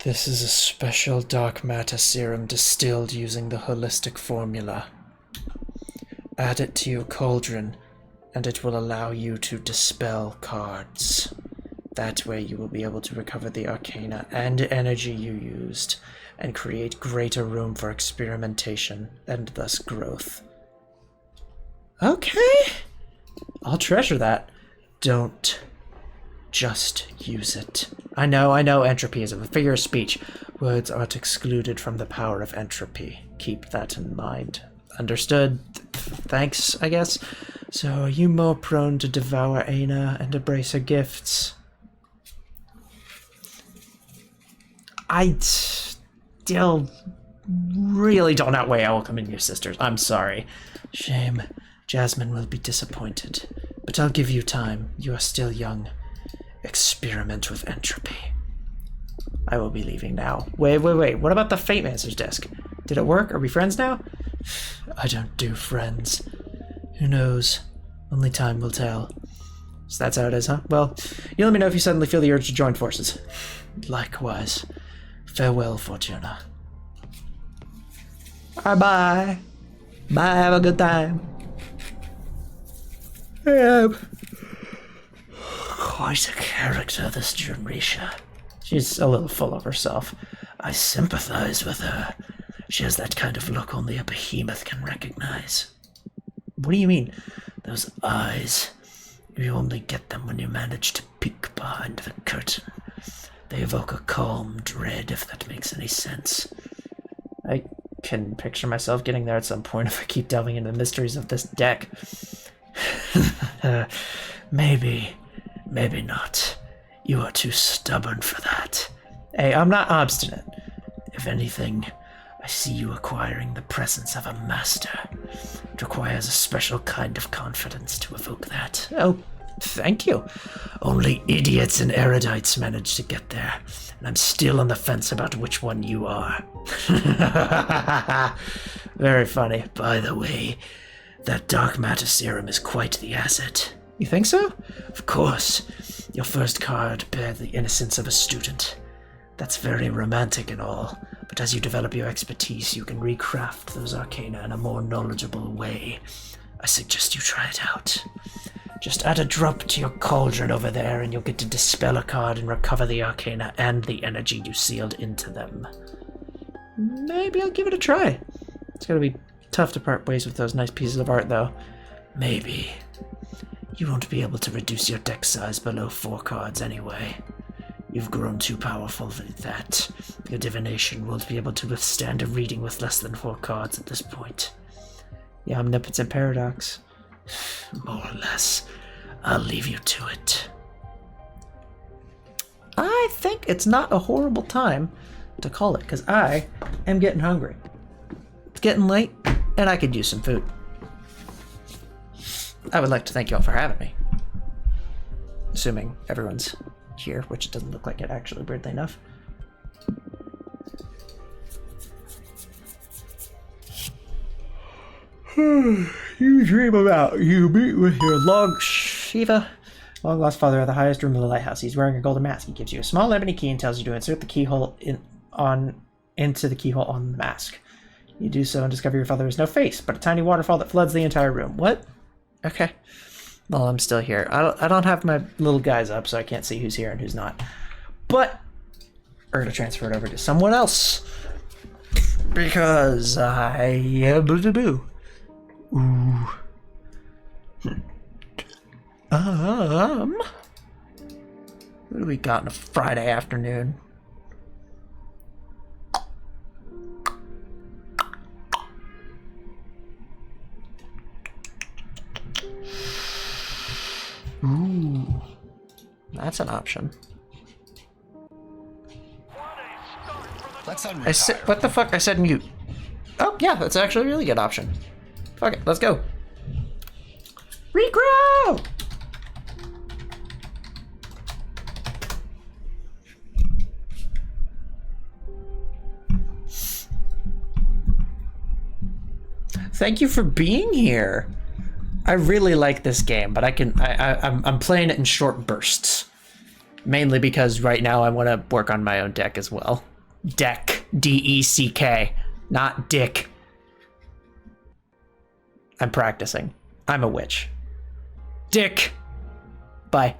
B: This is a special dark matter serum distilled using the holistic formula. Add it to your cauldron, and it will allow you to dispel cards. That way you will be able to recover the arcana and energy you used, and create greater room for experimentation, and thus growth. Okay! I'll treasure that. Don't just use it. I know, entropy is a figure of speech. Words aren't excluded from the power of entropy. Keep that in mind. Understood? Thanks, I guess. So are you more prone to devour Aina and embrace her gifts? I still
A: really don't outweigh welcoming your sisters. I'm sorry.
B: Shame. Jasmine will be disappointed. But I'll give you time. You are still young. Experiment with entropy.
A: I will be leaving now. Wait. What about the Fate Master's disc? Did it work? Are we friends now?
B: I don't do friends. Who knows? Only time will tell.
A: So that's how it is, huh? Well, you let me know if you suddenly feel the urge to join forces.
B: Likewise. Farewell, Fortuna.
A: Bye. Bye, have a good time. Yeah.
B: Quite a character, this Janisha.
A: She's a little full of herself.
B: I sympathize with her. She has that kind of look only a behemoth can recognize.
A: What do you mean?
B: Those eyes. You only get them when you manage to peek behind the curtain. They evoke a calm dread, if that makes any sense.
A: I can picture myself getting there at some point if I keep delving into the mysteries of this deck.
B: Maybe not. You are too stubborn for that.
A: Hey, I'm not obstinate.
B: If anything, I see you acquiring the presence of a master. It requires a special kind of confidence to evoke that.
A: Oh, thank you.
B: Only idiots and erudites manage to get there, and I'm still on the fence about which one you are.
A: Very funny.
B: By the way, that dark matter serum is quite the asset.
A: You think so?
B: Of course. Your first card bears the innocence of a student. That's very romantic and all, but as you develop your expertise, you can recraft those arcana in a more knowledgeable way. I suggest you try it out. Just add a drop to your cauldron over there and you'll get to dispel a card and recover the arcana and the energy you sealed into them.
A: Maybe I'll give it a try. It's gonna be tough to part ways with those nice pieces of art, though.
B: Maybe. You won't be able to reduce your deck size below 4 cards anyway. You've grown too powerful for that. Your divination won't be able to withstand a reading with less than 4 cards at this point.
A: Yeah, omnipotent paradox.
B: More or less. I'll leave you to it.
A: I think it's not a horrible time to call it, because I am getting hungry. It's getting late, and I could use some food. I would like to thank you all for having me. Assuming everyone's here, which it doesn't look like it actually, weirdly enough. You dream about you meet with your Shiva, long lost father of the highest room of the lighthouse. He's wearing a golden mask. He gives you a small ebony key and tells you to insert the keyhole into the keyhole on the mask. You do so and discover your father has no face, but a tiny waterfall that floods the entire room. What? Okay. Well, I'm still here. I don't have my little guys up, so I can't see who's here and who's not. But we're gonna transfer it over to someone else because I boo. Ooh. What do we got on a Friday afternoon? Ooh, that's an option. What the fuck? I said mute. Oh, yeah, that's actually a really good option. Fuck it, let's go. Regrow! Thank you for being here. I really like this game, but I'm playing it in short bursts. Mainly because right now I want to work on my own deck as well. Deck, D-E-C-K, not dick. I'm practicing. I'm a witch. Dick. Bye.